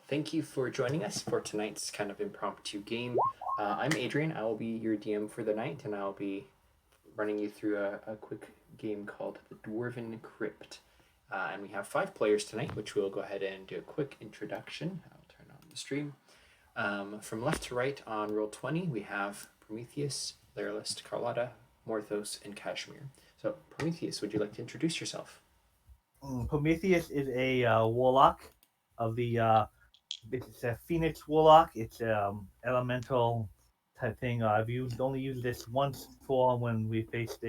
Thank you for joining us for tonight's kind of impromptu game. I'm Adrian. I will be your DM for the night, and I'll be running you through a quick game called the Dwarven Crypt. And we have 5 players tonight, which we'll go ahead and do a quick introduction. I'll turn on the stream. From left to right on roll 20, we have Prometheus, Laerlist, Carlotta, Morthos, and Kashmir. So, Prometheus, would you like to introduce yourself? Prometheus is a warlock of the. It's a phoenix warlock. It's elemental type thing. I've only used this once before when we faced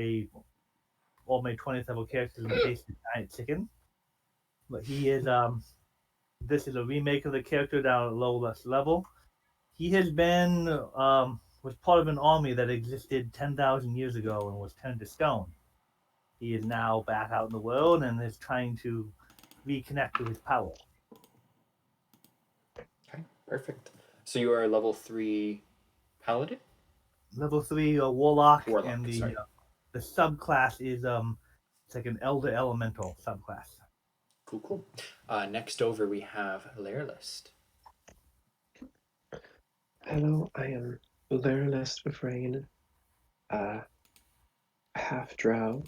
all my 20th level characters and faced a giant chicken. But he is This is a remake of the character down at lowest level. He has been was part of an army that existed 10,000 years ago and was turned to stone. He is now back out in the world and is trying to reconnect with his power. Okay, perfect. So you are a level 3 paladin? Level 3 warlock, Warlock, and sorry. the subclass is it's like an elder elemental subclass. Cool. Next over we have Laerlist. Hello, I am Laerlist Refrain, half drow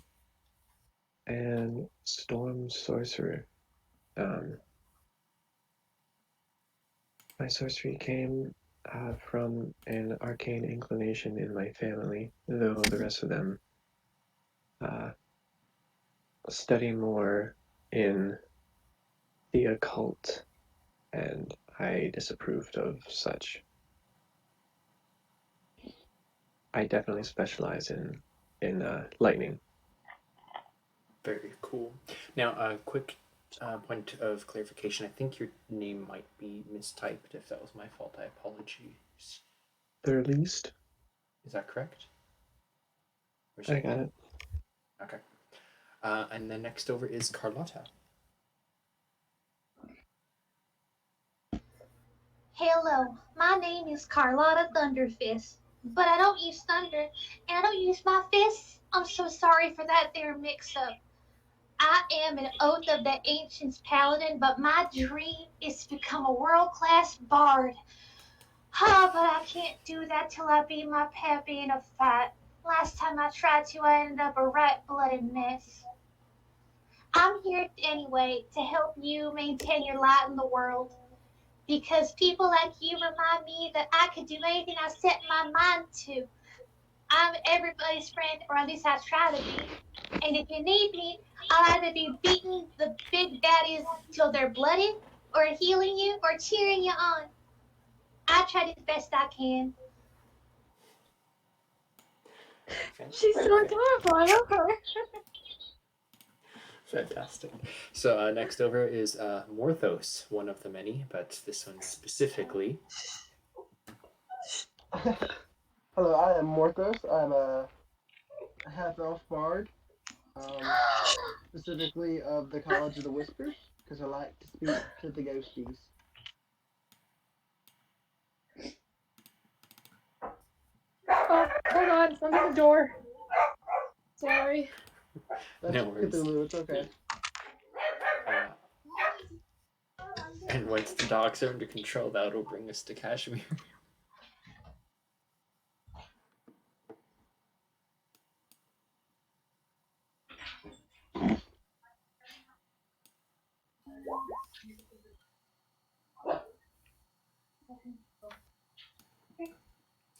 and storm sorcerer. My sorcery came from an arcane inclination in my family, though the rest of them study more in the occult, and I disapproved of such. I definitely specialize in lightning. Very cool. Now, a quick point of clarification. I think your name might be mistyped. If that was my fault, I apologize. The least. Is that correct? I got it. Okay. And then next over is Carlotta. Hello, my name is Carlotta Thunderfist, but I don't use thunder and I don't use my fists. I'm so sorry for that there mix up. I am an Oath of the Ancients paladin, but my dream is to become a world-class bard. But I can't do that till I beat my pappy in a fight. Last time I tried to, I ended up a right bloody mess. I'm here anyway to help you maintain your light in the world. Because people like you remind me that I could do anything I set my mind to. I'm everybody's friend, or at least I try to be. And if you need me, I'll either be beating the big baddies till they're bloody, or healing you, or cheering you on. I try the best I can. She's so adorable. I love her. Fantastic. So next over is Morthos, one of the many, but this one specifically. Hello, I am Morthos. I'm a half-elf bard, specifically of the College of the Whispers, because I like to speak to the ghosties. Oh, hold on. I'm at the door. Sorry. That's No worries. Cthulhu, it's okay. And once the dogs are under control, that will bring us to Kashmir.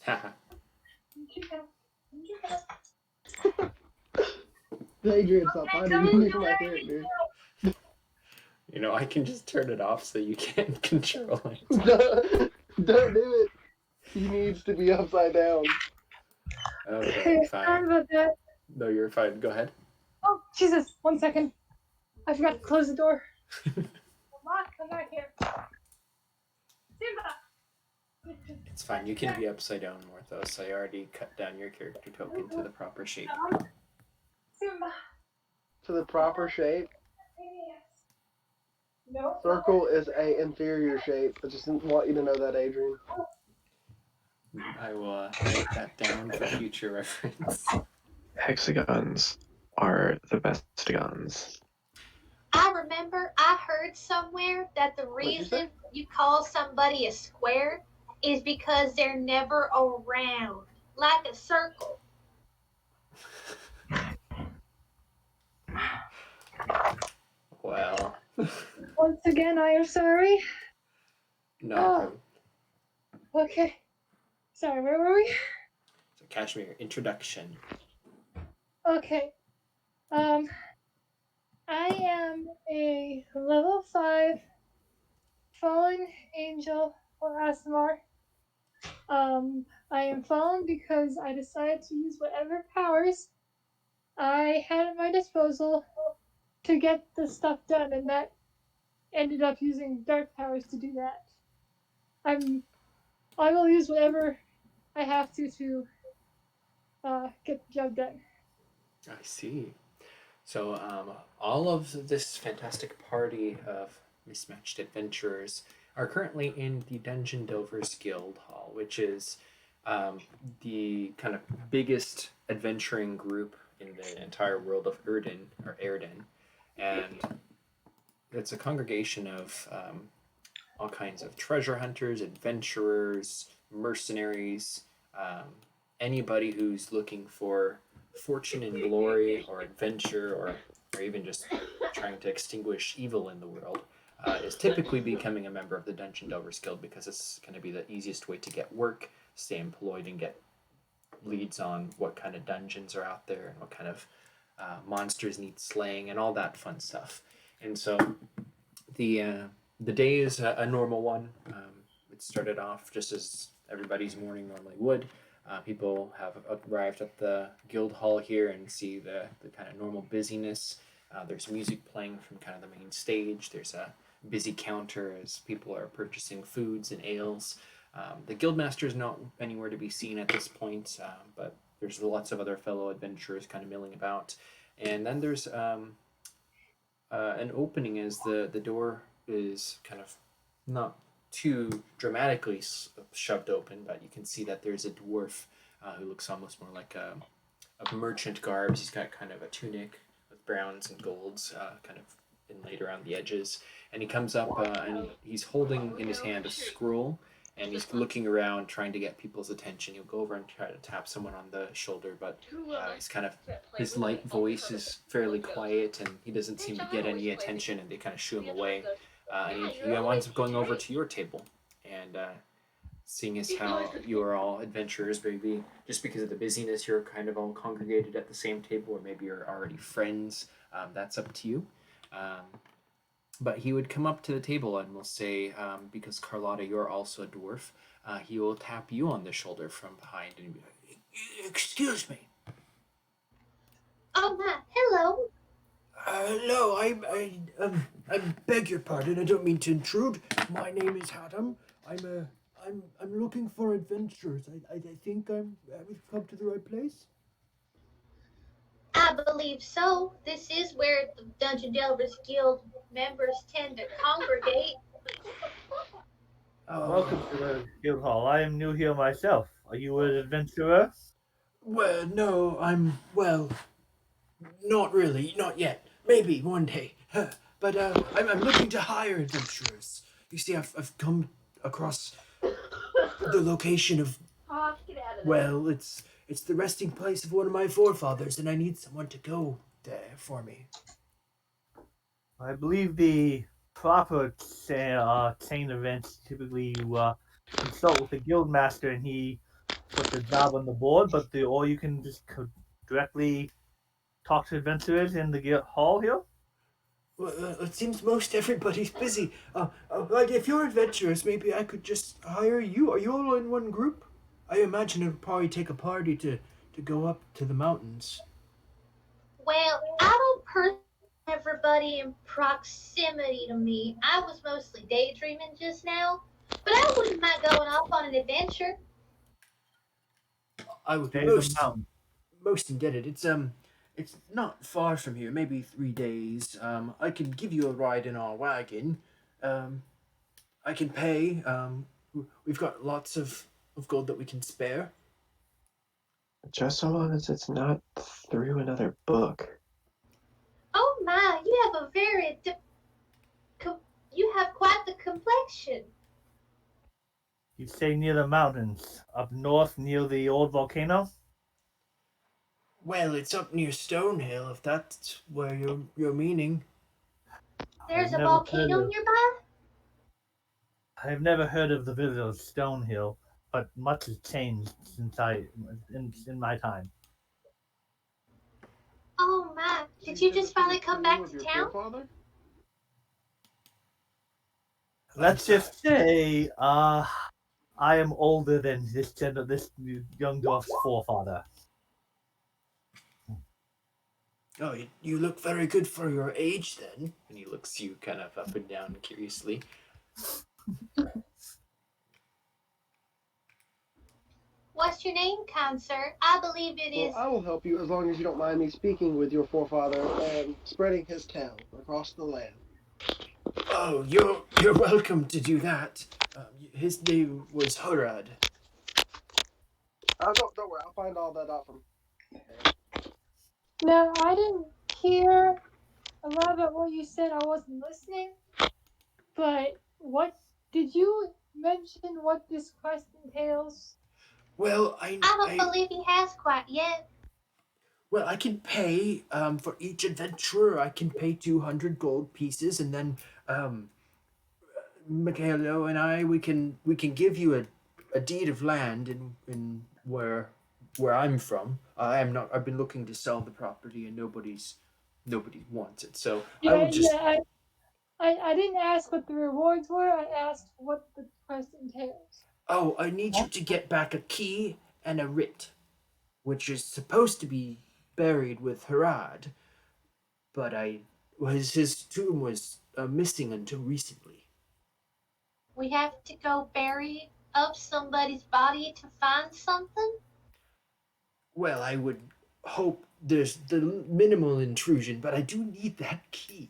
Haha. Adrian, stop fighting me for my character. You know, I can just turn it off so you can't control it. Don't do it. He needs to be upside down. Okay, Sorry fine. about that. No, you're fine. Go ahead. Oh, Jesus. 1 second. I forgot to close the door. Come on, come back here. Simba! It's fine. You can be upside down, Morthos. I already cut down your character token to the proper shape. Simba. To the proper shape. Yes. No. Circle is a inferior shape. I just didn't want you to know that, Adrian. I will write that down for future reference. Hexagons are the bestagons. I remember I heard somewhere that the What'd you say? reason you call somebody a square is because they're never around, like a circle. Well, Once again, I am sorry. no Oh. problem. Okay. Sorry, where were we? So, Kashmir, introduction. Okay. I am a level 5 fallen angel or Asmar. I am fallen because I decided to use whatever powers I had at my disposal to get the stuff done, and that ended up using dark powers to do that. I will use whatever I have to get the job done. I see. So, all of this fantastic party of mismatched adventurers are currently in the Dungeon Delvers Guild Hall, which is the kind of biggest adventuring group in the entire world of Erden, or Erden. And it's a congregation of all kinds of treasure hunters, adventurers, mercenaries, anybody who's looking for fortune and glory or adventure or even just trying to extinguish evil in the world is typically becoming a member of the Dungeon Delvers Guild because it's going to be the easiest way to get work, stay employed, and get leads on what kind of dungeons are out there and what kind of monsters need slaying and all that fun stuff. And so the day is a normal one. It started off just as everybody's morning normally would. People have arrived at the guild hall here and see the kind of normal busyness. There's music playing from kind of the main stage. There's a busy counter as people are purchasing foods and ales. The guildmaster is not anywhere to be seen at this point, but there's lots of other fellow adventurers kind of milling about. And then there's an opening as the door is kind of not too dramatically shoved open, but you can see that there's a dwarf who looks almost more like a merchant garbs. He's got kind of a tunic with browns and golds kind of inlaid around the edges. And he comes up and he's holding in his hand a scroll, and he's looking around trying to get people's attention. He'll go over and try to tap someone on the shoulder, but he's kind of, his light voice is fairly quiet and he doesn't seem to get any attention, and they kind of shoo him away. And he winds up going over to your table, and seeing as how you are all adventurers, maybe just because of the busyness, you're kind of all congregated at the same table, or maybe you're already friends. That's up to you. But he would come up to the table and will say, because Carlotta, you're also a dwarf, he will tap you on the shoulder from behind and be like, "Excuse me." Oh my, hello. Hello, I beg your pardon. I don't mean to intrude. My name is Adam. I'm looking for adventurers. I think we've come to the right place. I believe so. This is where the Dungeon Delvers Guild members tend to congregate. Welcome to the guild hall. I am new here myself. Are you an adventurer? Well, no, not really, not yet. Maybe one day. But I'm looking to hire adventurers. You see, I've come across the location of, well, it's the resting place of one of my forefathers, and I need someone to go there for me. I believe the proper chain events typically you consult with the guild master and he puts the job on the board, but or you can just directly talk to adventurers in the guild hall here. Well, it seems most everybody's busy. Like if you're adventurous, maybe I could just hire you. Are you all in one group? I imagine it would probably take a party to go up to the mountains. Well, I don't personally everybody in proximity to me. I was mostly daydreaming just now, but I wouldn't mind going off on an adventure. I would be most indebted. It's not far from here. Maybe 3 days. I can give you a ride in our wagon. I can pay. We've got lots of gold that we can spare. Just so long as it's not through another book. Oh my, you have a very. You have quite the complexion. You say near the mountains, up north near the old volcano? Well, it's up near Stonehill, if that's where you're meaning. There's a never heard volcano of- nearby? I've never heard of the village of Stonehill, but much has changed since in my time. Oh my. So Did you you said just this was finally a come tomb back of to your town? forefather? Let's just say, I am older than this young dwarf's forefather. Oh, you look very good for your age then. And he looks you kind of up and down curiously. What's your name, kind sir? I believe it Well, is. I will help you as long as you don't mind me speaking with your forefather and spreading his tale across the land. Oh, you're welcome to do that. His name was Hurrad. Don't worry, I'll find all that out from. Now, I didn't hear a lot about what you said. I wasn't listening. But what did you mention what this quest entails? Well, I don't believe he has quite yet. Well, I can pay for each adventurer. I can pay 200 gold pieces, and then Michaelo and I we can give you a deed of land in where I'm from. I've been looking to sell the property, and nobody wants it. So I will just. I didn't ask what the rewards were. I asked what the quest entails. Oh, I need you to get back a key and a writ, which is supposed to be buried with Hurrad, but his tomb was missing until recently. We have to go bury up somebody's body to find something? Well, I would hope there's the minimal intrusion, but I do need that key.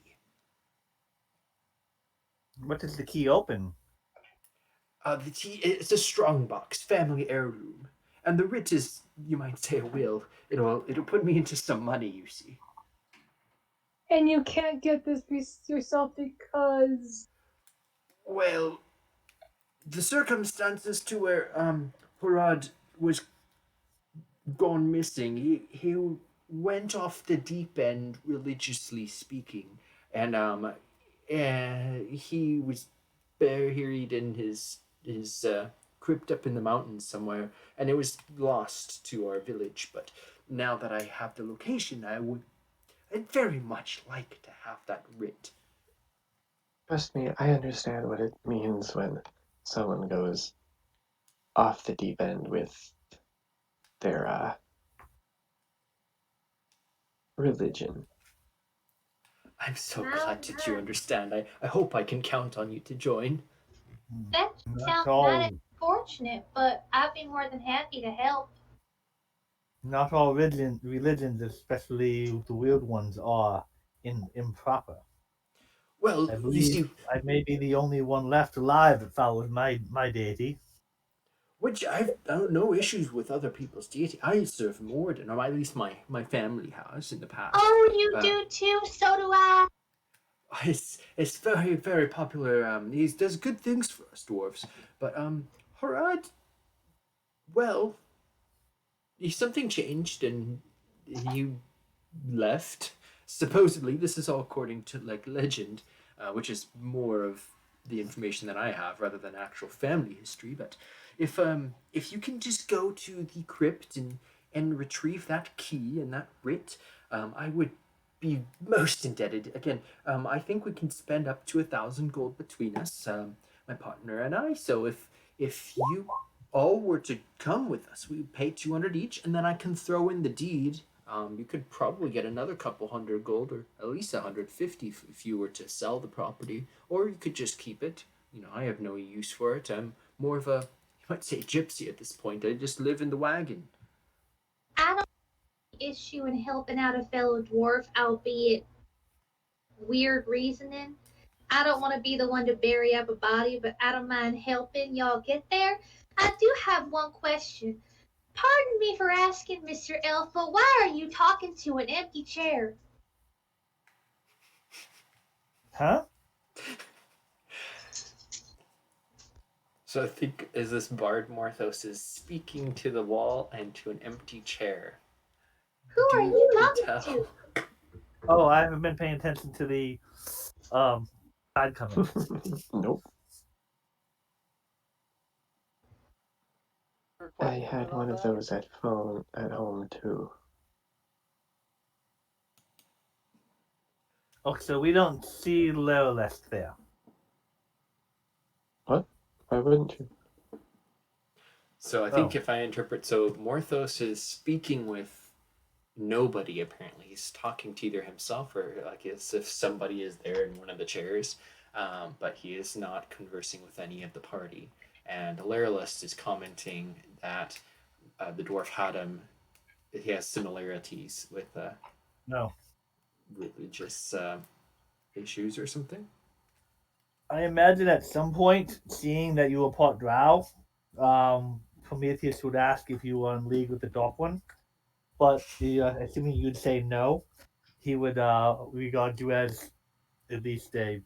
What does the key open? It's a strong box, family heirloom, and the writ is, you might say, a will. It'll put me into some money, you see. And you can't get this piece yourself because. Well, the circumstances to where Hurrad was gone missing, he went off the deep end, religiously speaking, and he was buried in his crypt up in the mountains somewhere, and it was lost to our village. But now that I have the location, I'd very much like to have that writ. Trust me, I understand what it means when someone goes off the deep end with their religion. I'm so Well glad that you done. understand. I hope I can count on you to join. That Not sounds all, kind of unfortunate, but I'd be more than happy to help. not all religions, especially the weird ones, are improper. Well, I you believe see, I may be the only one left alive that follows my deity. which I've no issues with other people's deity. I serve Morden, or at least my family has in the past. Oh, you do too? So do I. It's very very popular. He does good things for us dwarves. But Hurrad, well, something changed and he left. Supposedly, this is all according to like legend, which is more of the information that I have rather than actual family history. But if you can just go to the crypt and retrieve that key and that writ, I would be most indebted. Again, I think we can spend up to 1,000 gold between us, my partner and I. So if you all were to come with us, we pay 200 each, and then I can throw in the deed. You could probably get another couple hundred gold, or at least 150 if you were to sell the property, or you could just keep it. I have no use for it. I'm more of a, you might say, gypsy at this point. I just live in the wagon. I don't see issue in helping out a fellow dwarf, albeit weird reasoning. I don't want to be the one to bury up a body, but I don't mind helping y'all get there. I do have one question. Pardon me for asking, Mr. Elf, but why are you talking to an empty chair? Huh? So I think as this bard Morthos is speaking to the wall and to an empty chair. Who are Do you you talking tell? to? Oh, I haven't been paying attention to the side comments. Nope. I had one of those at home too. Oh, so we don't see Lorelest there. What? Why wouldn't you? So I think if I interpret, so Morthos is speaking with nobody apparently. He's talking to either himself or like as if somebody is there in one of the chairs, but he is not conversing with any of the party. And Laralist is commenting that the dwarf had him. He has similarities with No. religious issues or something. I imagine at some point, seeing that you were part drow, Prometheus would ask if you were in league with the Dark One. But assuming you'd say no, he would regard you as at least a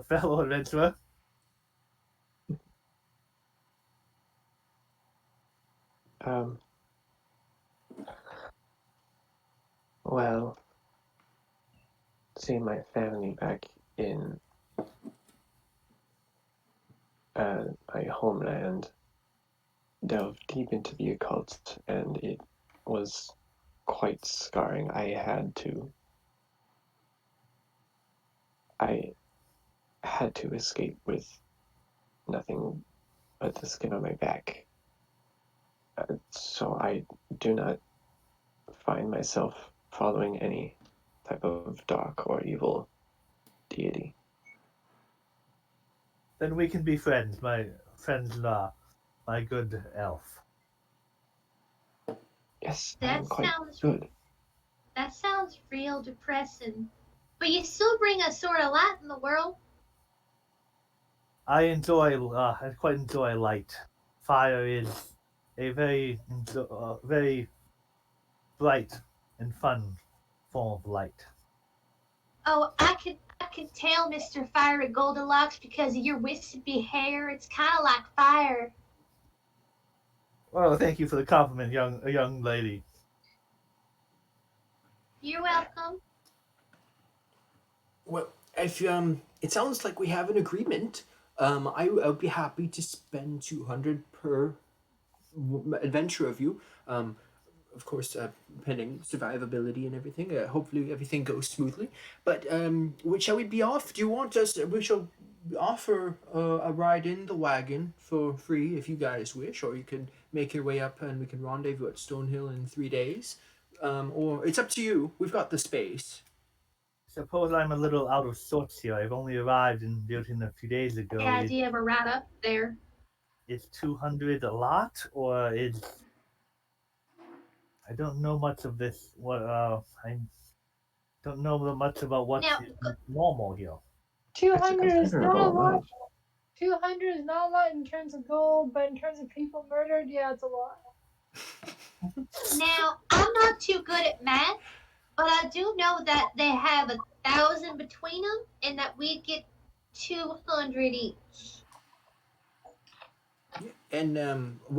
fellow adventurer. Well, see, my family back in my homeland delved deep into the occult, and it was quite scarring. I had to escape with nothing but the skin on my back. So I do not find myself following any type of dark or evil deity. Then we can be friends, my friends-in-law, my good elf. Yes, I That am quite sounds good. that sounds real depressing. But you still bring a sort of light in the world. I quite enjoy light. Fire is a very bright and fun form of light. Oh, I could tell, Mr. Fiery Goldilocks, because of your wispy hair. It's kind of like fire. Well, thank you for the compliment, young lady. You're welcome. Well, if it sounds like we have an agreement. I would be happy to spend 200 per adventure of you. Of course, pending survivability and everything. Hopefully, everything goes smoothly. But shall we be off? Do you want us? We shall offer a ride in the wagon for free if you guys wish, or you can make your way up and we can rendezvous at Stonehill in 3 days. Or it's up to you. We've got the space. Suppose I'm a little out of sorts here. I've only arrived in Dilton a few days ago. The idea of a ride up there. Is 200 a lot, or is I don't know much of this. I don't know much about what's Now, normal here. 200 is not a considerable lot. amount. 200 is not a lot in terms of gold, but in terms of people murdered, yeah, it's a lot. Now, I'm not too good at math, but I do know that they have 1,000 between them, and that we get 200 each. And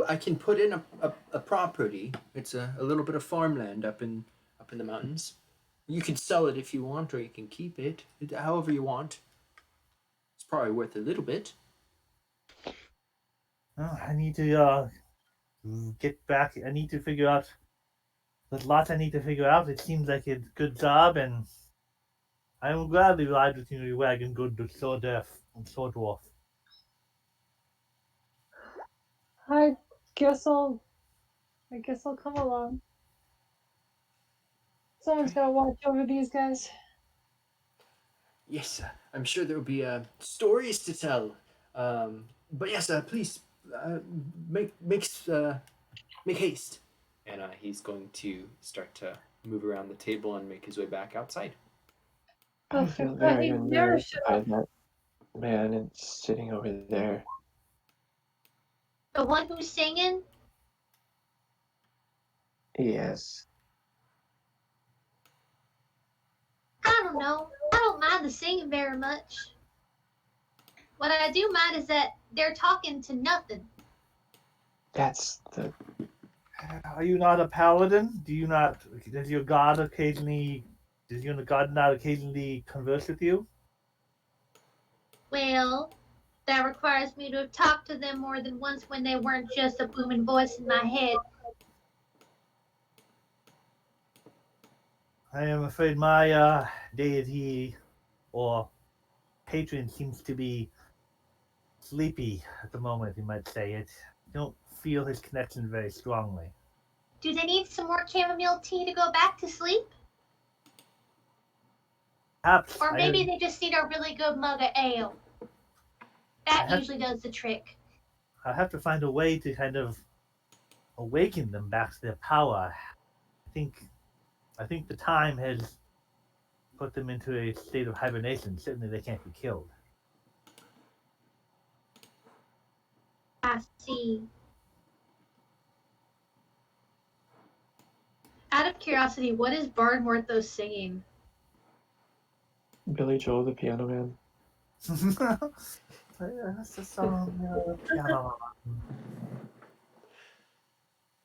I can put in a property. It's a little bit of farmland up in the mountains. You can sell it if you want, or you can keep it. However you want. It's probably worth a little bit. I need to get back. I need to figure out. There's lots I need to figure out. It seems like a good job, and I will gladly ride with you in your wagon, good to Sword Dwarf. I guess I'll come along. Someone's gotta watch over these guys. Yes, I'm sure there will be stories to tell. But yes, please make haste. And he's going to start to move around the table and make his way back outside. I Oh, feel he very never unnerved should by have. that man and sitting over there. The one who's singing? Yes. I don't know. I don't don't mind the singing very much. What I do mind is that they're talking to nothing. That's the. Are you not a paladin? Does your god not occasionally converse with you? Well, that requires me to talk to them more than once when they weren't just a booming voice in my head. I am afraid my deity or patron seems to be sleepy at the moment, you might say. I don't feel his connection very strongly. Do they need some more chamomile tea to go back to sleep? Perhaps Or maybe they just need a really good mug of ale. That usually does the trick. I have to find a way to kind of awaken them back to their power. I think the time has put them into a state of hibernation. Certainly they can't be killed. I see. Out of curiosity, what is Bardmortho singing? Billy Joel, the Piano Man. That's the song. Piano.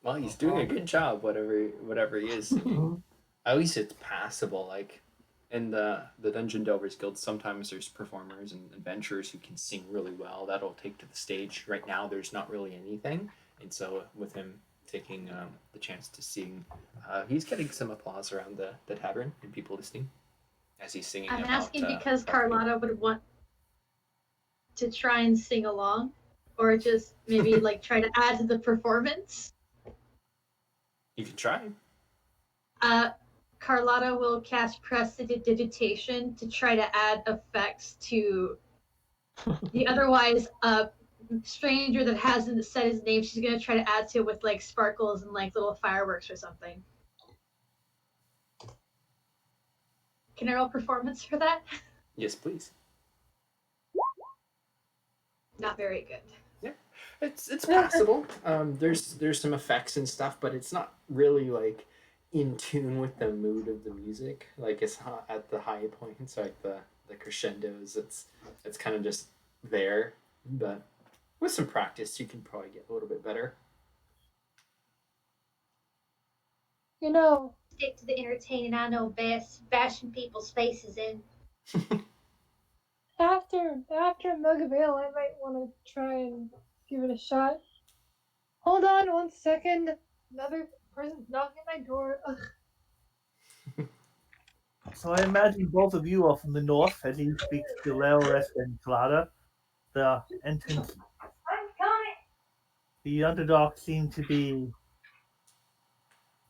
Well, he's doing a good job, whatever he is singing. At least it's passable. Like in the Dungeon Delvers Guild, sometimes there's performers and adventurers who can sing really well. That'll take to the stage. Right now, there's not really anything, and so with him taking the chance to sing, he's getting some applause around the tavern and people listening as he's singing. I'm about, asking because Carlotta would want to try and sing along, or just maybe like try to add to the performance. You can try. Carlotta will cast Prestidigitation to try to add effects to the otherwise stranger that hasn't said his name. She's gonna try to add to it with like sparkles and like little fireworks or something. Can I roll performance for that? Yes, please. Not very good. It's passable. There's some effects and stuff, but it's not really like in tune with the mood of the music. Like it's not at the high points, like the crescendos. It's kind of just there, but with some practice, you can probably get a little bit better. You know, Stick to the entertaining I know best, bashing people's faces in. after a mug of ale, I might want to try and give it a shot. Hold on 1 second. Another person's knocking at my door. Ugh. So I imagine both of you are from the north, as he speaks to Leoris and Clara. The entrance, I'm coming. the Underdark seem to be.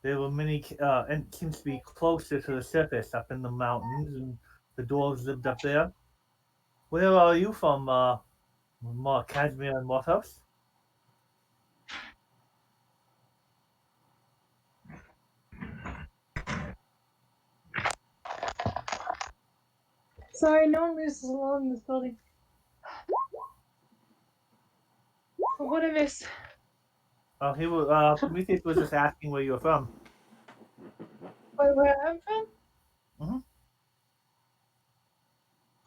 There were many, and seems to be closer to the surface up in the mountains, and the dwarves lived up there. Where are you from, Casimir and Morthouse? Sorry, no one moves along in this building. What I miss? He was, Prometheus was just asking where you were from. Where I'm from?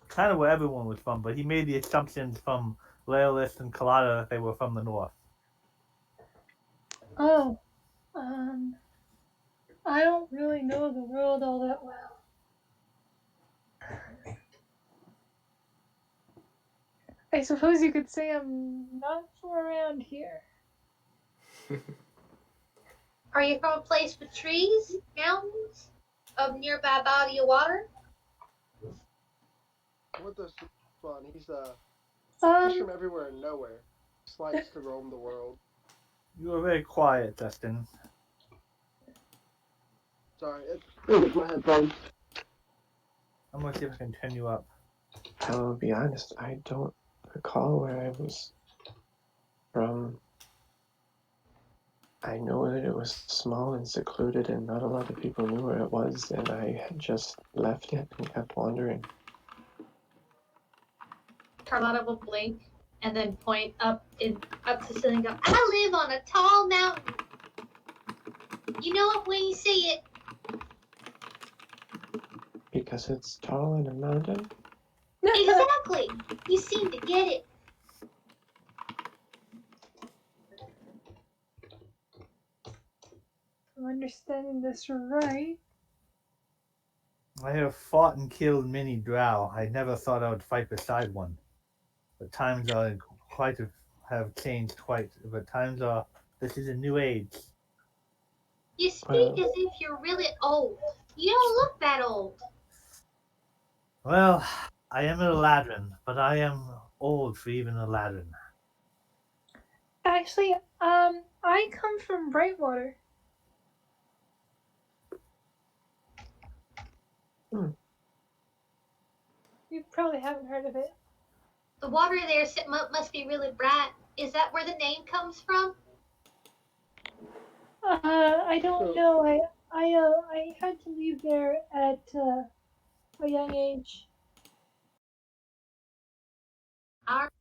Kind of where everyone was from, but he made the assumptions from Leolis and Colada that they were from the north. Oh, I don't really know the world all that well. I suppose you could say I'm not from around here. Are you from a place with trees, mountains, a nearby body of water? What the fun? He's Um, from everywhere and nowhere. Just likes to roam the world. You were very quiet, Dustin. Sorry, it's my headphones. I'm gonna see if I can turn you up. I'll be honest, I don't recall where I was from. I know that it was small and secluded and not a lot of people knew where it was, and I had just left it and kept wandering. Carlotta will blink and then point up to the ceiling and go, I live on a tall mountain. You know it when you see it. Because it's tall in a mountain? Exactly. You seem to get it. I'm understanding this right. I have fought and killed many drow. I never thought I would fight beside one. But times are have changed quite. But times are. This is a new age. You speak Well, as if you're really old. You don't look that old. Well, I am a ladrin, but I am old for even a ladrin. Actually, I come from Brightwater. Hmm. You probably haven't heard of it. The water there must be really bright. Is that where the name comes from? I don't know. I had to leave there at a young age. Are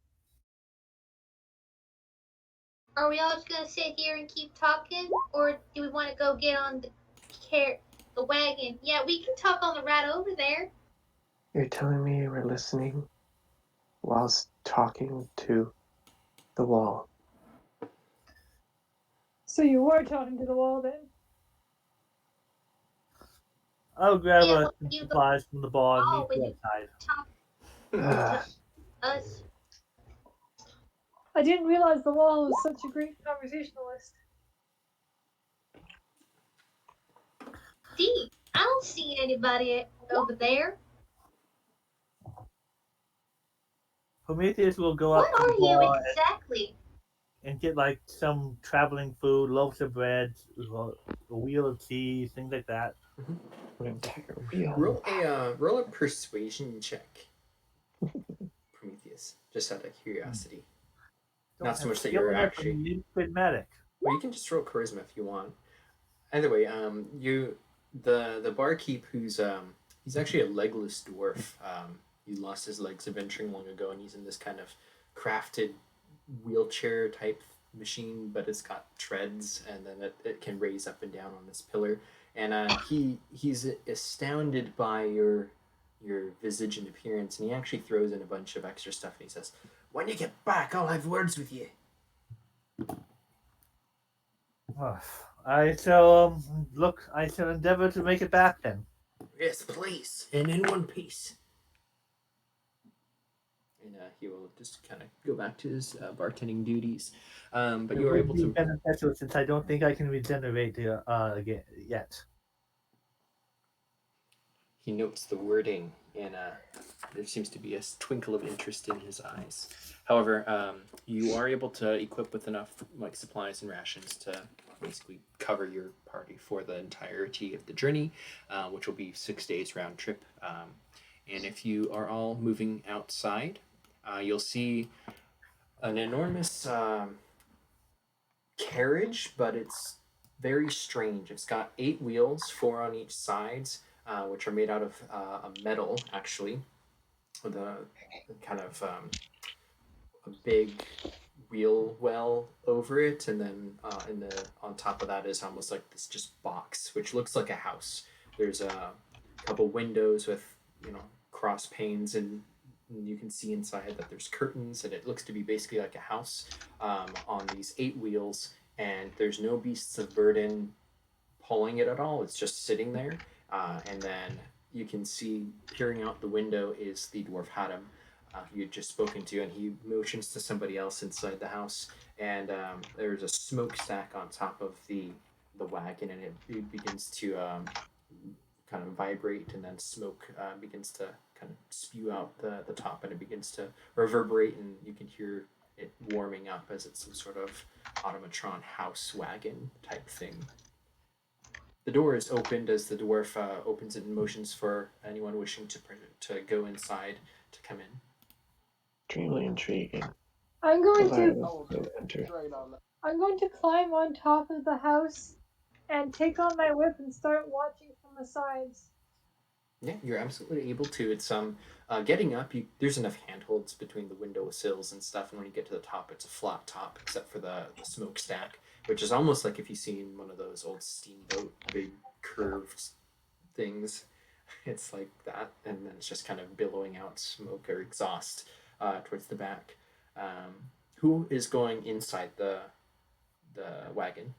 we all just gonna sit here and keep talking, or do we want to go get on the wagon? Yeah, we can talk on the ride over there. you're telling me you were listening whilst talking to the wall. So you were talking to the wall then. I'll grab Yeah, a well, some you go supplies from the bar and meet when you you outside. talk Ah, to us. I didn't realize the wall was such a great conversationalist. Dee, I don't see anybody over there. Prometheus will go What up to the are you bar exactly? and get like some traveling food, loaves of bread, a wheel of cheese, things like that. an entire wheel. Roll a persuasion check, Prometheus. Just out of curiosity. Not so much that you're actually. Pragmatic. Well, you can just roll charisma if you want. Either way, the barkeep he's actually a legless dwarf. He lost his legs adventuring long ago, and he's in this kind of crafted wheelchair type machine, but it's got treads, and then it can raise up and down on this pillar. And he's astounded by your visage and appearance, and he actually throws in a bunch of extra stuff, and he says, "When you get back, I'll have words with you." I shall look. I shall endeavor to make it back then. Yes, please, and in one piece. And he will just kind of go back to his bartending duties. But It you are would able be to. beneficial since I don't think I can regenerate again yet. He notes the wording, and there seems to be a twinkle of interest in his eyes. However, you are able to equip with enough like supplies and rations to basically cover your party for the entirety of the journey, which will be 6 days round trip. And if you are all moving outside, you'll see an enormous carriage, but it's very strange. It's got 8 wheels, 4 on each sides, which are made out of a metal, actually, with a kind of a big wheel well over it, and then on top of that is almost like this just box, which looks like a house. There's a couple windows with cross panes, and you can see inside that there's curtains, and it looks to be basically like a house on these 8 wheels, and there's no beasts of burden pulling it at all. It's just sitting there, and then you can see peering out the window is the dwarf Haddam, who you had just spoken to, and he motions to somebody else inside the house, and there's a smokestack on top of the wagon, and it begins to kind of vibrate, and then smoke begins to kind of spew out the top, and it begins to reverberate, and you can hear it warming up as it's some sort of automatron house wagon type thing. The door is opened as the dwarf opens it and motions for anyone wishing to go inside to come in. Extremely intriguing. I'm going Desire to to enter. Straight on that. I'm going to climb on top of the house and take on my whip and start watching from the sides. Yeah, you're absolutely able to. It's getting up. There's enough handholds between the window sills and stuff, and when you get to the top, it's a flat top except for the smokestack, which is almost like if you've seen one of those old steamboat big curved things. It's like that, and then it's just kind of billowing out smoke or exhaust towards the back. Who is going inside the wagon?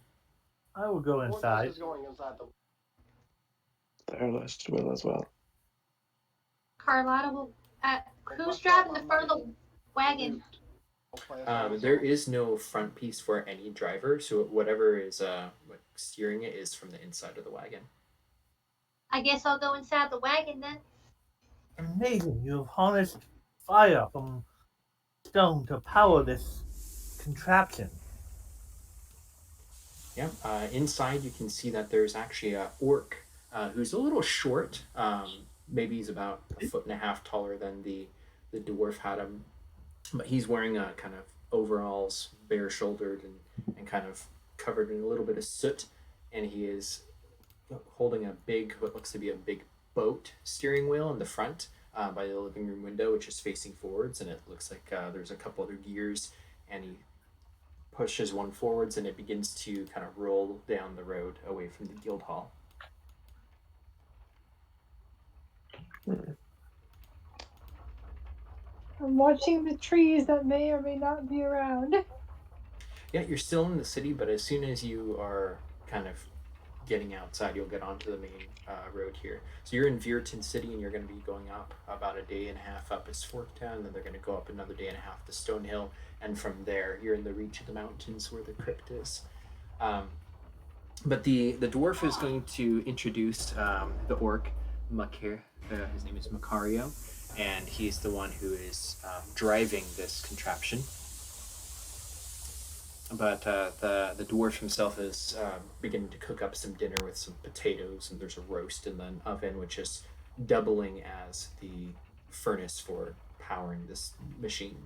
I will go Porthos inside. is going inside the. Our list will as well. Carlotta will. Who's driving the front of the wagon? There is no front piece for any driver, so whatever is like steering it is from the inside of the wagon. I guess I'll go inside the wagon then. Amazing! You have harnessed fire from stone to power this contraption. Yeah. Inside, you can see that there's actually a orc who's a little short. Maybe he's about 1.5 feet taller than the dwarf had him, but he's wearing a kind of overalls, bare-shouldered, and kind of covered in a little bit of soot, and he is holding what looks to be a big boat steering wheel in the front by the living room window, which is facing forwards, and it looks like there's a couple other gears, and he pushes one forwards, and it begins to kind of roll down the road away from the guild hall. I'm watching the trees that may or may not be around. Yeah, you're still in the city, but as soon as you are kind of getting outside, you'll get onto the main road here. So you're in Virton City, and you're going to be going up about a day and a half up as Forktown, and then they're going to go up another day and a half to Stonehill, and from there you're in the reach of the mountains where the crypt is. But the dwarf is going to introduce the orc, Makir. His name is Macario, and he's the one who is driving this contraption. But the dwarf himself is beginning to cook up some dinner with some potatoes, and there's a roast in the oven, which is doubling as the furnace for powering this machine.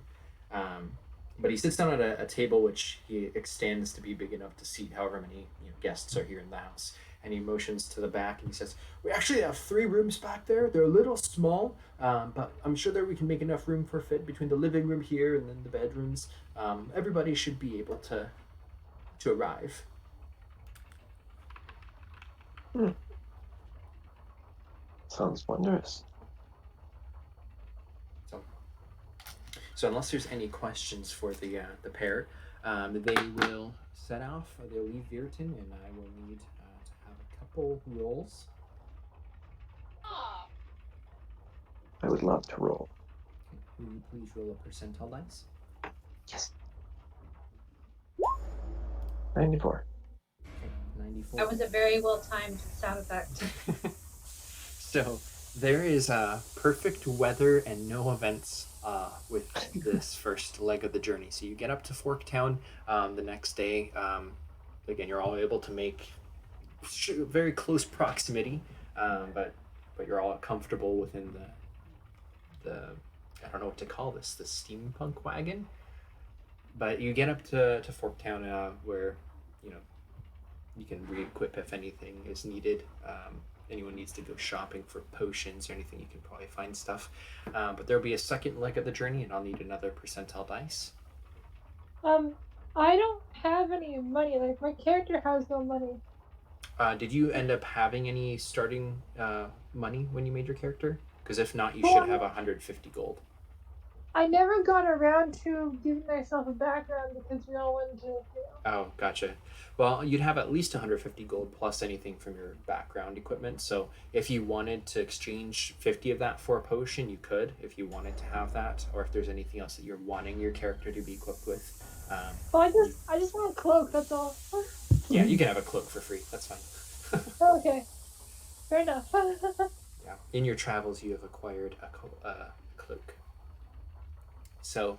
But he sits down at a table which he extends to be big enough to seat however many guests are here in the house. And he motions to the back and he says, "We actually have 3 rooms back there. They're a little small, but I'm sure that we can make enough room for fit between the living room here and then the bedrooms. Everybody should be able to arrive." Sounds wondrous. So unless there's any questions for the pair, they will set off. They'll leave Virton, and I will need to have a couple rolls. I would love to roll. Okay. Will you please roll a percentile dice? Yes. 94. Okay, 94. That was a very well timed sound effect. So there is perfect weather and no events with this first leg of the journey. So you get up to Forktown the next day. Again, you're all able to make very close proximity, but you're all comfortable within the I don't know what to call this, the steampunk wagon. But you get up to Forktown where you can re-equip if anything is needed. Anyone needs to go shopping for potions or anything, you can probably find stuff. But there'll be a second leg of the journey, and I'll need another percentile dice. I don't have any money. Like, my character has no money. Did you end up having any starting money when you made your character? Because if not, you should have 150 gold. I never got around to giving myself a background because we all went to. Oh, gotcha. Well, you'd have at least 150 gold plus anything from your background equipment. So if you wanted to exchange 50 of that for a potion, you could, if you wanted to have that, or if there's anything else that you're wanting your character to be equipped with. I just want a cloak. That's all. Yeah, you can have a cloak for free. That's fine. Okay, fair enough. Yeah. In your travels, you have acquired a cloak. So,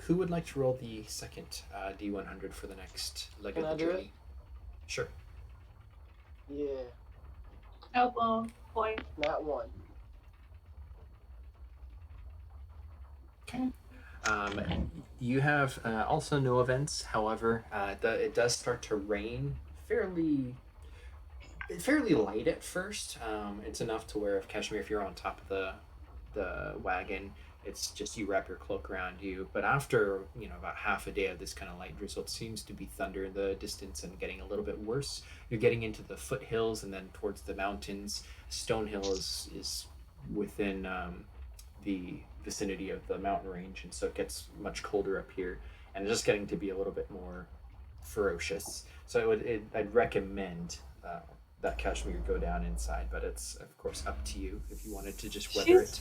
who would like to roll the second D100 for the next leg Can of I the do journey? it? Sure. Yeah, Oh boy. not one. You have also no events. However, it does start to rain fairly light at first. It's enough to where if you're on top of the wagon, It's just you wrap your cloak around you. But after about half a day of this kind of light drizzle, it seems to be thunder in the distance and getting a little bit worse. You're getting into the foothills and then towards the mountains. Stonehill is within the vicinity of the mountain range, and so it gets much colder up here, and it's just getting to be a little bit more ferocious. So I'd recommend that Kashmir go down inside, but it's of course up to you if you wanted to just weather it.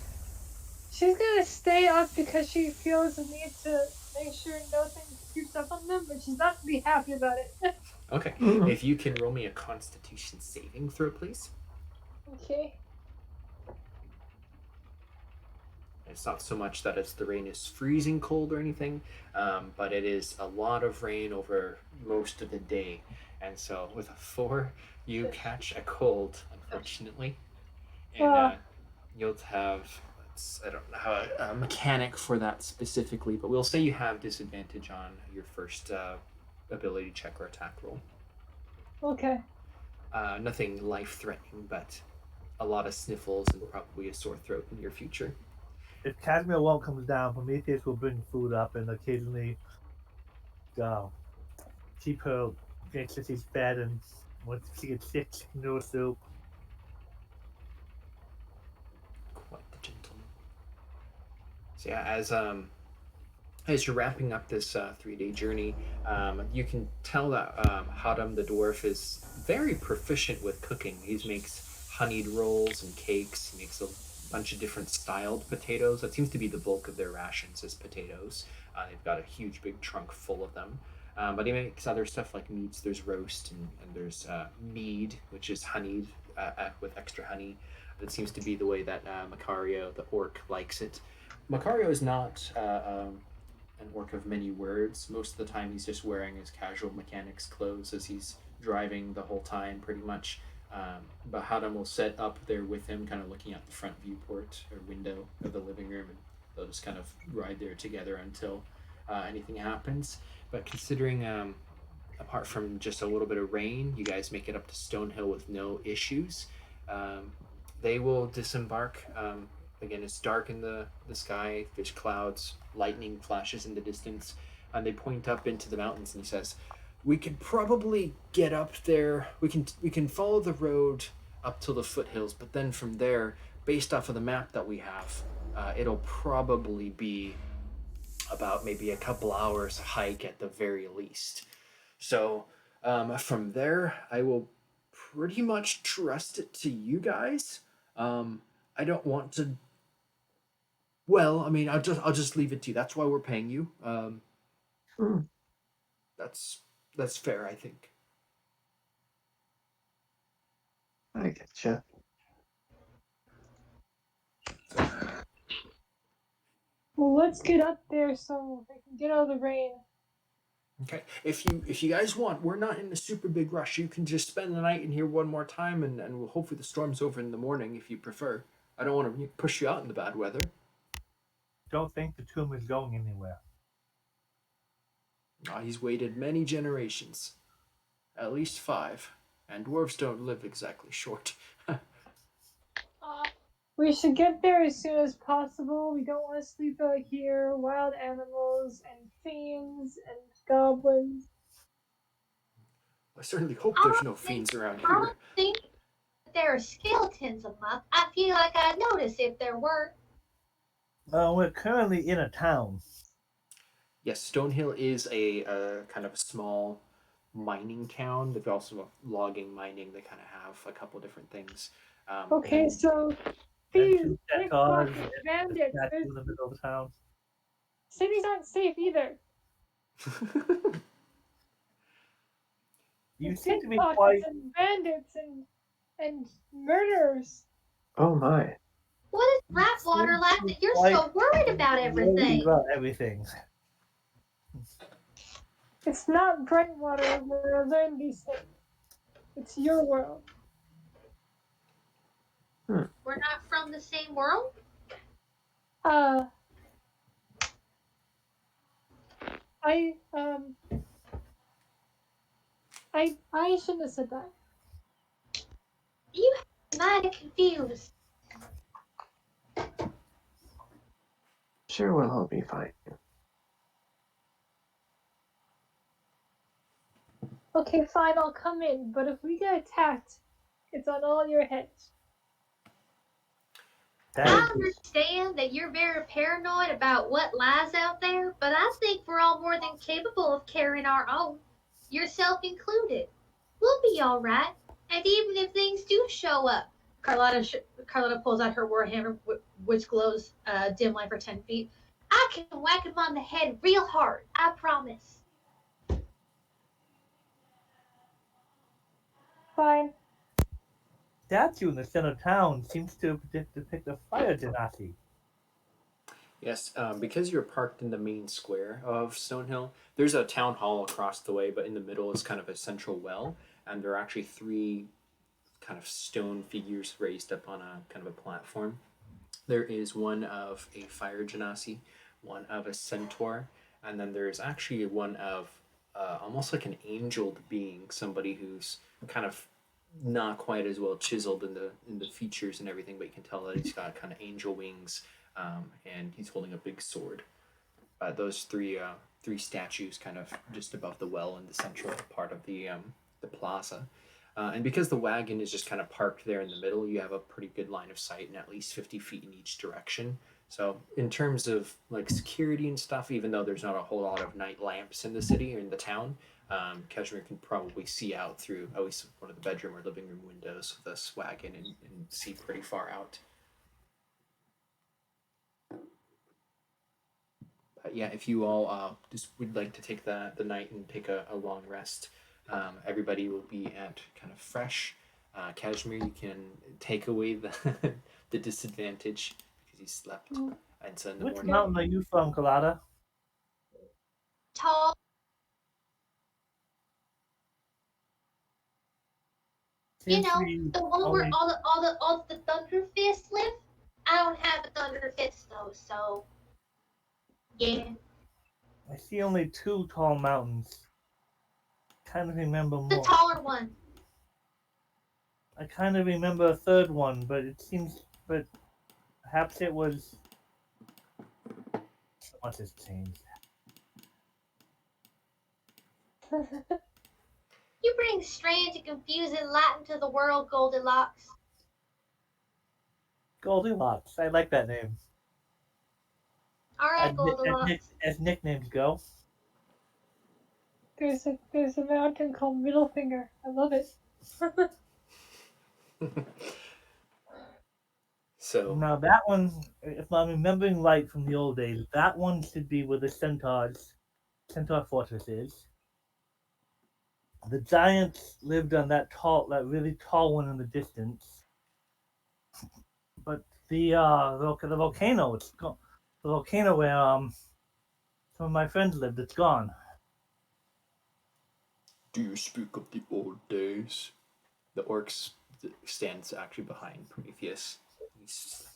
She's gonna stay up because she feels the need to make sure nothing creeps up on them, but she's not gonna be happy about it. Okay, if you can roll me a Constitution saving throw, please. Okay. It's not so much that the rain is freezing cold or anything, but it is a lot of rain over most of the day. And so with a 4, you catch a cold, unfortunately. And you'll have, I don't know how a mechanic for that specifically, but we'll say you have disadvantage on your first ability check or attack roll. Okay. Nothing life-threatening, but a lot of sniffles and probably a sore throat in your future. If Casimir won't come down, Prometheus will bring food up and occasionally keep her make sure she's fed, and once she gets sick, noodle soup. Quite the gentleman. So yeah, as you're wrapping up this 3-day journey, you can tell that Hadam the dwarf is very proficient with cooking. He makes honeyed rolls and cakes. He makes a bunch of different styled potatoes. That seems to be the bulk of their rations is potatoes. They've got a huge big trunk full of them. But he makes other stuff like meats. There's roast and there's mead, which is honeyed with extra honey. That seems to be the way that Macario, the orc, likes it. Macario is not an orc of many words. Most of the time he's just wearing his casual mechanic's clothes as he's driving the whole time, pretty much. But Hadam will set up there with him, kind of looking out the front viewport or window of the living room, and they'll just kind of ride there together until anything happens. But considering, apart from just a little bit of rain, you guys make it up to Stonehill with no issues. They will disembark. Again, it's dark in the sky, there's clouds, lightning flashes in the distance, and they point up into the mountains, and he says, we could probably get up there. We can follow the road up to the foothills, but then from there, based off of the map that we have, it'll probably be about maybe a couple hours hike at the very least. So from there, I will pretty much trust it to you guys. I don't want to. Well, I mean, I'll just leave it to you. That's why we're paying you. That's fair, I think. I getcha. Well, let's get up there so we can get out of the rain. Okay. If you guys want, we're not in a super big rush. You can just spend the night in here one more time, and we'll hopefully the storm's over in the morning if you prefer. I don't want to push you out in the bad weather. Don't think the tomb is going anywhere. He's waited many generations, at least 5, and dwarves don't live exactly short. We should get there as soon as possible. We don't want to sleep out here. Wild animals and fiends and goblins. I certainly hope there's no fiends around I here. don't think there are skeletons among. I feel like I'd notice if there were. We're currently in a town. Yes, Stonehill is a kind of a small mining town. They've also got logging, mining. They kind of have a couple different things. Okay, so thieves, pickpockets, bandits. In the middle of town. Cities aren't safe either. You seem to be Pickpockets quite. and bandits and murderers. Oh my. What is Ratwater like that you're so worried about everything? About everything. It's not Brightwater where I learned these things. It's your world. We're not from the same world? I shouldn't have said that. You have me mighty confused. sure we'll all be fine. Okay, fine, I'll come in, but if we get attacked, it's on all your heads. I understand that you're very paranoid about what lies out there, but I think we're all more than capable of carrying our own, yourself included. We'll be all right, and even if things do show up, Carlotta pulls out her warhammer, which glows dim light for 10 feet. I can whack him on the head real hard. I promise. Fine. Statue in the center of town seems to depict a fire genasi. Yes, because you're parked in the main square of Stonehill, there's a town hall across the way, but in the middle is kind of a central well, and there are actually three kind of stone figures raised up on a kind of a platform. There is one of a fire genasi, one of a centaur, and then there's actually one of almost like an angeled being, somebody who's kind of not quite as well chiseled in the features and everything, but you can tell that he's got kind of angel wings, and he's holding a big sword. Those three statues kind of just above the well in the central part of the plaza. And because the wagon is just kind of parked there in the middle, you have a pretty good line of sight and at least 50 feet in each direction. So in terms of like security and stuff, even though there's not a whole lot of night lamps in the city or in the town, Kashmir can probably see out through at least one of the bedroom or living room windows of this wagon and see pretty far out. But yeah, if you all just would like to take the night and take a long rest, everybody will be at kind of fresh. Kashmir, you can take away the the disadvantage because you slept. And so in the Which morning. mountain are you from, Colada? Tall. You know, the one where all the Thunder Fists live. I don't have a Thunder Fist though, so yeah. I see only two tall mountains. Kind of remember The more. taller one. I kind of remember a third one, but it seems, but perhaps it was. So much has changed. You bring strange and confusing light into the world, Goldilocks. Goldilocks. I like that name. All right, Goldilocks. As nicknames go. There's a mountain called Middle Finger. I love it. So now that one, if I'm remembering right from the old days, that one should be where the Centaur Fortress is. The giants lived on that really tall one in the distance. But the volcano, the volcano where some of my friends lived, it's gone. do you speak of the old days? The orc stands actually behind Prometheus.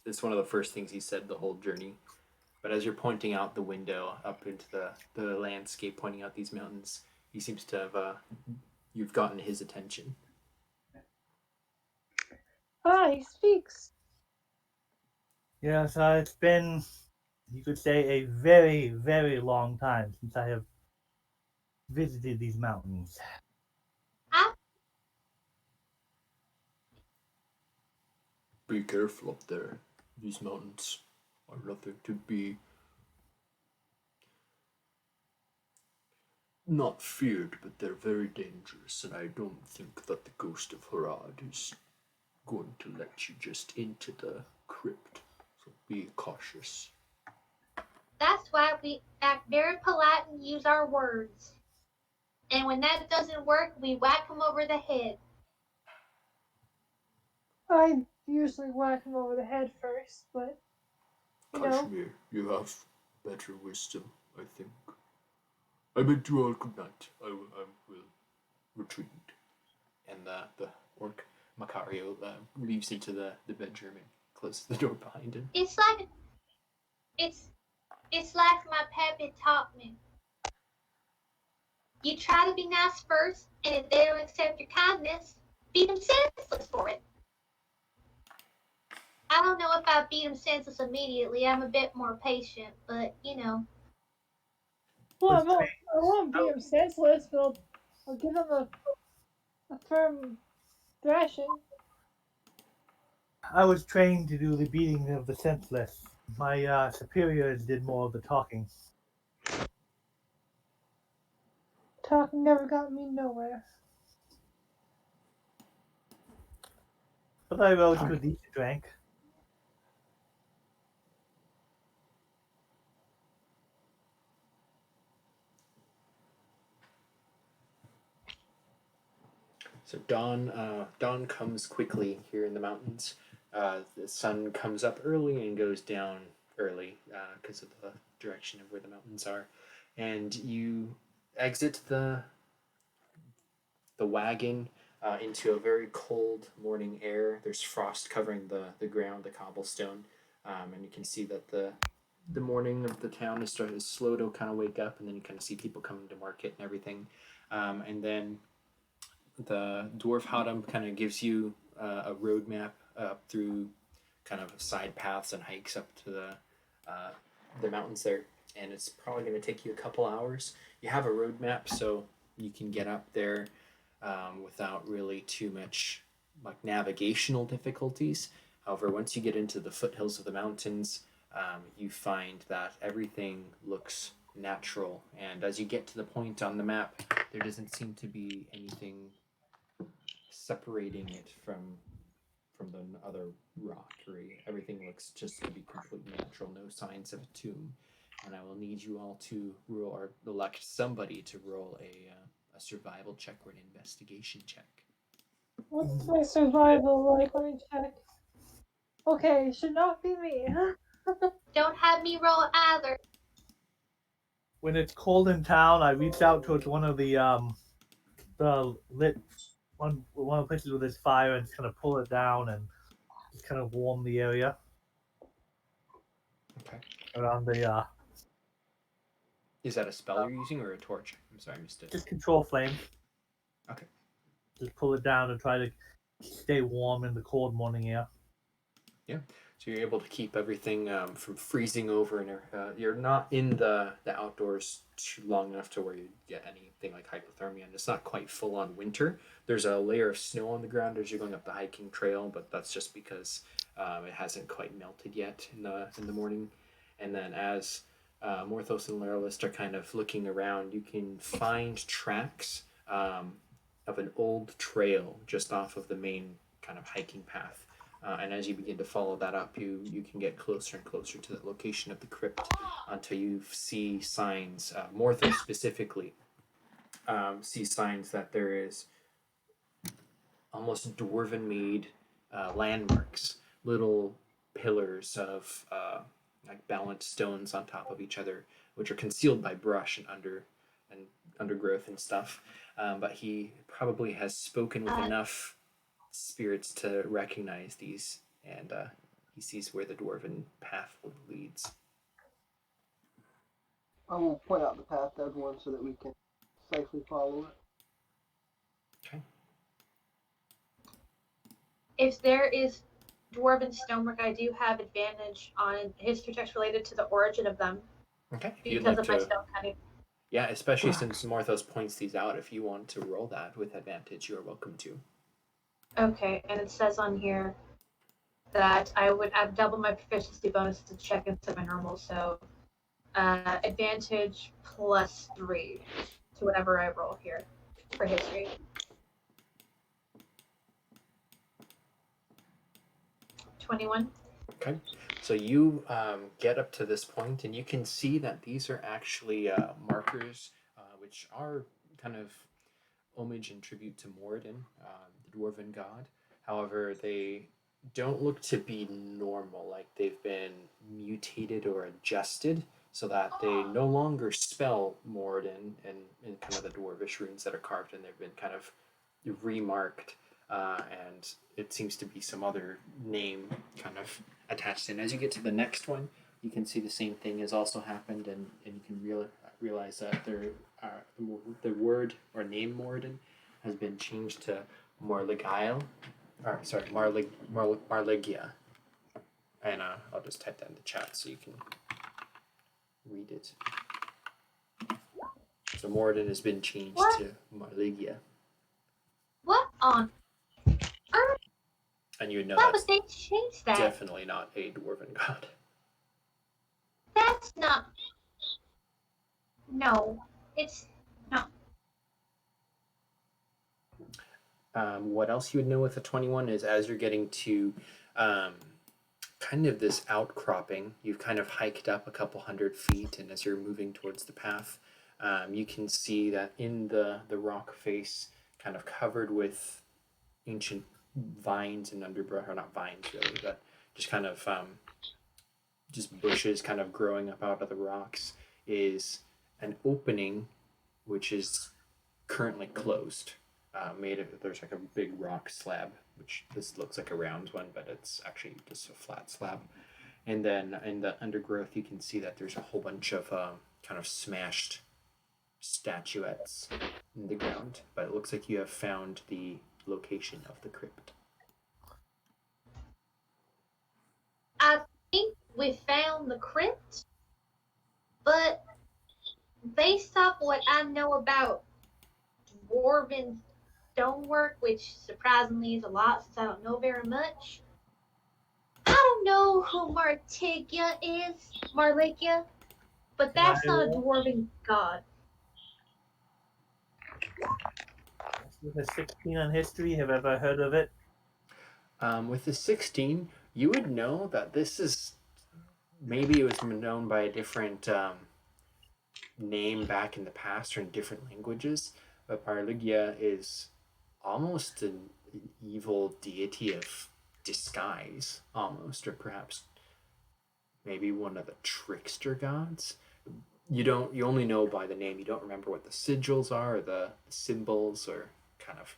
It's one of the first things he said the whole journey. But as you're pointing out the window up into the landscape, pointing out these mountains, he seems to have you've gotten his attention. Ah, he speaks. Yes, it's been, you could say, a very, very long time since I have visited these mountains. Be careful up there. These mountains are nothing to be not feared, but they're very dangerous, and I don't think that the ghost of Hurrad is going to let you just into the crypt. So be cautious. That's why we act very polite and use our words. And when that doesn't work, we whack them over the head. I usually whack him over the head first, but you know. Kashmir, you have better wisdom, I think. I bid you all good night. I will retreat. And the orc Macario leaves into the bedroom and closes the door behind him. It's like my pappy taught me. You try to be nice first, and if they don't accept your kindness, beat them senseless for it. I don't know if I beat him senseless immediately. I'm a bit more patient, but you know. Well, Was trained, I won't beat him senseless, but I'll give him a firm thrashing. I was trained to do the beating of the senseless. My superiors did more of the talking. Talking never got me nowhere. But I rose to a decent rank. So dawn comes quickly here in the mountains. The sun comes up early and goes down early because of the direction of where the mountains are, and you exit the wagon into a very cold morning air. There's frost covering the ground, the cobblestone, and you can see that the morning of the town is slow to kind of wake up, and then you kind of see people coming to market and everything, and then the dwarf Hadam kind of gives you a roadmap up through kind of side paths and hikes up to the mountains there, and it's probably going to take you a couple hours. You have a roadmap, so you can get up there without really too much like navigational difficulties. However, once you get into the foothills of the mountains, you find that everything looks natural, and as you get to the point on the map, there doesn't seem to be anything separating it from the other rock. Everything looks just to be completely natural, no signs of a tomb. And I will need you all to roll or elect somebody to roll a survival check or an investigation check. What's my survival like? Let me check. Okay, should not be me. Don't have me roll either. When it's cold in town, I reach out towards one of the lit one of the places with this fire and kind of pull it down and just kind of warm the area Okay. around the Is that a spell you're using or a torch? I'm sorry, I missed it. just control flame. Okay. Just pull it down and try to stay warm in the cold morning air. Yeah. So you're able to keep everything from freezing over, and you're not in the outdoors too long enough to where you get anything like hypothermia, and it's not quite full on winter. There's a layer of snow on the ground as you're going up the hiking trail, but that's just because it hasn't quite melted yet in the morning. And then as Morthos and Loralist are kind of looking around, you can find tracks of an old trail just off of the main kind of hiking path. And as you begin to follow that up, you can get closer and closer to the location of the crypt until you see signs, Morthos specifically, see signs that there is almost dwarven made landmarks, little pillars of like balanced stones on top of each other, which are concealed by brush and undergrowth and stuff. But he probably has spoken with enough spirits to recognize these, and he sees where the dwarven path leads. I will point out the path to everyone so that we can safely follow it. Okay. If there is dwarven stonework, I do have advantage on history checks related to the origin of them Okay. If you'd because like of my to, stone cutting. yeah, especially since Morthos points these out, if you want to roll that with advantage, you are welcome to. Okay, and it says on here that I've doubled my proficiency bonus to check instead of my normal, so advantage +3 to whatever I roll here for history. 21. Okay. So you get up to this point, and you can see that these are actually markers, which are kind of homage and tribute to Moradin, the dwarven god. However, they don't look to be normal, like they've been mutated or adjusted so that they no longer spell Moradin in kind of the dwarvish runes that are carved, and they've been kind of remarked, and it seems to be some other name kind of attached in. As you get to the next one, you can see the same thing has also happened, and you can realize that the word or name Moradin has been changed to Marligia. And I'll just type that in the chat so you can read it. So Moradin has been changed What? to Marligia. What on earth? And you would know Why that's would they change that? definitely not a dwarven god. That's not. No, it's no. What else you would know with a 21 is as you're getting to kind of this outcropping, you've kind of hiked up a couple 100 feet, and as you're moving towards the path, you can see that in the rock face, kind of covered with ancient vines and underbrush, or not vines really, but just kind of just bushes kind of growing up out of the rocks, is an opening which is currently closed. There's like a big rock slab, which this looks like a round one, but it's actually just a flat slab. And then in the undergrowth, you can see that there's a whole bunch of kind of smashed statuettes in the ground. But it looks like you have found the location of the crypt. I think we found the crypt, but based off what I know about dwarven stonework, which surprisingly is a lot since I don't know very much, I don't know who Martigia is, Marlikia, but that's not a dwarven god. With a 16 on history, have you ever heard of it? With the 16, you would know that this is, maybe it was known by a different name back in the past or in different languages, but Marligia is almost an evil deity of disguise, almost, or perhaps maybe one of the trickster gods. You only know by the name. You don't remember what the sigils are, or the symbols, or kind of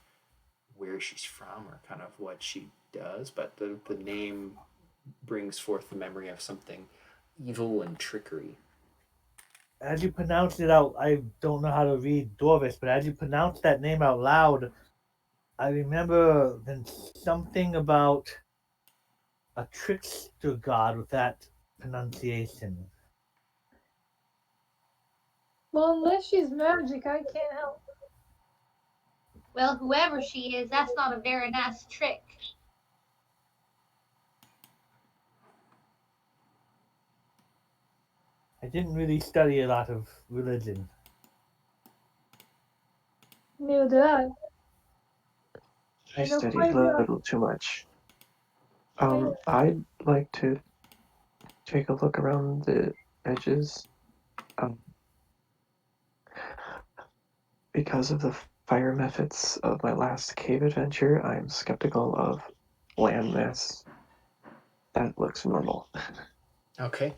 where she's from, or kind of what she does, but the name brings forth the memory of something evil and trickery. As you pronounce it out, I don't know how to read Dwarvish, but as you pronounce that name out loud, I remember something about a trickster god with that pronunciation. Well, unless she's magic, I can't help. Well, whoever she is, that's not a very nice trick. I didn't really study a lot of religion. Neither did I. I know studied quite a little too much. I'd like to take a look around the edges. Because of the fire methods of my last cave adventure, I'm skeptical of landmass. That looks normal. Okay.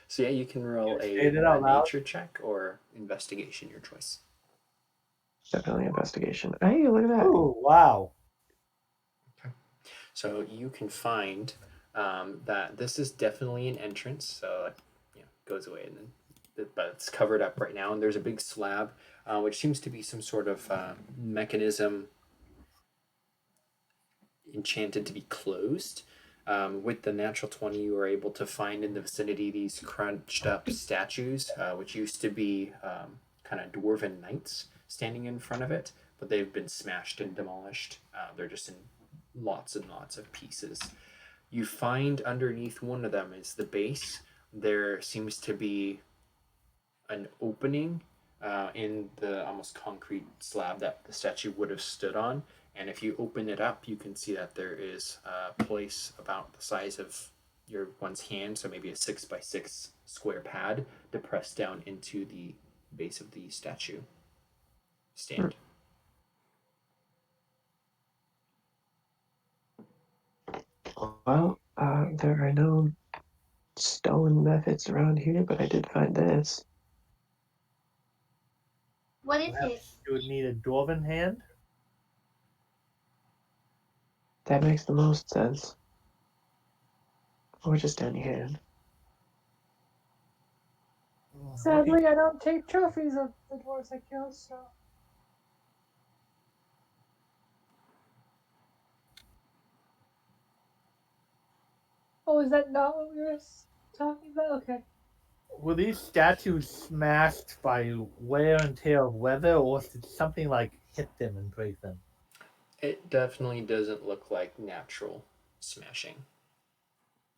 So yeah, you can roll Say it a out loud. nature check or investigation, your choice. Definitely investigation. Hey, look at that. Oh, wow. So you can find that this is definitely an entrance. So it goes away, and then but it's covered up right now, and there's a big slab, which seems to be some sort of mechanism enchanted to be closed. With the natural 20, you were able to find in the vicinity these crunched up statues, which used to be kind of dwarven knights standing in front of it, but they've been smashed and demolished. They're just in lots and lots of pieces. You find underneath one of them is the base. There seems to be an opening in the almost concrete slab that the statue would have stood on. And if you open it up, you can see that there is a place about the size of your one's hand, so maybe a 6x6 square pad, to press down into the base of the statue stand. Well, there are no stone methods around here, but I did find this. What is it? Perhaps you would need a dwarven hand. That makes the most sense. Or just any hand. Sadly, I don't take trophies of the dwarves I kill, so. Oh, is that not what we were talking about? Okay. Were these statues smashed by wear and tear of weather, or did something like hit them and break them? It definitely doesn't look like natural smashing.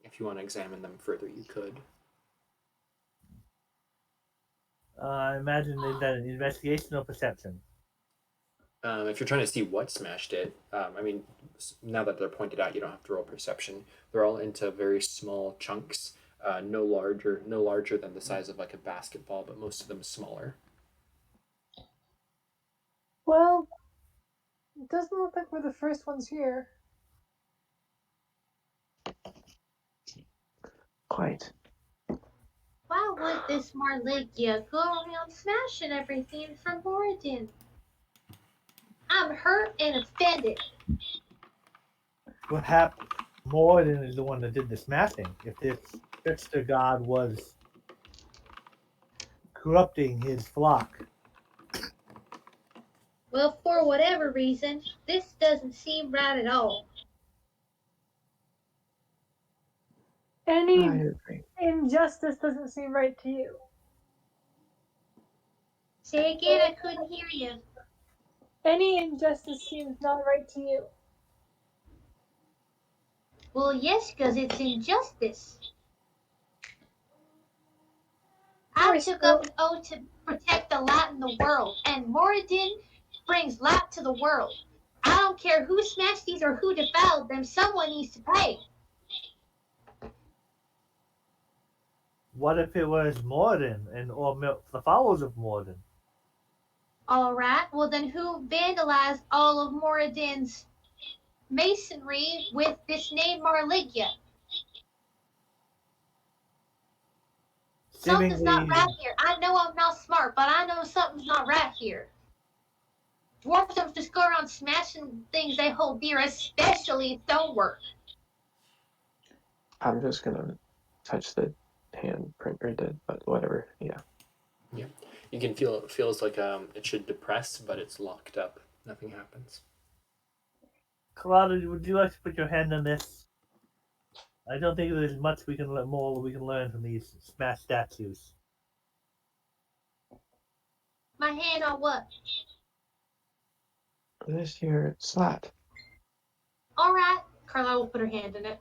If you want to examine them further, you could. I imagine is that an investigation or perception? If you're trying to see what smashed it, I mean, now that they're pointed out, you don't have to roll perception. They're all into very small chunks, no larger than the size of like a basketball, but most of them smaller. Well, it doesn't look like we're the first ones here. Quite. Why would this Marligia go around smashing everything from Moradin? I'm hurt and offended. Perhaps Morden is the one that did the smashing. If this trickster god was corrupting his flock. Well, for whatever reason, this doesn't seem right at all. Any I agree. injustice doesn't seem right to you. Say again, I couldn't hear you. Any injustice seems not right to you. Well, yes, because it's injustice. I took up an oath to protect the light in the world, and Moradin brings light to the world. I don't care who smashed these or who defiled them, someone needs to pay. What if it was Morden or the followers of Morden? Alright, well then who vandalized all of Moradin's masonry with this name Marligia? Something's not right here. I know I'm not smart, but I know something's not right here. Dwarves don't just go around smashing things they hold dear, especially stonework. I'm just gonna touch the handprint or but whatever. Yeah. Yeah, you can feel it feels like it should depress, but it's locked up. Nothing happens. Carlotta, would you like to put your hand on this? I don't think there's much we can learn from these smashed statues. My hand on what? This here slap. Alright. Carla will put her hand in it.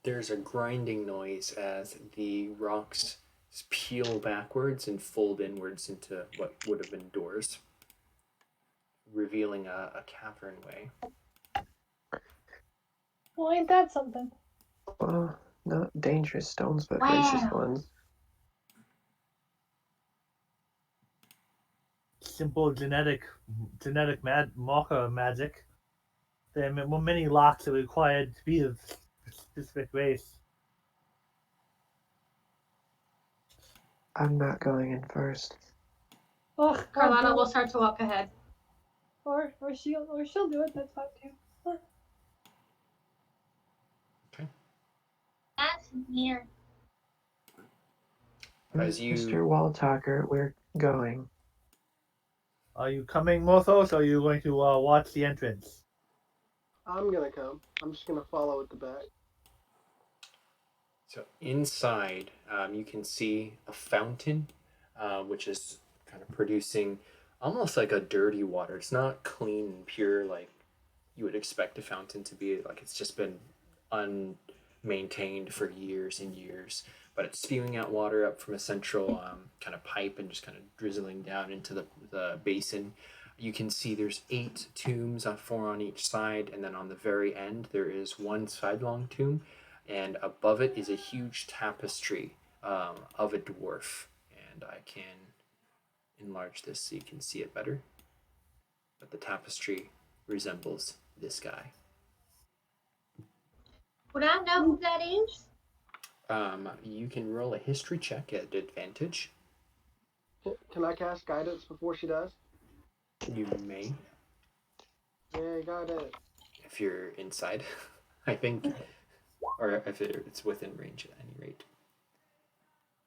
There's a grinding noise as the rocks peel backwards and fold inwards into what would have been doors, revealing a cavernway. Well, ain't that something? Well, not dangerous stones, but racist ones. Simple genetic marker magic. There are many locks that are required to be of a specific race. I'm not going in first. Oh, Carlotta will start to walk ahead. Or she'll do it. That's fine too. That's here. As you, Mr. Walltalker, we're going. Are you coming, Morthos, or are you going to watch the entrance? I'm gonna come. I'm just gonna follow at the back. so inside, you can see a fountain, which is kind of producing almost like a dirty water. It's not clean and pure like you would expect a fountain to be. Like it's just been unmaintained for years and years, but it's spewing out water up from a central kind of pipe and just kind of drizzling down into the basin. You can see there's 8 tombs, 4 on each side, and then on the very end there is one sidelong tomb, and above it is a huge tapestry of a dwarf. And I can enlarge this so you can see it better. But the tapestry resembles this guy. Would I know who that is? You can roll a history check at advantage. Can I cast guidance before she does? You may, Yeah, got it. if you're inside, I think, or if it's within range at any rate.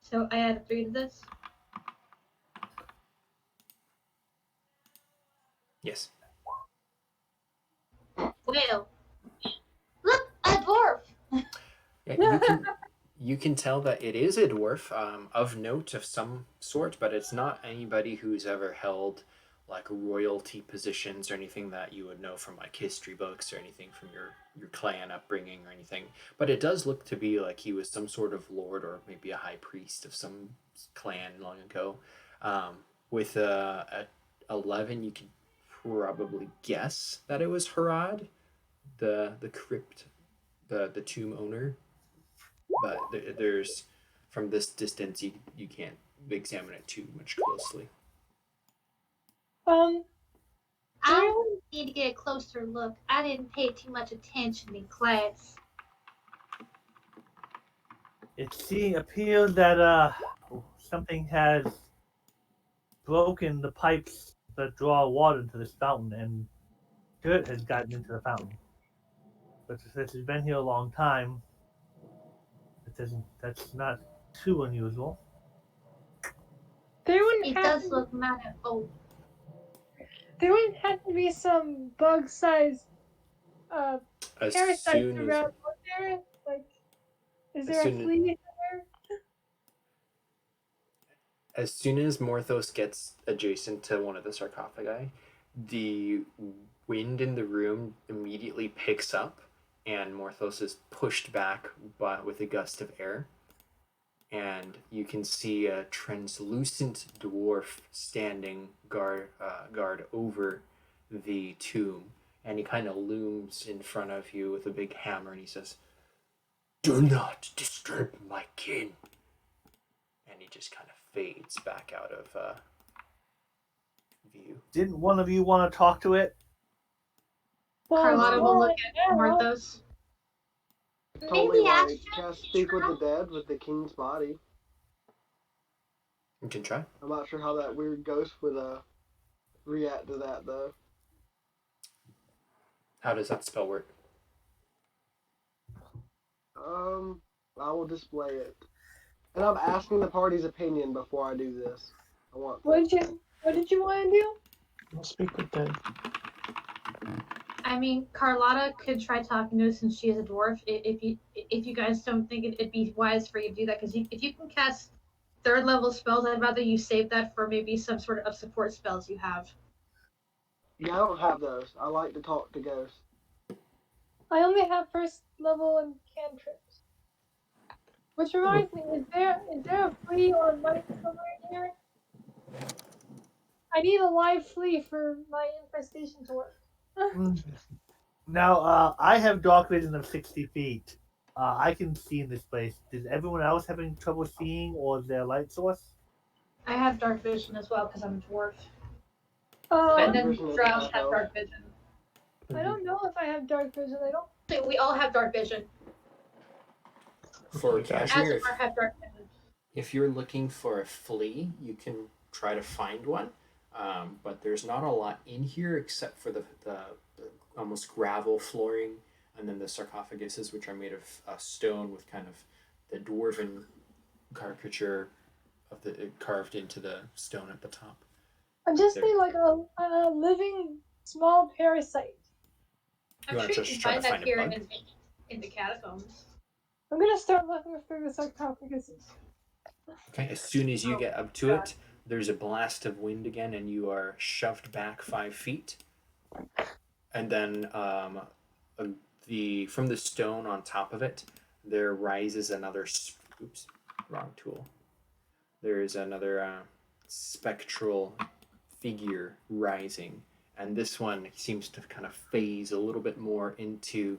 So I add a 3 to this? Yes. Well, look, a dwarf! Yeah, you can tell that it is a dwarf of note of some sort, but it's not anybody who's ever held like royalty positions or anything that you would know from like history books or anything from your clan upbringing or anything. But it does look to be like he was some sort of lord or maybe a high priest of some clan long ago. With a 11, you could probably guess that it was Hurrad, the crypt, the tomb owner. But there's from this distance you can't examine it too much closely. I need to get a closer look. I didn't pay too much attention in class. It appears that something has broken the pipes that draw water into this fountain, and dirt has gotten into the fountain. But since it's been here a long time, that's not too unusual. There wouldn't It have does to, look kind of old. there wouldn't have to be some bug-sized As parasites soon as around there. Like, is As there a soon as- flea there? as soon as Morthos gets adjacent to one of the sarcophagi, the wind in the room immediately picks up, and Morthos is pushed back with a gust of air. And you can see a translucent dwarf standing guard over the tomb, and he kind of looms in front of you with a big hammer, and he says, "Do not disturb my kin." And he just kind of fades back out of view. Didn't one of you want to talk to it? Carlotta will look at Marthos. Told me Maybe I like cast speak with the dead with the king's body. You can try. I'm not sure how that weird ghost would react to that though. How does that spell work? I will display it, and I'm asking the party's opinion before I do this. I want. What did you want to do? I'll speak with them. I mean, Carlotta could try talking to us since she is a dwarf. If you guys don't think it'd be wise for you to do that, because if you can cast 3rd level spells, I'd rather you save that for maybe some sort of support spells you have. Yeah, I don't have those. I like to talk to ghosts. I only have 1st level and cantrips. Which reminds me, is there a flea or a mite somewhere here? I need a live flea for my infestation to work. Now, I have dark vision of 60 feet. I can see in this place. Does everyone else have any trouble seeing, or is there a light source? I have dark vision as well because I'm a dwarf. Uh, And then vision is drows half have elf. dark vision. I don't know if I have dark vision. I don't. We all have dark vision. For Cashmere, Asmar have dark vision. if you're looking for a flea, you can try to find one. But there's not a lot in here except for the almost gravel flooring, and then the sarcophaguses, which are made of stone with kind of the dwarven caricature of the carved into the stone at the top. I just There. need like a living small parasite. You I'm wanna sure you just can try find to that find a here bug? in the catacombs. I'm gonna start looking through the sarcophaguses. Okay, as soon as you get up to it, there's a blast of wind again, and you are shoved back 5 feet. And then from the stone on top of it, there rises another. Oops, wrong tool. There is another spectral figure rising, and this one seems to kind of phase a little bit more into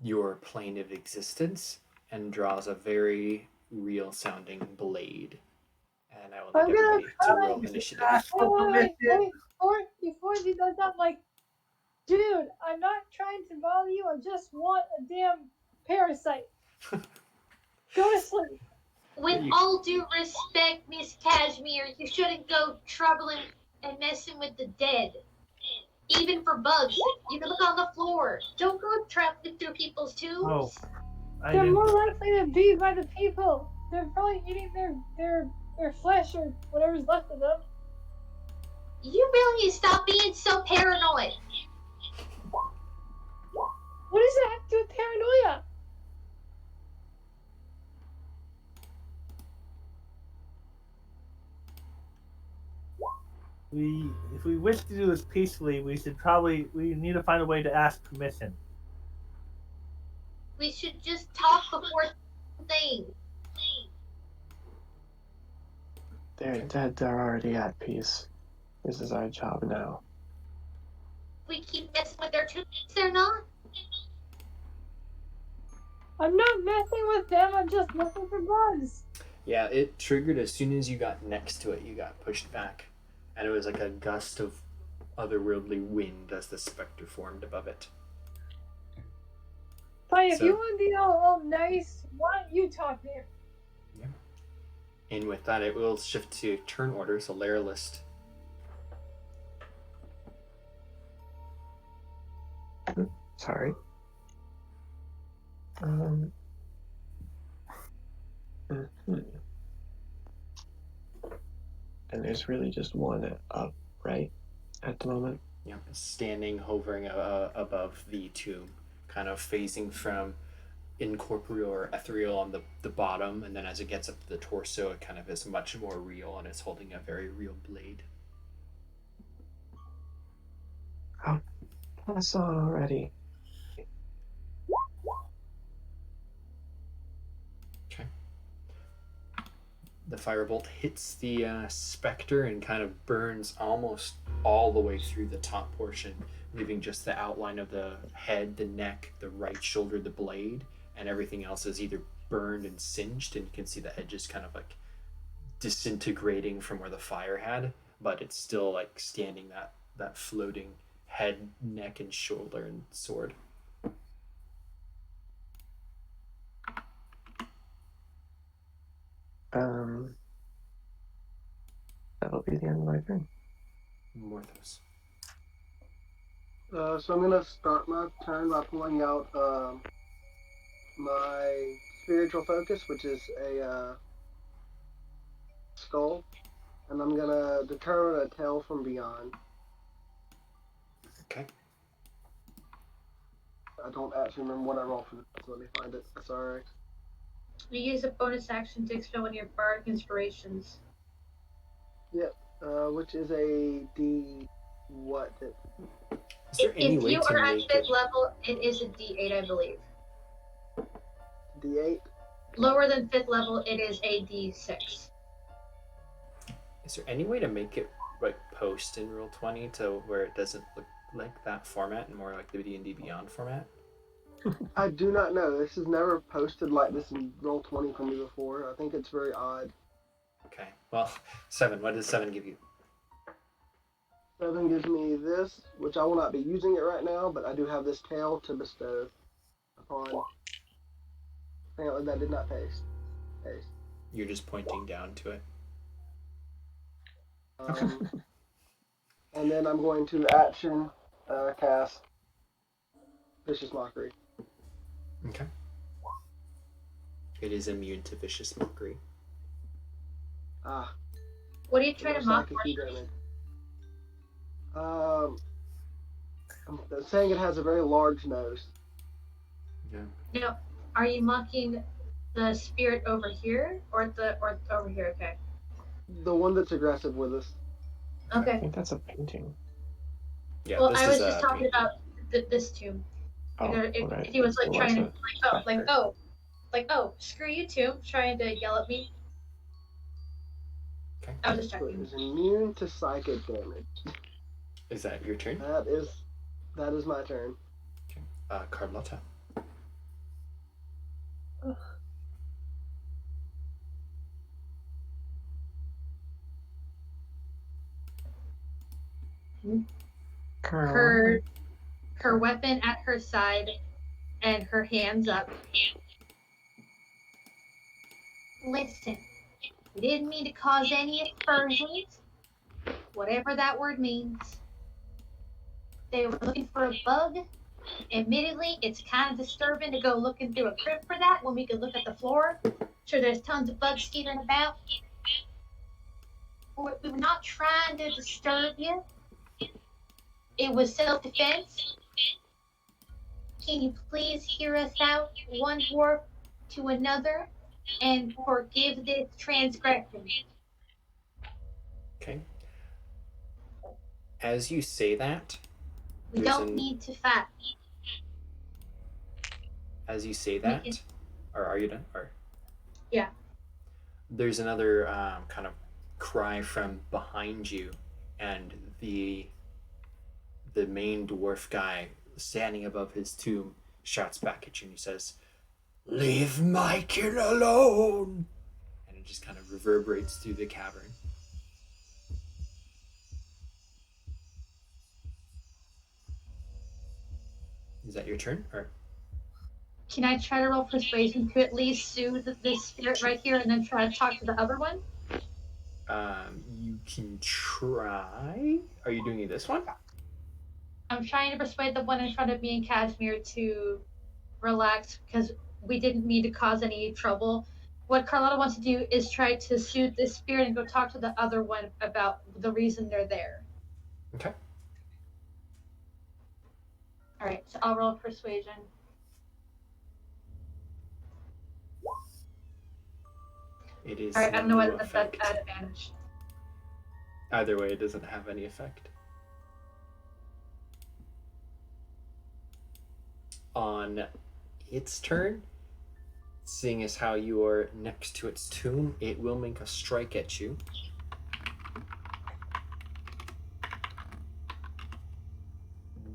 your plane of existence and draws a very real sounding blade. And I will I'm need gonna everybody to try roll to initiative. Before he does that, like, dude, I'm not trying to bother you. I just want a damn parasite. Go to sleep. With all due respect, Miss Cashmere, you shouldn't go troubling and messing with the dead. Even for bugs, you can look on the floor. Don't go traveling through people's tombs. Oh, I They're didn't. more likely to be by the people. They're probably eating their flesh or whatever's left of them. You really need to stop being so paranoid. What does that have to do with paranoia? if we wish to do this peacefully, we need to find a way to ask permission. We should just talk before things. They're already at peace. This is our job now. We keep messing with their tunes, they're not. I'm not messing with them. I'm just looking for bugs. Yeah, it triggered as soon as you got next to it. You got pushed back, and it was like a gust of otherworldly wind as the specter formed above it. Fine, if So- you want to be all nice, why don't you talk there? And with that, it will shift to turn order, so layer list. Sorry. Mhm. And there's really just one up, right? At the moment? Yeah, standing, hovering above the tomb, kind of phasing from incorporeal or ethereal on the bottom, and then as it gets up to the torso, it kind of is much more real, and it's holding a very real blade. Pass on already. Okay. The firebolt hits the specter and kind of burns almost all the way through the top portion, leaving just the outline of the head, the neck, the right shoulder, the blade, and everything else is either burned and singed, and you can see the edges kind of like disintegrating from where the fire had, but it's still like standing that floating head, neck, and shoulder and sword. That'll be the end of my turn. Morthos. So I'm gonna start my turn by pulling out my spiritual focus, which is a skull, and I'm gonna determine a tale from beyond. Okay. I don't actually remember what I rolled for this, so let me find it. Sorry. You use a bonus action to expend one of your bardic inspirations. Which is a D. What? Is there any If way you to are at make 5th it? level, it is a D8, I believe. D8. Lower than 5th level, it is a D6. Is there any way to make it like post in Roll20 to where it doesn't look like that format and more like the D&D Beyond format? I do not know. This is never posted like this in Roll20 for me before. I think it's very odd. Okay. Well, 7. What does 7 give you? 7 gives me this, which I will not be using it right now, but I do have this tail to bestow upon. Apparently that did not paste. You're just pointing down to it. And then I'm going to action cast Vicious Mockery. Okay. It is immune to vicious mockery. What are you trying to mock? Psychic damage. I'm saying it has a very large nose. Yeah. No, are you mocking the spirit over here or over here? Okay. The one that's aggressive with us. I Okay. think that's a painting. Yeah. Well, this I is was just a talking painting. about this tomb. Oh, If right. he was like It trying to a specter. screw you tomb, trying to yell at me. Okay. I was just So it checking. is immune to psychic damage. Is that your turn? That is my turn. Carlotta. Her weapon at her side and her hands up. Listen, we didn't mean to cause any aspersions, whatever that word means. They were looking for a bug. Admittedly, it's kind of disturbing to go looking through a crypt for that when we could look at the floor. Sure, there's tons of bugs skittering about. We were not trying to disturb you. It was self-defense. Can you please hear us out, one dwarf to another, and forgive this transgression? Okay. As you say that, We There's don't an- need to fight. as you say We that, can- or are you done? Or Yeah. there's another kind of cry from behind you, and the main dwarf guy standing above his tomb shouts back at you, and he says, "Leave my kin alone!" And it just kind of reverberates through the cavern. Is that your turn? Or Can I try to roll persuasion to at least soothe this spirit right here and then try to talk to the other one? you can try. Are you doing this one? I'm trying to persuade the one in front of me and Kashmir to relax because we didn't mean to cause any trouble. What Carlotta wants to do is try to soothe this spirit and go talk to the other one about the reason they're there. Okay. All right, so I'll roll persuasion. It is All right, I don't know no whether that's effect. at advantage. Either way, it doesn't have any effect. On its turn, seeing as how you are next to its tomb, it will make a strike at you.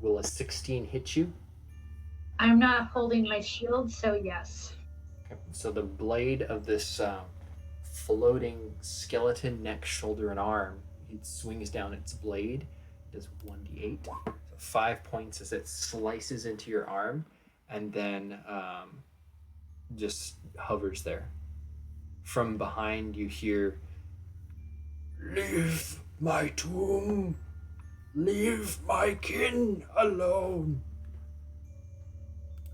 Will a 16 hit you? I'm not holding my shield, so yes. Okay. So the blade of this floating skeleton, neck, shoulder, and arm, it swings down its blade, does 1d8. So 5 points as it slices into your arm, and then just hovers there. From behind, you hear, "Leave my tomb! Leave my kin alone!"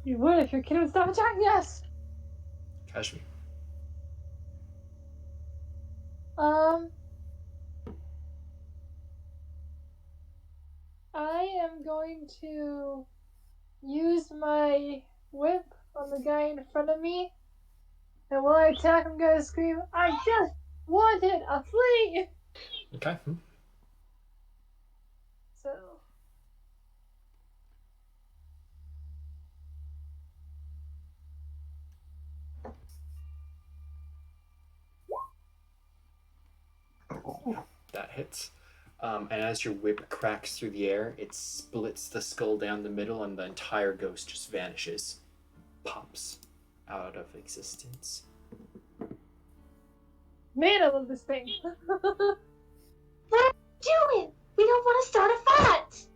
You would if your kid would stop attacking us. Kashmir. I am going to use my whip on the guy in front of me, and while I attack, I'm gonna scream, "I just wanted a flea!" Okay. So, That hits. And as your whip cracks through the air, it splits the skull down the middle, and the entire ghost just vanishes, pops out of existence. man, I love this thing. What are you doing? We don't want to start a fight.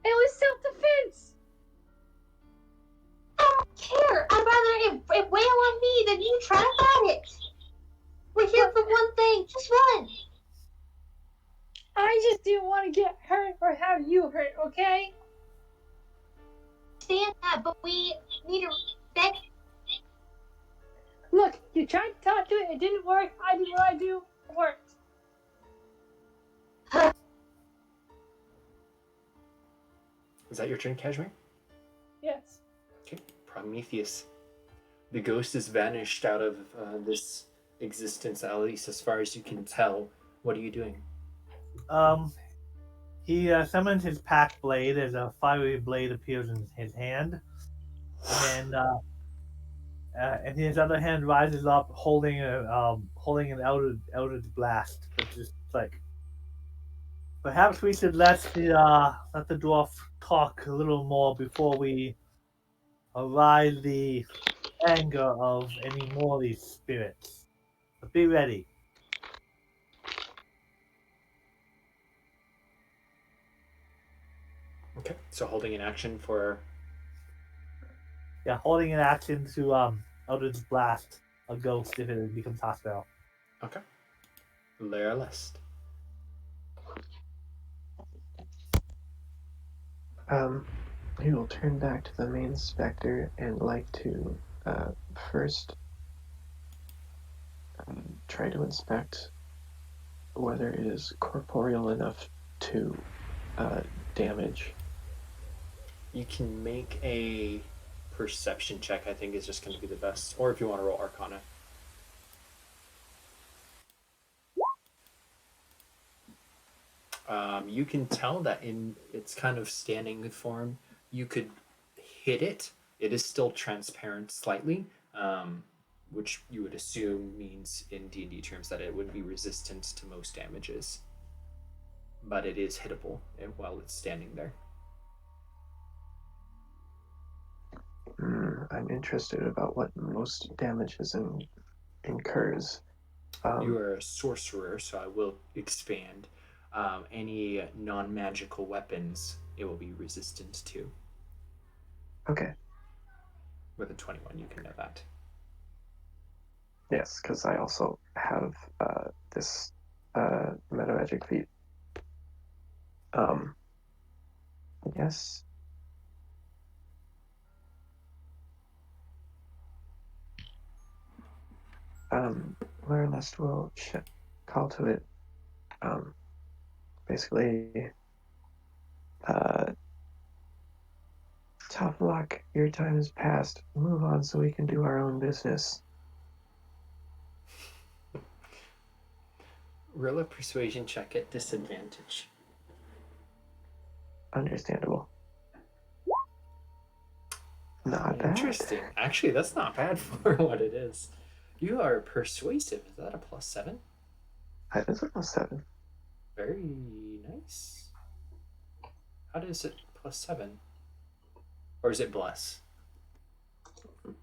It was self-defense. I don't care. I'd rather it wail on me than you try to fight it. We're here for one thing, just one. I just didn't want to get hurt or have you hurt, okay? Understand that, but we need to respect. Look, you tried to talk to it, it didn't work. I did what I do, it worked. Is that your turn, Kashmir? Yes. Okay. Prometheus. The ghost has vanished out of this existence, at least as far as you can tell. What are you doing? He summons his pack blade as a fiery blade appears in his hand, and his other hand rises up, holding an Eldritch blast. It's just like, perhaps we should let the dwarf talk a little more before we arise the anger of any more of these spirits. But be ready. Okay. So holding an action for. Yeah, holding an action to Eldritch blast a ghost if it becomes hostile. Okay. Layer list. He will turn back to the main specter and like to first try to inspect whether it is corporeal enough to damage. You can make a perception check, I think is just going to be the best. Or if you want to roll Arcana. You can tell that in its kind of standing form, you could hit it. It is still transparent slightly, which you would assume means in D&D terms that it would be resistant to most damages. But it is hittable while it's standing there. I'm interested about what most damages incurs. You are a sorcerer, so I will expand. Any non-magical weapons, it will be resistant to. Okay. With a 21, you can know that. Yes, because I also have this meta magic feat. Yes. Loyalist will call to it. Basically, tough luck. Your time is past. Move on so we can do our own business. Roll a persuasion check at disadvantage. Understandable. Not bad. Interesting. Actually, that's not bad for what it is. You are persuasive. Is that a +7? That is a +7. Very nice. How does it +7? Or is it bless?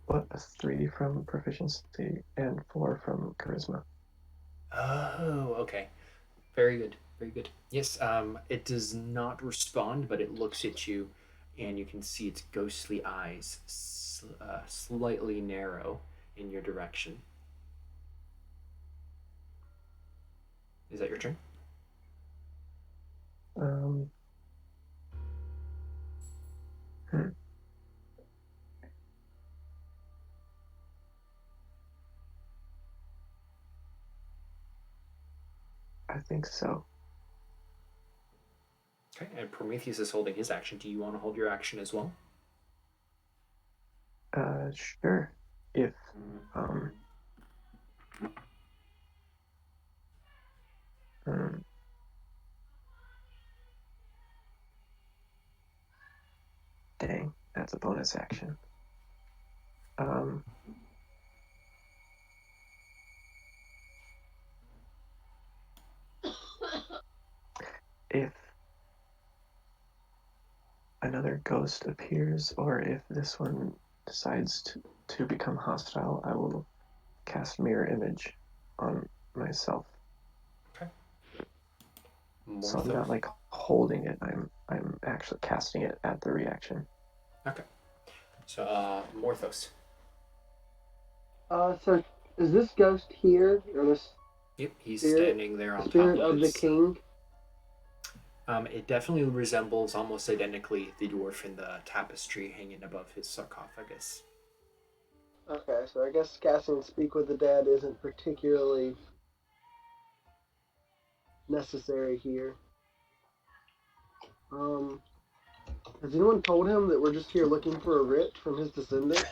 What, a 3 from proficiency and 4 from charisma. Oh, okay. Very good. Very good. Yes, it does not respond, but it looks at you, and you can see its ghostly eyes slightly narrow in your direction. Is that your turn? I think so. Okay, and Prometheus is holding his action. Do you want to hold your action as well? Sure. If, dang, that's a bonus action. If another ghost appears, or if this one decides to become hostile, I will cast Mirror Image on myself. Okay. So I'm not like holding it. I'm actually casting it at the reaction. Okay. So, Morthos. So is this ghost here, or this? Yep, he's Spirit, standing there on spirit top of the king. It definitely resembles almost identically the dwarf in the tapestry hanging above his sarcophagus. Okay, so I guess casting Speak with the Dead isn't particularly necessary here. Has anyone told him that we're just here looking for a writ from his descendant?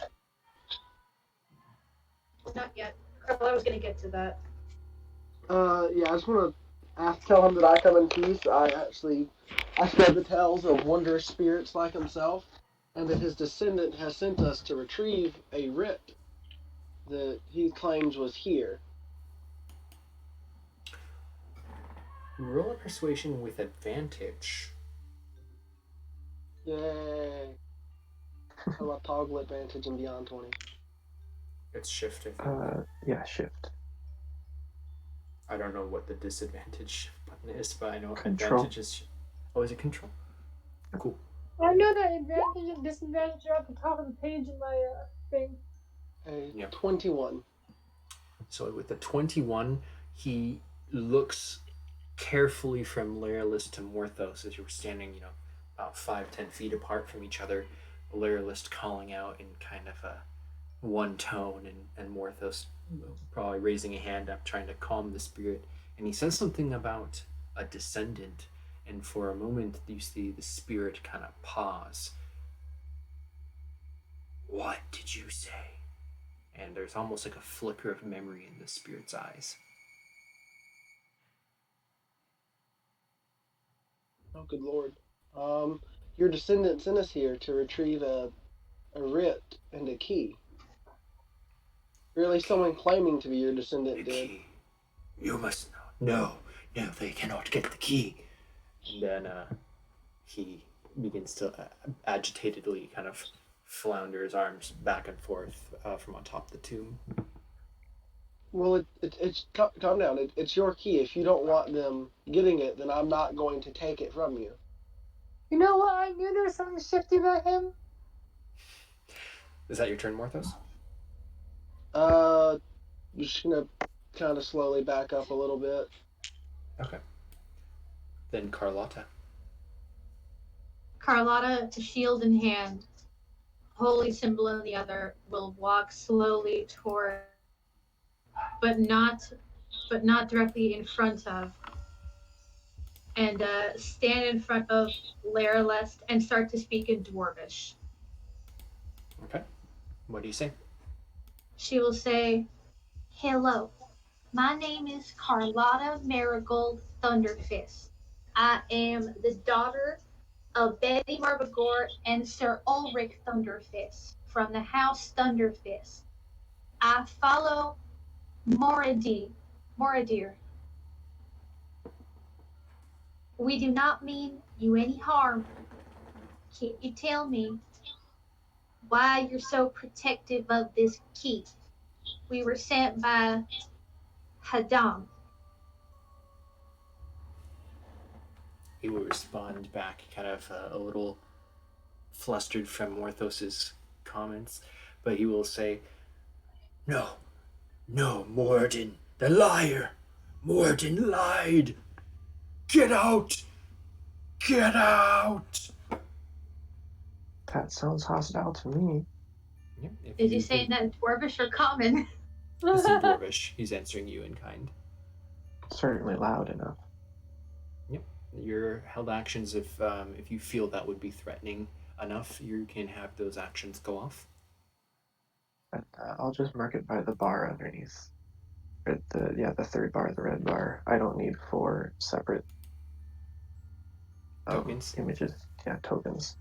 Not yet. Carla was gonna get to that. Yeah, I just want to tell him that I come in peace. I spread the tales of wondrous spirits like himself, and that his descendant has sent us to retrieve a writ that he claims was here. Roll a persuasion with advantage. Yay. How about toggle advantage and beyond 20? It's shift, I think. Yeah, shift. I don't know what the disadvantage button is, but I know Control. advantage is... Oh, is it control? Cool. I know that advantage and disadvantage are at the top of the page in my thing. A 21. So with the 21, he looks carefully from Loyalist to Morthos as you were standing, about 5-10 feet apart from each other. Loyalist calling out in kind of a one tone, and Morthos probably raising a hand up, trying to calm the spirit. And he says something about a descendant, and for a moment you see the spirit kind of pause. What did you say? And there's almost like a flicker of memory in the spirit's eyes. Oh, good lord. Your descendant sent us here to retrieve a writ and a key. Really, someone claiming to be your The descendant did. key. You must know. No, they cannot get the key. And then he begins to agitatedly kind of flounder his arms back and forth from on top of the tomb. Well, it's calm down. It's your key. If you don't want them getting it, then I'm not going to take it from you. You know what? I knew there was something shifty about him. Is that your turn, Morthos? I'm just gonna kind of slowly back up a little bit. Okay. Then Carlotta. Carlotta, shield in hand, holy symbol in the other, will walk slowly toward, but not directly in front of, and stand in front of Laralest and start to speak in Dwarvish. Okay. What do you say? She will say, "Hello, my name is Carlotta Marigold Thunderfist. I am the daughter of Betty Marbagor and Sir Ulrich Thunderfist from the House Thunderfist. I follow Moradir. We do not mean you any harm. Can you tell me why you're so protective of this key? We were sent by Hadam." He will respond back, kind of a little flustered from Morthos's comments, but he will say, No, Morden, the liar. Morden lied. Get out. Get out. That sounds hostile to me. yeah, if Is he saying that in Dwarvish or common? It's in Dwarvish. He's answering you in kind. Certainly loud enough. Yep. Your held actions, if you feel that would be threatening enough, you can have those actions go off. But, I'll just mark it by the bar underneath. Or the third bar, the red bar. I don't need 4 separate Tokens? images. Yeah, tokens.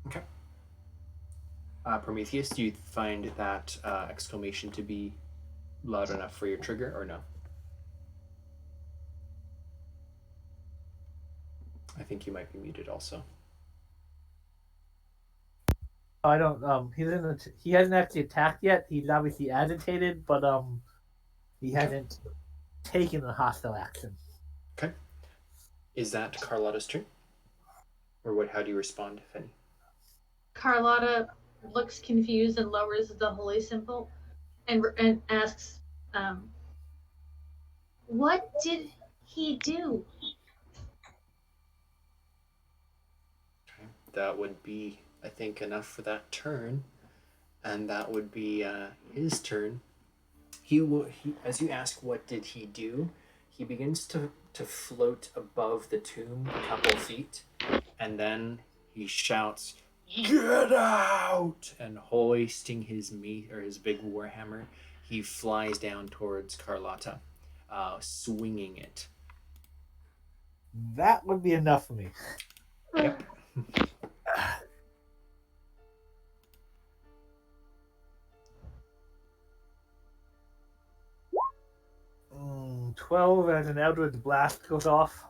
Okay. Prometheus, do you find that exclamation to be loud enough for your trigger, or no? I think you might be muted also. I don't. He hasn't actually attacked yet. He's obviously agitated, but he hasn't taken a hostile action. Okay. Is that Carlotta's turn? Or how do you respond, if any? Carlotta looks confused and lowers the holy symbol and asks, "What did he do?" Okay. That would be, I think, enough for that turn. And that would be his turn. He, as you ask, what did he do? He begins to float above the tomb a couple feet, and then he shouts, "Get out!" And hoisting his his big warhammer, he flies down towards Carlotta, swinging it. That would be enough for me. Yep. 12 as an Eldritch Blast goes off.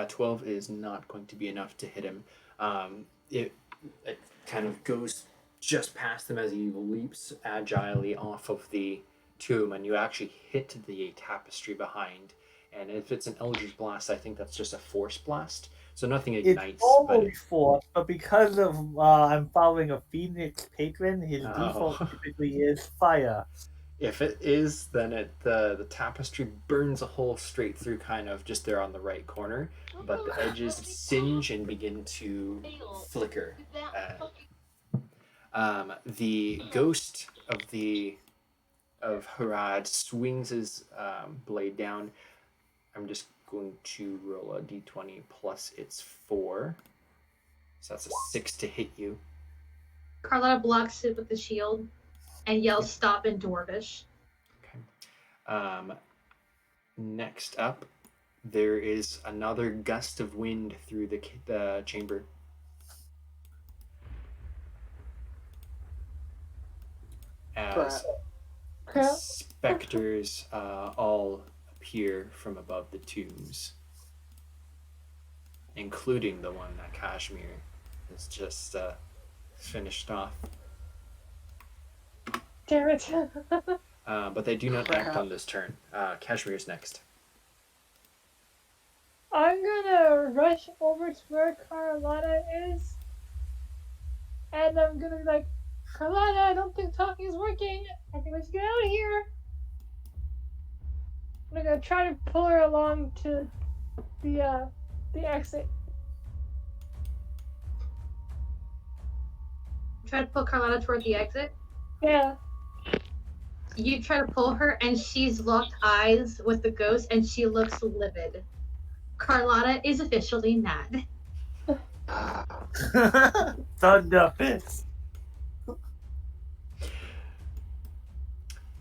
12 is not going to be enough to hit him. It kind of goes just past him as he leaps agilely off of the tomb, and you actually hit the tapestry behind. And if it's an Eldritch Blast, I think that's just a Force Blast. So nothing ignites. It's almost force, but because of I'm following a Phoenix patron, his default typically is fire. If it is, then the tapestry burns a hole straight through, kind of just there on the right corner, but the edges singe and begin to flicker. The ghost of Hurrad swings his blade down. I'm just going to roll a d20 plus its 4, so that's a 6 to hit you. Carlotta blocks it with the shield and yells, "Stop!" in Dwarvish. Okay. Next up, there is another gust of wind through the chamber. As Crap. specters all appear from above the tombs, including the one that Kashmir has just finished off. Damn it. But they do not act Crap. on this turn. Kashmir's next. I'm gonna rush over to where Carlotta is. And I'm gonna be like, Carlotta, I don't think talking is working. I think we should get out of here. I'm gonna try to pull her along to the exit. Try to pull Carlotta toward the exit. Yeah. You try to pull her, and she's locked eyes with the ghost, and she looks livid. Carlotta is officially mad. Thunderfist.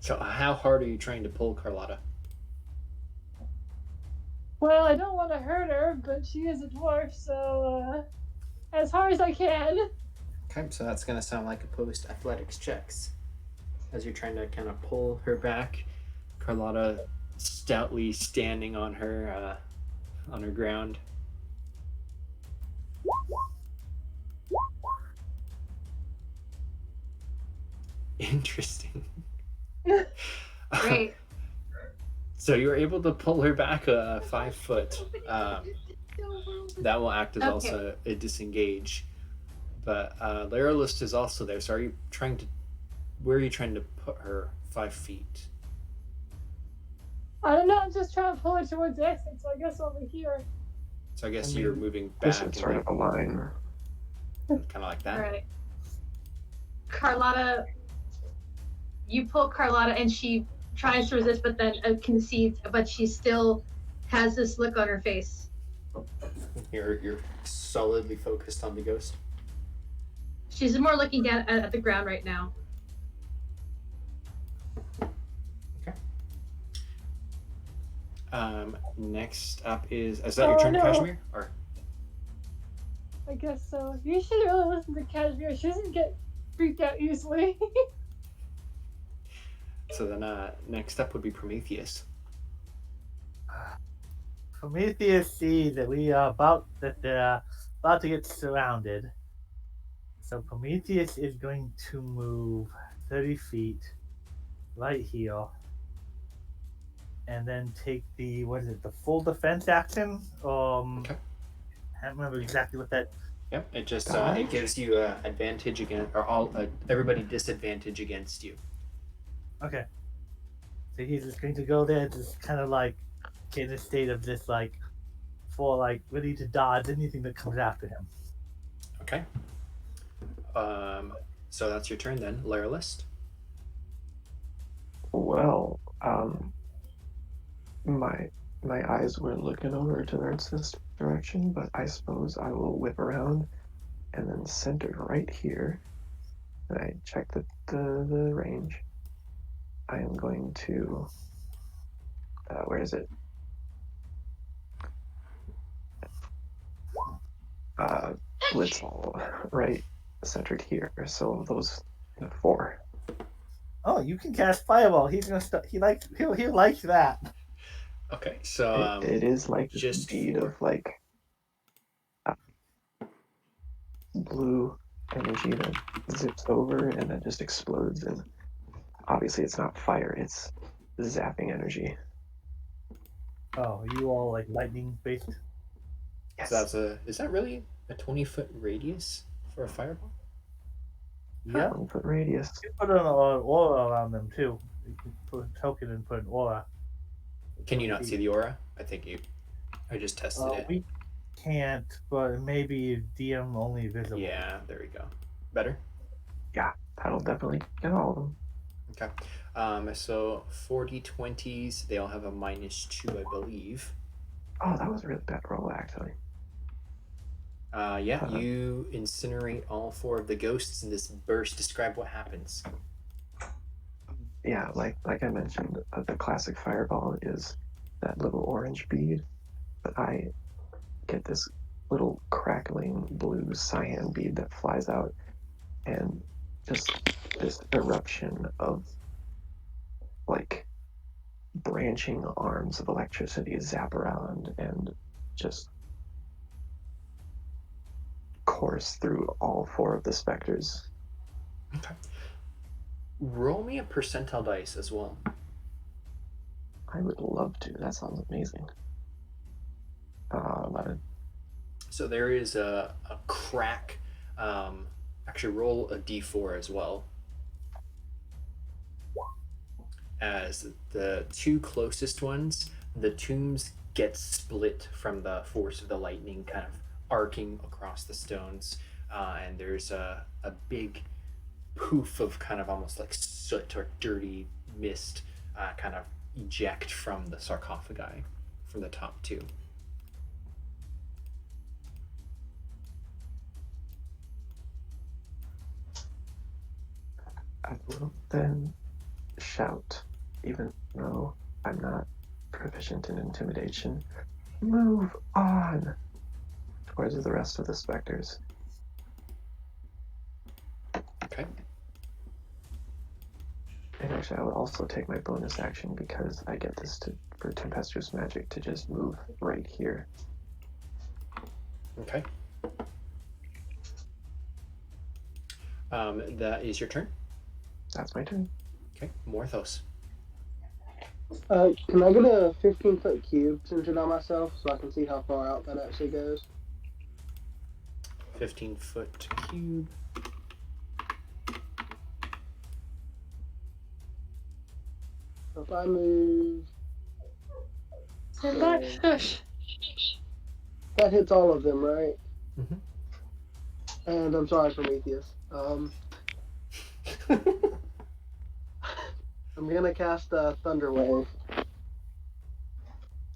So how hard are you trying to pull Carlotta? Well, I don't want to hurt her, but she is a dwarf, so as hard as I can. Okay, so that's going to sound like opposed athletics checks. As you're trying to kind of pull her back, Carlotta stoutly standing on her ground. Interesting. Great. So you were able to pull her back 5 foot. That will act as Okay. also a disengage. But Laralist is also there. So are you trying to? Where are you trying to put her 5 feet? I don't know, I'm just trying to pull her towards the exit, so I guess over here. So I guess I mean, you're moving This back, is sort of a line. kind of like that. Alright. Carlotta, you pull Carlotta, and she tries to resist, but then concedes, but she still has this look on her face. You're solidly focused on the ghost. She's more looking down at the ground right now. Next up is that your turn, no. Kashmir? Or I guess so. You should really listen to Kashmir. She doesn't get freaked out easily. so then next up would be Prometheus. Prometheus sees that we are about to get surrounded. So Prometheus is going to move 30 feet right here. And then take the full defense action? Okay. I don't remember exactly what that. Yep. It just Dodge? it gives you advantage against, or everybody disadvantage against you. Okay. So he's just going to go there, just kind of like in a state of just like, for like ready to dodge anything that comes after him. Okay. So that's your turn then, Laralist. Well, my eyes were looking over towards this direction, but I suppose I will whip around and then center right here. And I check the range. I am going to where is it? Blitz all right centered here. So those 4. Oh, you can cast Fireball. He's gonna he likes that. Okay. So It is like the just speed for- of like blue energy that zips over and then just explodes, and obviously it's not fire, it's zapping energy. Oh, you all like lightning based? Yes. So is that really a 20-foot radius for a fireball? Yeah. 1 foot radius. You put an aura around them too. You can put a token and put an aura. Can you not see the aura? I just tested it. We can't, but maybe DM only visible. Yeah, there we go. Better? Yeah, that'll definitely get all of them. Okay. So 40 20s, they all have a -2, I believe. Oh, that was a really bad roll, actually. Yeah, you incinerate all 4 of the ghosts in this burst. Describe what happens. Yeah, like I mentioned, the classic fireball is that little orange bead, But I get this little crackling blue cyan bead that flies out, and just this eruption of like branching arms of electricity zap around and just course through all 4 of the specters. Okay. Roll me a percentile dice as well. I would love to. That sounds amazing. 11. So there is a crack. Actually, roll a d4 as well. As the 2 closest ones, the tombs get split from the force of the lightning kind of arcing across the stones. And there's a big poof of kind of almost like soot or dirty mist kind of eject from the sarcophagi from the top 2. I will then shout, even though I'm not proficient in intimidation, move on towards the rest of the specters. Okay. And actually, I would also take my bonus action because I get this for tempestuous magic to just move right here. Okay. That is your turn. That's my turn. Okay, Morthos. Can I get a 15-foot cube centered on myself so I can see how far out that actually goes? 15-foot cube. So if I move, Stand back, shush. that hits all of them, right? Mhm. And I'm sorry, Prometheus. I'm gonna cast Thunder Wave.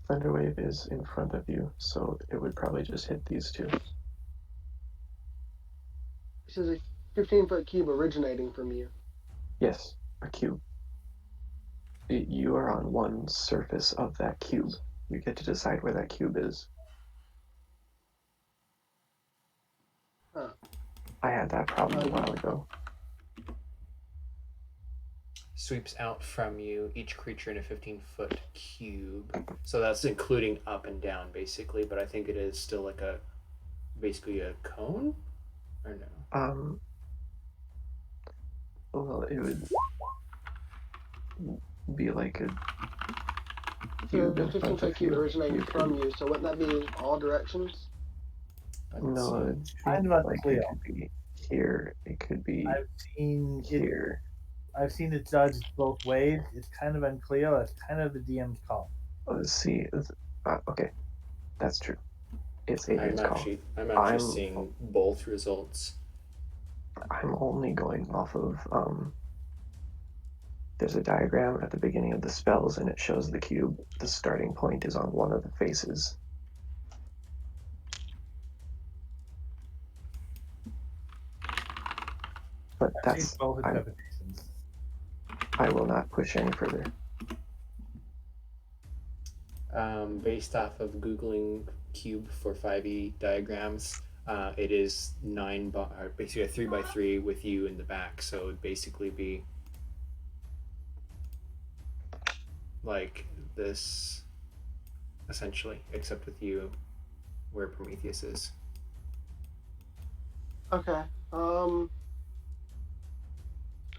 Thunderwave is in front of you, so it would probably just hit these 2. This is a 15-foot cube originating from you. Yes, a cube. You are on one surface of that cube. You get to decide where that cube is. Huh. I had that problem a while ago. Sweeps out from you, each creature in a 15-foot cube. So that's including up and down, basically, but I think it is still like basically a cone? Or no? Well, it would be like a So cube the in front 15-foot of cube you. originating from you, so wouldn't that be all directions? No, it's Kind of like unclear. it could be here. It could be I've seen it. here. I've seen it judged both ways. It's kind of unclear. That's kind of the DM's call. Let's see. Okay, that's true. It's Adrian's call. I'm actually seeing both results. I'm only going off of there's a diagram at the beginning of the spells and it shows the cube. The starting point is on one of the faces. But that's Both interpretations. I will not push any further. Based off of Googling cube for 5e diagrams, it is basically a 3x3 with you in the back, so it would basically be like this, essentially, except with you where Prometheus is. Okay.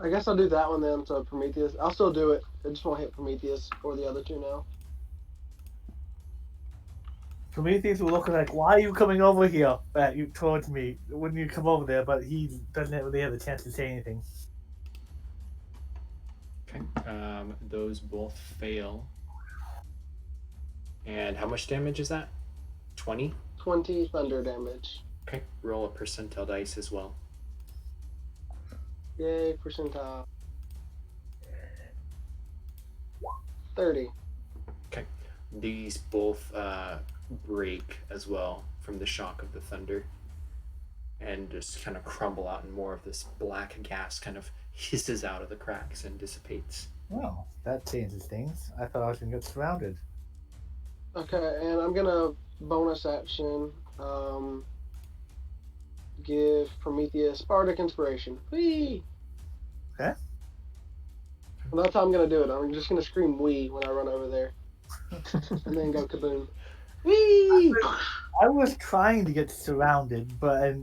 I guess I'll do that one then. So Prometheus, I'll still do it. I just won't hit Prometheus or the other 2 now. Prometheus will look like, why are you coming over here towards me? Wouldn't you come over there? But he doesn't really have the chance to say anything. Okay. Those both fail. And how much damage is that? 20? 20 thunder damage. Okay. Roll a percentile dice as well. Yay, percentile. 30. Okay. These both break as well from the shock of the thunder and just kind of crumble out, and more of this black gas kind of hisses out of the cracks and dissipates. Well, that changes things. I thought I was going to get surrounded. Okay, and I'm gonna bonus action. Give Prometheus Bardic Inspiration. Whee! Okay. Well, that's how I'm gonna do it. I'm just gonna scream "wee" when I run over there, and then go kaboom. Whee! I was trying to get surrounded, but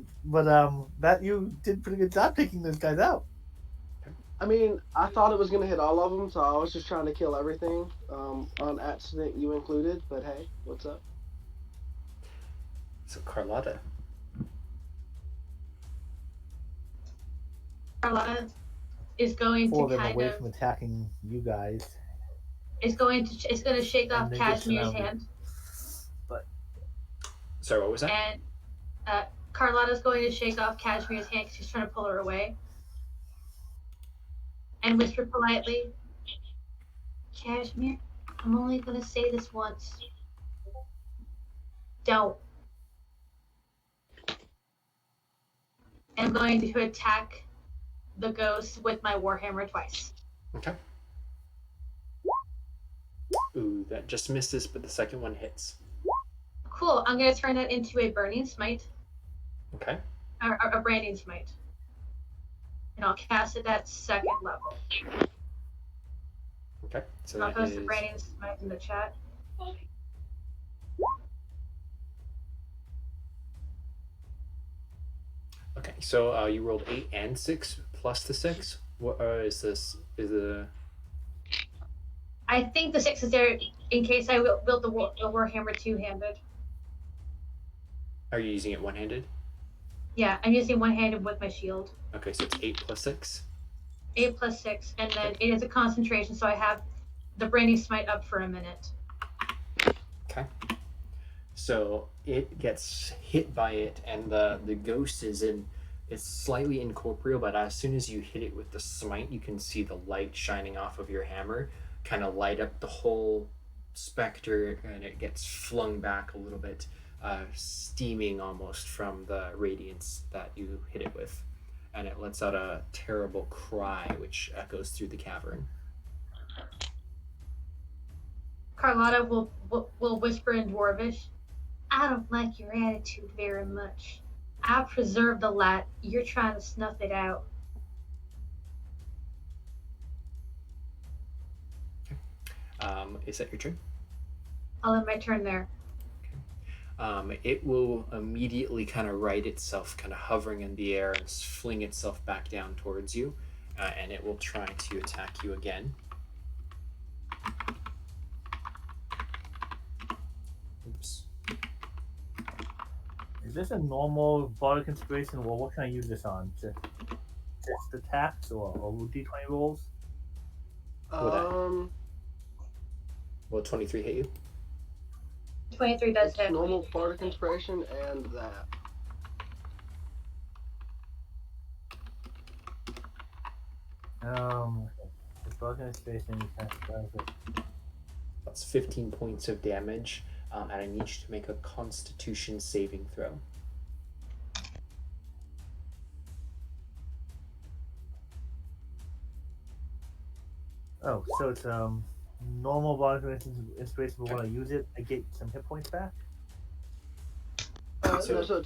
that you did a pretty good job taking those guys out. I mean, I thought it was gonna hit all of them, so I was just trying to kill everything, on accident, you included. But hey, what's up? So Carlotta. Carlotta is going Pull to them kind away of from attacking you guys. it's going to shake And off they get Cashmere's surrounded. hand, Sorry, what was that? and Carlotta's going to shake off Cashmere's hand because she's trying to pull her away, and whisper politely, "Cashmere, I'm only going to say this once. Don't." And I'm going to attack the ghost with my warhammer twice. Okay. Ooh, that just misses, but the second one hits. Cool. I'm going to turn that into a burning smite, Okay. or a branding smite, and I'll cast it at second level. Okay. So And I'll that post the is branding smite in the chat. okay. So you rolled 8 and 6 plus the 6. What is this? Is the I think the 6 is there in case I build the warhammer two-handed. Are you using it one-handed? Yeah, I'm using one-handed with my shield. Okay, so it's 8 plus 6. 8 plus 6, and then it is a concentration, so I have the branding smite up for a minute. Okay. So it gets hit by it, and the ghost it's slightly incorporeal, but as soon as you hit it with the smite, you can see the light shining off of your hammer kind of light up the whole specter, and it gets flung back a little bit, steaming almost from the radiance that you hit it with. And it lets out a terrible cry, which echoes through the cavern. Carlotta will whisper in Dwarvish, "I don't like your attitude very much. I preserved a lot. You're trying to snuff it out." Is that your turn? I'll end my turn there. It will immediately kind of right itself, kind of hovering in the air, and fling itself back down towards you, and it will try to attack you again. Oops. Is this a normal bardic inspiration? Well, what can I use this on? Just attacks or d20 rolls? Will 23 hit you? 23 does It's hit. normal Bardic Inspiration and that. The bardic inspiration That's 15 points of damage, and I need you to make a Constitution saving throw. Oh, so it's normal bardic inspiration, but when I use it, I get some hit points back. So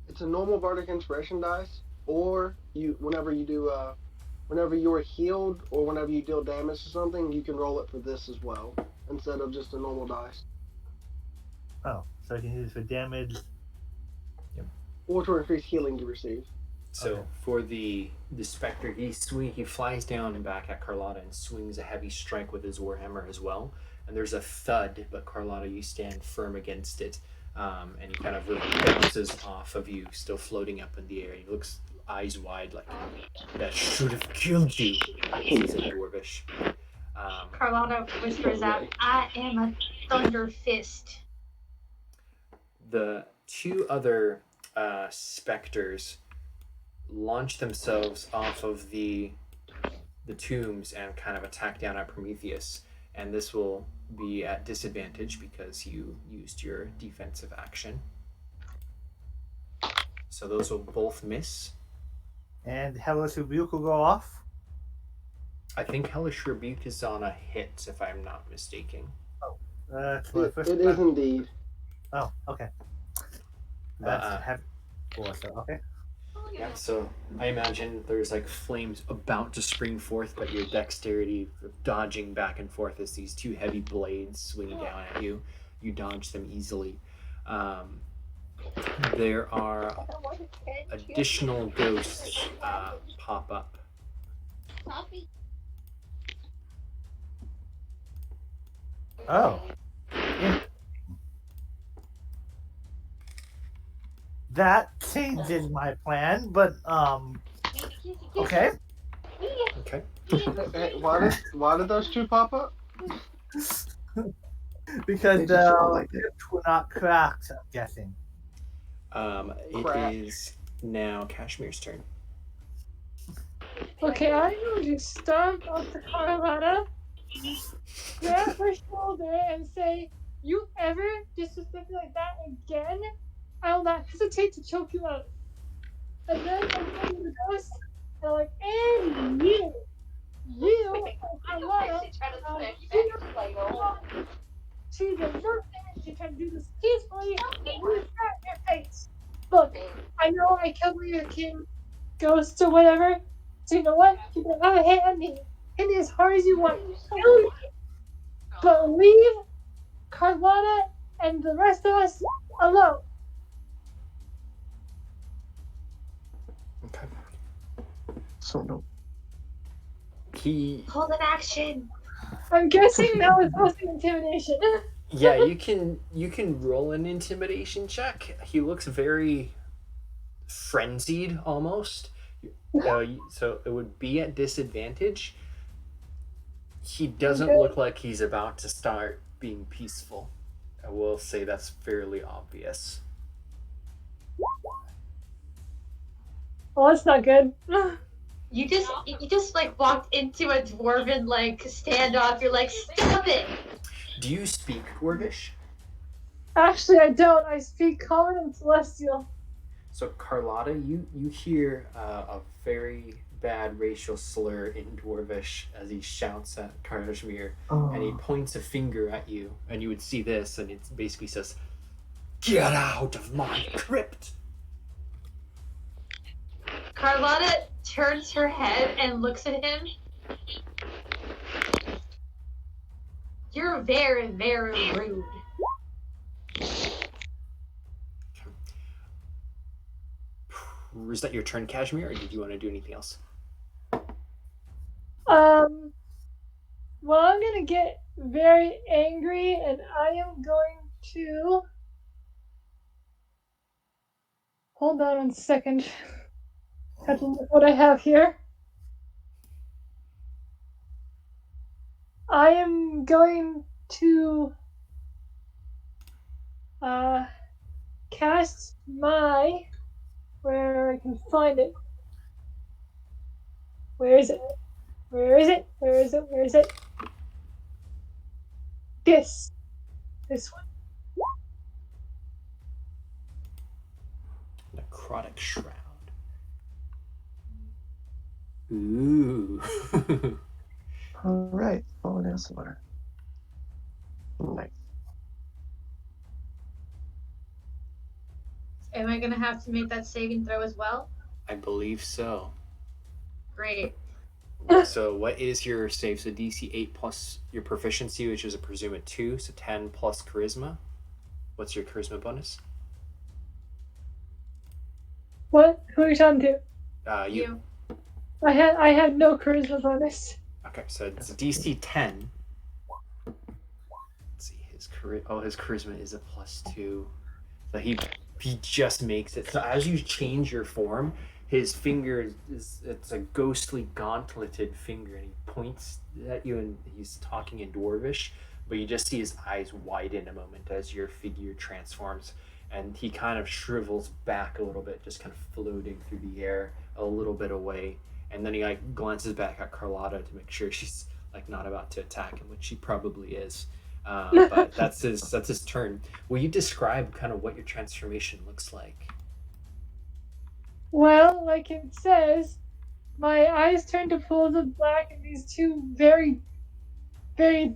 it's a normal Bardic Inspiration dice, or whenever you're healed or whenever you deal damage to something, you can roll it for this as well instead of just a normal dice. Oh, so I can use it for damage. Or to increase healing you receive. So Okay. for the specter, he flies down and back at Carlotta and swings a heavy strike with his warhammer as well. And there's a thud, but Carlotta, you stand firm against it, and he kind of bounces off of you, still floating up in the air. He looks eyes wide, like that should have killed you. He's in Dwarvish. Carlotta whispers out, "I am a thunder fist." The two other specters launch themselves off of the tombs and kind of attack down at Prometheus, and this will be at disadvantage because you used your defensive action. So those will both miss. And Hellish Rebuke will go off. I think Hellish Rebuke is on a hit, if I'm not mistaken. That's my It, first it is indeed. Oh, okay. But, That's heavy. Four, so okay. yeah, so I imagine there's like flames about to spring forth, but your dexterity of dodging back and forth as these two heavy blades swing down at you. You dodge them easily. There are additional ghosts pop up. Oh. That changes my plan, but okay. Okay. Hey, why did those two pop up? Because They just don't like it. chips were not cracked, I'm guessing. Crap. It is now Kashmir's turn. Okay, I'm going to stomp up to Carlotta, grab her shoulder, and say, "You ever disrespect me like that again, I will not hesitate to choke you out." And then I'm going to the ghost, and I'm like, "And you, Carlotta, to the work to try to do this peacefully, and you shot in your face. Look, I know I killed one of your king ghosts or whatever, so you know what? You can have a hit at me. Hit me as hard as you want. Kill me. But leave Carlotta and the rest of us alone." Okay. So no. He. Hold an action. I'm guessing that was mostly intimidation. Yeah, you can roll an intimidation check. He looks very frenzied almost. So it would be at disadvantage. He doesn't look like he's about to start being peaceful. I will say that's fairly obvious. Well, that's not good. You just like walked into a dwarven like standoff. You're like, stop it! Do you speak Dwarvish? Actually, I don't. I speak Common and Celestial. So Carlotta, you hear a very bad racial slur in Dwarvish as he shouts at Kashmir, and he points a finger at you, and you would see this, and it basically says, "Get out of my crypt!" Carlotta turns her head and looks at him. You're very, very rude. Is that your turn, Kashmir, or did you want to do anything else? Well, I'm gonna get very angry, and I am going to hold on 1 second. Have to look what I have here. I am going to cast my, where I can find it. Where is it? Where is it? Where is it? Where is it? This one. Necrotic Shroud. Ooh. All right. Oh, an SLR. Nice. Am I gonna have to make that saving throw as well? I believe so. Great. So what is your save? So DC 8 plus your proficiency, which is a presumed 2, so 10 plus charisma. What's your charisma bonus? What? Who are you talking to? You. I had no charisma bonus. Okay, so it's DC 10. Let's see, his charisma is a +2. So he just makes it. So as you change your form, his finger it's a ghostly gauntleted finger, and he points at you, and he's talking in Dwarvish, but you just see his eyes widen a moment as your figure transforms, and he kind of shrivels back a little bit, just kind of floating through the air a little bit away, and then he like glances back at Carlotta to make sure she's like not about to attack him, which she probably is. But that's his turn. Will you describe kind of what your transformation looks like? Well, like it says, my eyes turn to pools of black, and these two very, very,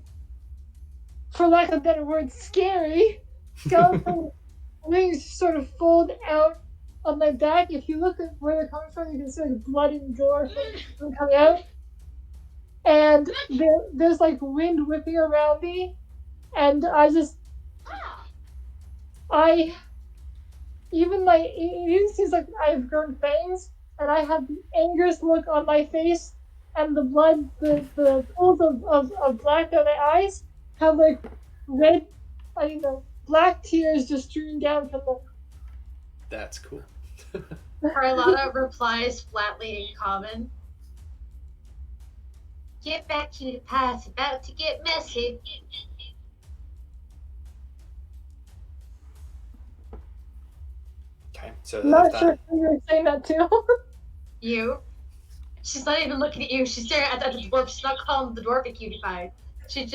for lack of a better word, scary skeletal wings sort of fold out on my back. If you look at where they're coming from, you can see like blood and gore from coming out. And there's like wind whipping around me, and I even it even seems like I've grown fangs, and I have the angriest look on my face, and the blood, the pools of black on my eyes have like red, black tears just streaming down from them. That's cool. Carlotta replies flatly in common. Get back to the past, about to get messy. Okay, so I'm not if sure that, if you were saying that too. You? She's not even looking at you. She's staring at the dwarf. She's not calling the dwarf a cutie pie. She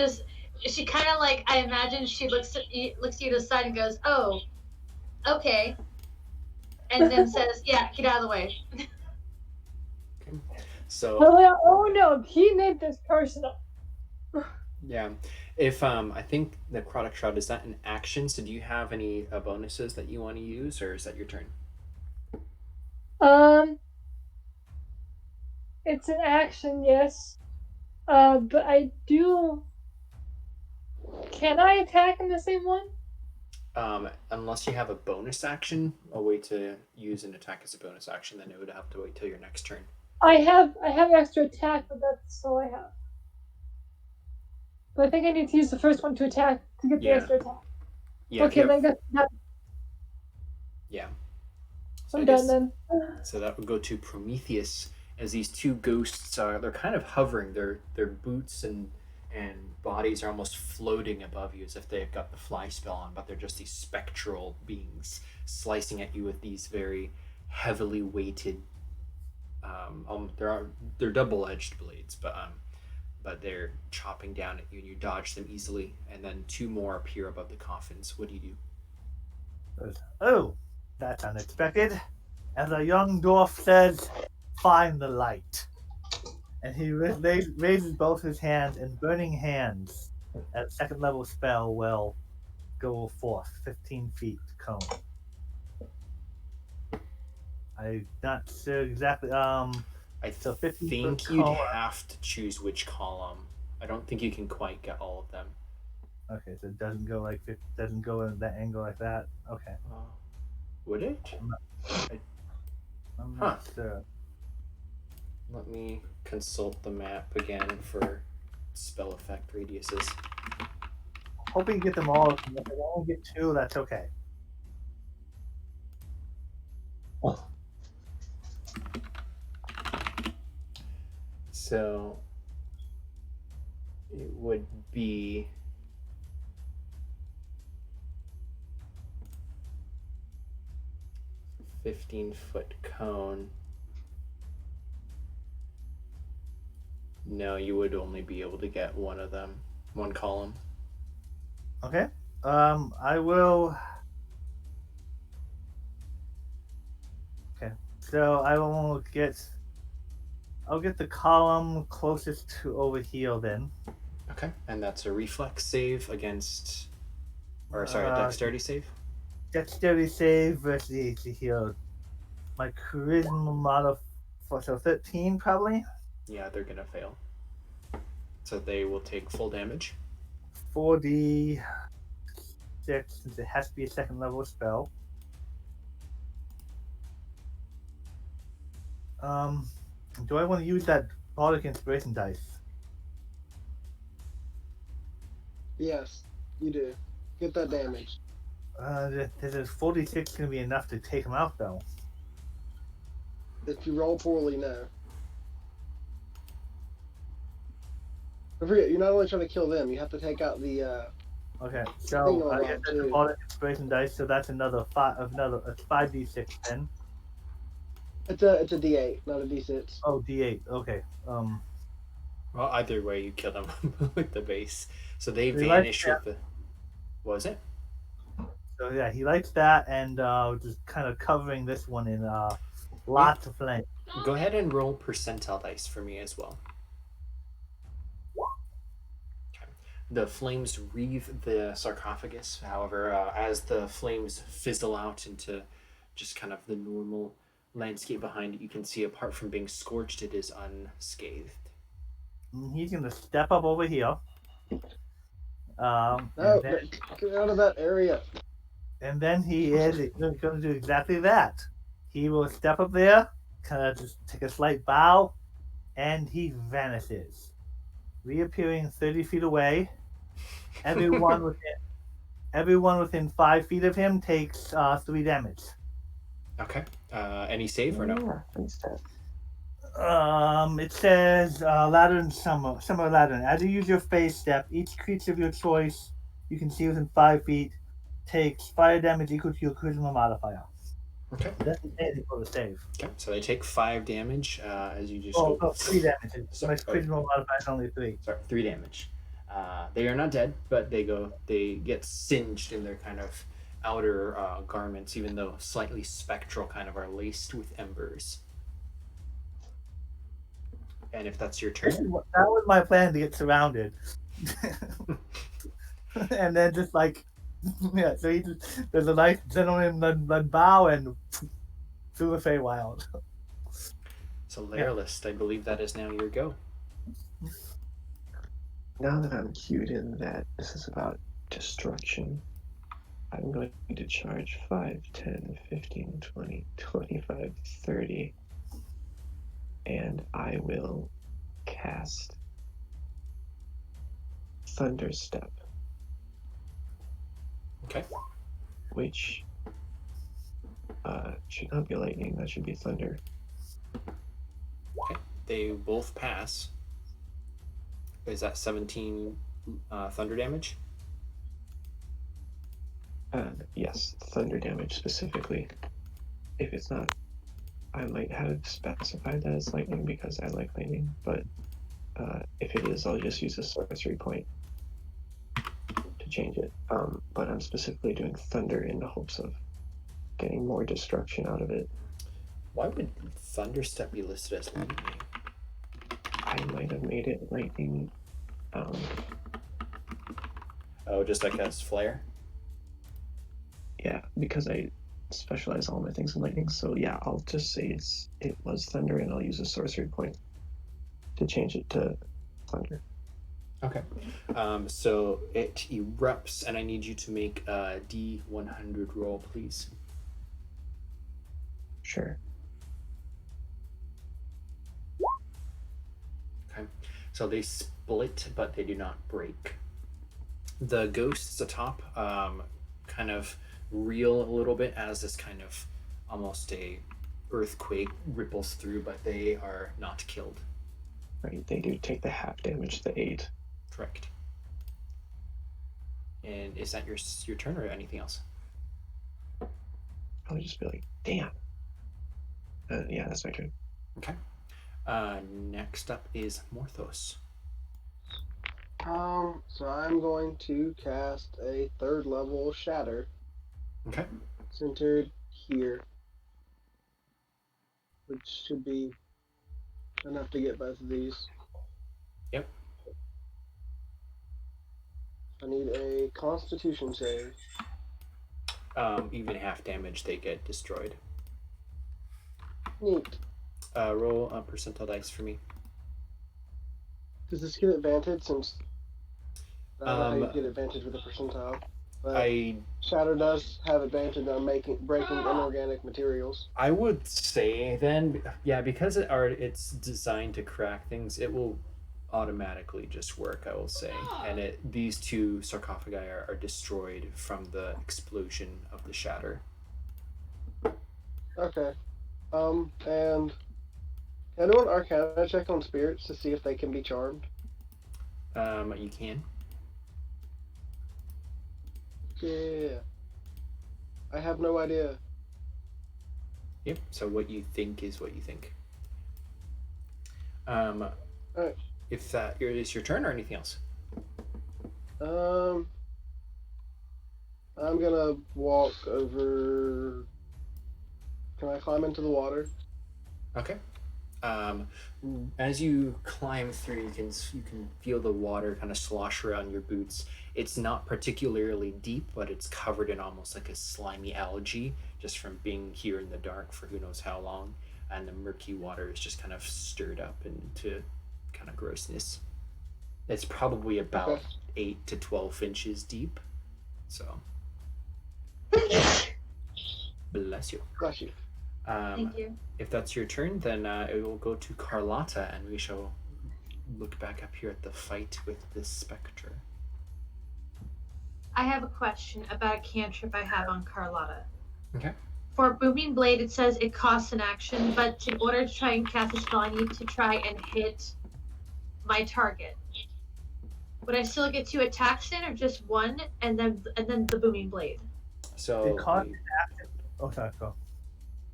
kind of like, I imagine she looks at you to the side and goes, oh, okay. And then says, yeah, get out of the way. so Oh no, he made this personal. yeah, if I think necrotic shroud, is that an action? So do you have any bonuses that you want to use, or is that your turn? It's an action, yes. But I do. Can I attack in the same one? Unless you have a bonus action, a way to use an attack as a bonus action, then it would have to wait till your next turn. I have extra attack, but that's all I have. But I think I need to use the first one to attack to get the Yeah. extra attack. Yeah. Okay, then Yeah. So I'm I done guess- then. So that would go to Prometheus, as these two ghosts they're kind of hovering. Their boots and bodies are almost floating above you as if they've got the fly spell on, but they're just these spectral beings slicing at you with these very heavily weighted they're double-edged blades, but they're chopping down at you, and you dodge them easily, and then two more appear above the coffins. What do you do? Oh, that's unexpected. As a young dwarf says, find the light. And he raises both his hands, and burning hands, a second level spell, will go forth 15 feet cone. I'm not sure exactly. I So 15 think foot you'd column. have to choose which column. I don't think you can quite get all of them. Okay, so it doesn't go doesn't go in that angle like that. Okay, Would it? I'm not sure. Let me consult the map again for spell effect radiuses. Hoping to get them all. If I only get two, that's okay. So it would be 15-foot cone. No, you would only be able to get one of them, one column. Okay. I will. Okay. So I will get. I'll get the column closest to over here then. Okay, and that's a reflex save against, or sorry, a dexterity save. Dexterity save versus the heal. My charisma model for so 13 probably. Yeah, they're gonna fail. So they will take full damage. 4d6 since it has to be a second level spell. Do I want to use that bardic inspiration dice? Yes, you do. Get that damage. This is 46 gonna be enough to take him out though. If you roll poorly, no. Don't forget, you're not only trying to kill them, you have to take out the. Okay, Thing so on I that get the too. bardic inspiration dice, so that's another 5d6 then. It's a D8, not a D6. Oh, d8. Okay. Well, either way, you kill them with the base. So they They like vanish with the. What was it? So yeah, he likes that, and just kind of covering this one in Lots of flame. Go ahead and roll percentile dice for me as well. Okay. The flames wreathe the sarcophagus. However, as the flames fizzle out into just kind of the normal landscape behind it, you can see apart from being scorched, it is unscathed. He's gonna step up over here. No, And then, get out of that area. he is going to do exactly that. He will step up there, kind of just take a slight bow, and he vanishes, reappearing 30 feet away. Everyone within 5 feet of him takes 3 damage. Okay. Any save or no? Yeah, thanks, Dad. It says ladder and summer ladder. As you use your phase step, each creature of your choice you can see within 5 feet takes fire damage equal to your charisma modifier. Okay. It doesn't say anything for the save. Okay. So they take 5 damage as you just Oh, go. no, 3 damage. Sorry, My charisma modifier is only 3. Sorry, 3 damage. They are not dead, but they get singed in their kind of outer garments, even though slightly spectral, kind of are laced with embers. And if that's your turn, That was my plan, to get surrounded. And then just like, yeah, so there's a nice gentleman bow and through the Feywild. so layer list, I believe that is now your go. Now that I'm cued in that this is about destruction, I'm going to charge 5, 10, 15, 20, 25, 30, and I will cast Thunderstep, Okay. which should not be lightning, that should be thunder. Okay. They both pass. Is that 17 thunder damage? Yes, thunder damage specifically. If it's not, I might have specified that as lightning because I like lightning, but if it is, I'll just use a sorcery point to change it. But I'm specifically doing thunder in the hopes of getting more destruction out of it. Why would Thunderstep be listed as lightning? I might have made it lightning. Oh, just like as flare? Yeah, because I specialize all my things in lightning. So yeah, I'll just say it was thunder, and I'll use a sorcery point to change it to thunder. Okay. So it erupts, and I need you to make a D100 roll, please. Sure. Okay. So they split, but they do not break. The ghosts atop kind of reel a little bit as this kind of almost a earthquake ripples through, but they are not killed. Right, they do take the half damage to 8. Correct. And is that your turn or anything else? I'll just be like, damn. Yeah, that's my turn. Okay. Next up is Morthos. So I'm going to cast a 3rd level Shatter, Okay. centered here, which should be enough to get both of these. Yep. I need a Constitution save. Even half damage, they get destroyed. Neat. Roll a percentile dice for me. Does this get advantage since I don't know how you get advantage with a percentile? But Shatter does have advantage on breaking inorganic materials. I would say then, yeah, because it's designed to crack things, it will automatically just work, I will say. And these 2 sarcophagi are destroyed from the explosion of the shatter. Okay. And can I do an Arcana check on spirits to see if they can be charmed? You can. Yeah. I have no idea. Yep. So what you think is what you think. Alright. If that is your turn or anything else. I'm gonna walk over. Can I climb into the water? Okay. As you climb through, you can feel the water kind of slosh around your boots. It's not particularly deep, but it's covered in almost like a slimy algae, just from being here in the dark for who knows how long. And the murky water is just kind of stirred up into kind of grossness. It's probably about Okay. 8 to 12 inches deep. So, bless you. Bless you. Thank you. If that's your turn, then it will go to Carlotta, and we shall look back up here at the fight with this specter. I have a question about a cantrip I have on Carlotta. Okay. For Booming Blade, it says it costs an action, but in order to try and cast a spell, I need to try and hit my target. Would I still get 2 attacks in, or just 1, and then the Booming Blade? So, It costs an action. Oh, sorry, go.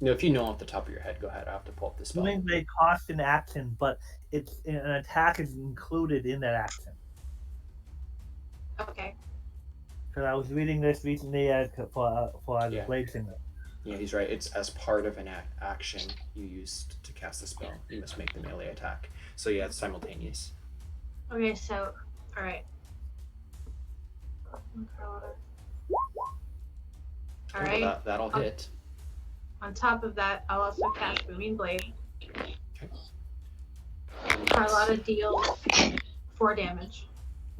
no, if you know off the top of your head, go ahead. I have to pull up the spell. Booming Blade costs an action, but it's an attack is included in that action. Okay. Because I was reading this recently for the Yeah. Blade Singer. Yeah, he's right. It's as part of an action you used to cast the spell. You must make the melee attack. So yeah, it's simultaneous. Okay, so, alright. Alright. Well, that'll hit. On top of that, I'll also cast Booming Blade. Okay. Carlotta deals 4 damage.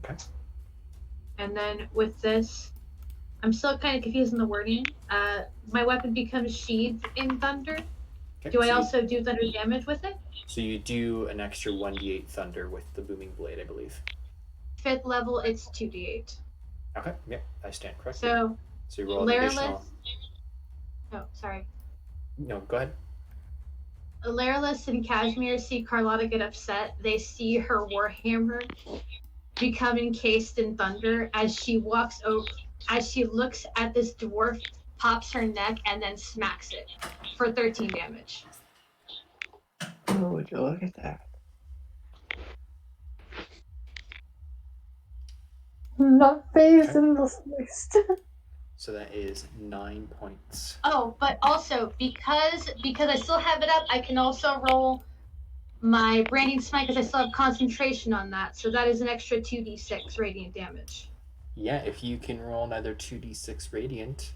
Okay. And then with this, I'm still kind of confused in the wording. My weapon becomes sheathed in thunder. Okay, Do I so also do thunder damage with it? So you do an extra 1d8 thunder with the booming blade, I believe. 5th level, it's 2d8. Okay, yep, I stand corrected. So, So you roll an additional. Oh, sorry. No, go ahead. Laralus and Kashmir see Carlotta get upset. They see her warhammer become encased in thunder as she walks over. As she looks at this dwarf, pops her neck, and then smacks it for 13 damage. Oh, would you look at that? Not phased in the least. So that is 9 points. Oh, but also because I still have it up, I can also roll my branding smite because I still have concentration on that. So that is an extra 2d6 radiant damage. Yeah, if you can roll another 2d6 radiant.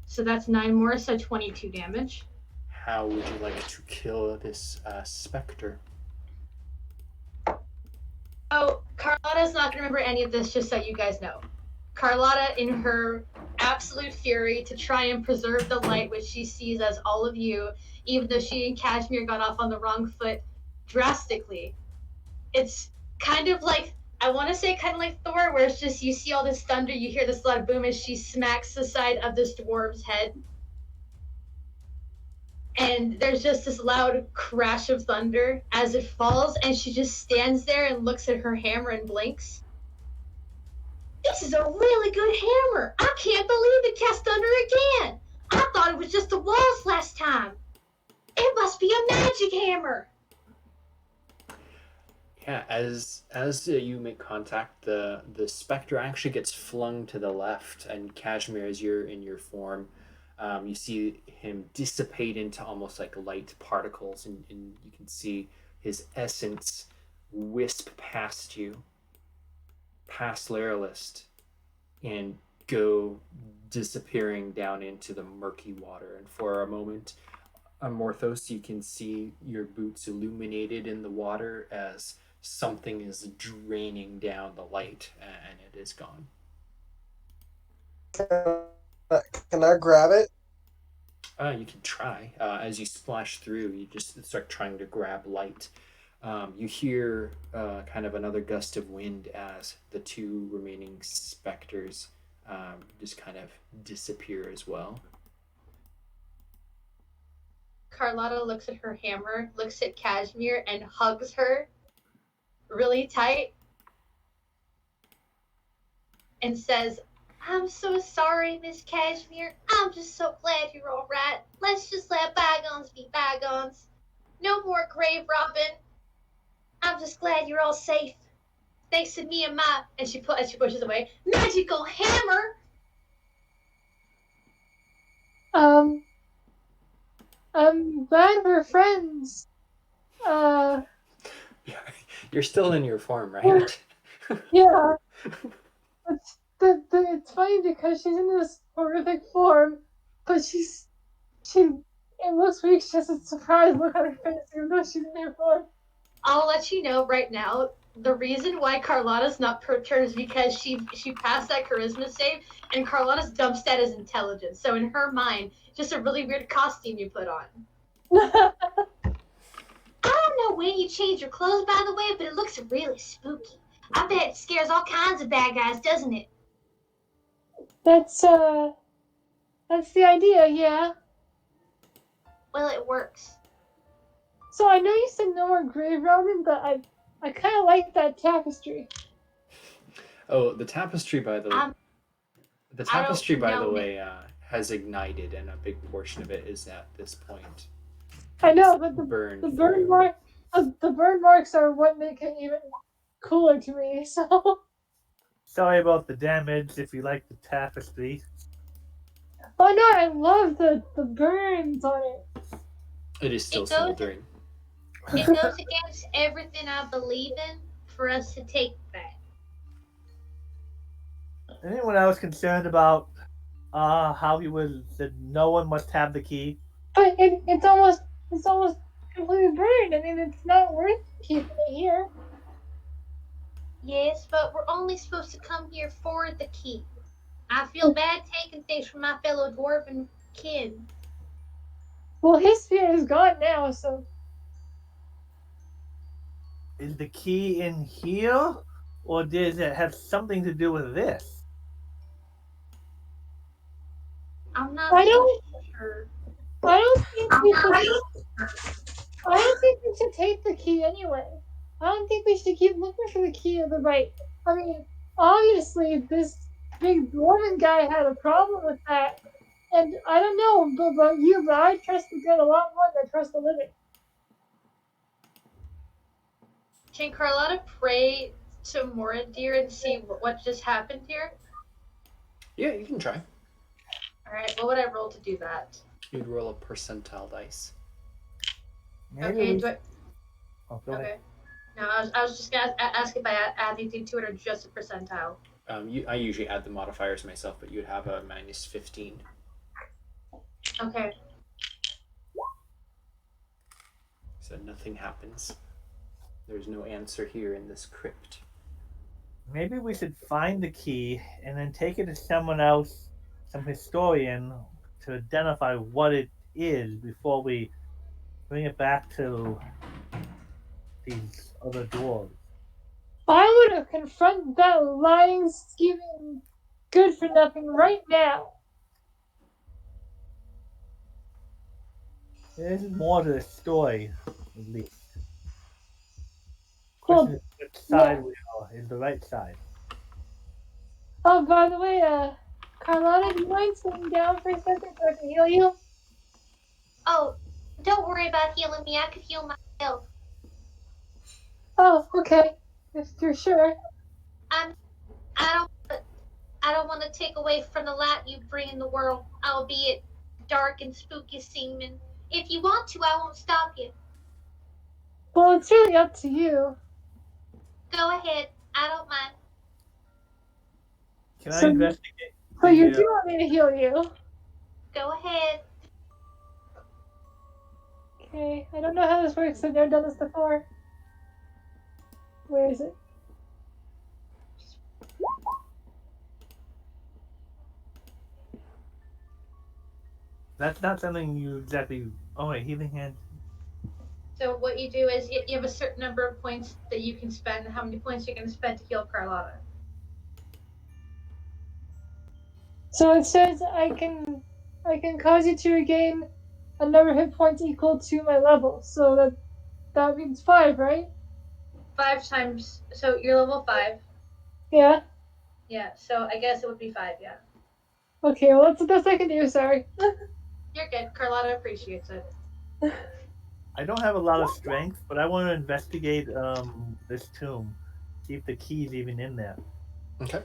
So that's 9 more, so 22 damage. How would you like to kill this specter? Oh, Carlotta's not going to remember any of this, just so you guys know. Carlotta, in her absolute fury to try and preserve the light, which she sees as all of you, even though she and Kashmir got off on the wrong foot drastically. It's kind of like, I want to say kind of like Thor, where it's just you see all this thunder, you hear this loud boom as she smacks the side of this dwarf's head. And there's just this loud crash of thunder as it falls, and she just stands there and looks at her hammer and blinks. This is a really good hammer. I can't believe it cast thunder again. I thought it was just the walls last time. It must be a magic hammer. Yeah, as you make contact, the specter actually gets flung to the left, and Kashmir, as you're in your form, you see him dissipate into almost like light particles, and you can see his essence wisp past you, past Laralist, and go disappearing down into the murky water. And for a moment, Amorthos, you can see your boots illuminated in the water as something is draining down the light, and it is gone. Can I grab it? You can try. As you splash through, you just start trying to grab light. You hear kind of another gust of wind as the 2 remaining specters just kind of disappear as well. Carlotta looks at her hammer, looks at Kashmir, and hugs her really tight and says, I'm so sorry, Miss Kashmir. I'm just so glad you're all right. Let's just let bygones be bygones. No more grave robbing. I'm just glad you're all safe. Thanks to me and my, and she pushes away, magical hammer. I'm glad we're friends. You're still in your form, right? Yeah. It's funny because she's in this horrific form, but it looks weak. She has a surprised look on her face, even though she's in her form. I'll let you know right now. The reason why Carlotta's not perturbed is because she passed that charisma save, and Carlotta's dump stat is intelligence. So in her mind, just a really weird costume you put on. I don't know when you change your clothes, by the way, but it looks really spooky. I bet it scares all kinds of bad guys, doesn't it? That's the idea, yeah. Well, it works. So I know you said no more grave robbing, but I kind of like that tapestry. Oh, the tapestry, by the know. way, has ignited, and a big portion of it is at this point I know, but the burned. burn mark, the burn marks are what make it even cooler to me. So. Sorry about the damage. If you like the tapestry, Oh no, I love the burns on it. It is still It goes- smoldering. It goes against everything I believe in for us to take that. anyone else concerned about how he was that no one must have the key? But it's almost completely burned. I mean, it's not worth keeping it here. Yes, but we're only supposed to come here for the key. I feel bad taking things from my fellow dwarven kin. Well, his spirit is gone now, so. Is the key in here, or does it have something to do with this? I'm not I don't- sure. I don't think we should take the key anyway. I don't think we should keep looking for the key of the right. I mean, obviously, this big dwarven guy had a problem with that. And I don't know about you, but I trust the dead a lot more than I trust the living. Can Carlotta pray to Moradir and see what just happened here? Yeah, you can try. Alright, what would I roll to do that? You'd roll a percentile dice. Maybe Okay, we- do I... Oh, go ahead. Okay. No, I was just gonna ask if I add anything to it or just a percentile. I usually add the modifiers myself, but you'd have a minus 15. Okay. So nothing happens. There's no answer here in this crypt. Maybe we should find the key and then take it to someone else, some historian, to identify what it is before we bring it back to these other dwarves. I would have confronted that lying, scheming, good for nothing right now. There's more to the story, at least. Cool. Question is which side we are is the right side. Oh, by the way, Carlotta, do you mind sitting down for a second so I can heal you? Oh, don't worry about healing me. I could heal myself. Oh, okay. If you're sure. I don't want to take away from the light you bring in the world, albeit dark and spooky seeming. If you want to, I won't stop you. Well, it's really up to you. Go ahead. I don't mind. Can So- I investigate? So you the, do want me to heal you? Go ahead. Okay, I don't know how this works. I've never done this before. Where is it? That's not something you exactly. Oh wait, healing hand. So what you do is you have a certain number of points that you can spend. How many points you're going to spend to heal Carlotta? So it says I can cause you to regain a number of hit points equal to my level. So that means 5, right? 5 times. So you're level 5. Yeah. Yeah. So I guess it would be 5. Yeah. Okay. Well, that's the best I can do. Sorry. You're good. Carlotta appreciates it. I don't have a lot of strength, but I want to investigate this tomb, see if the key's even in there. Okay.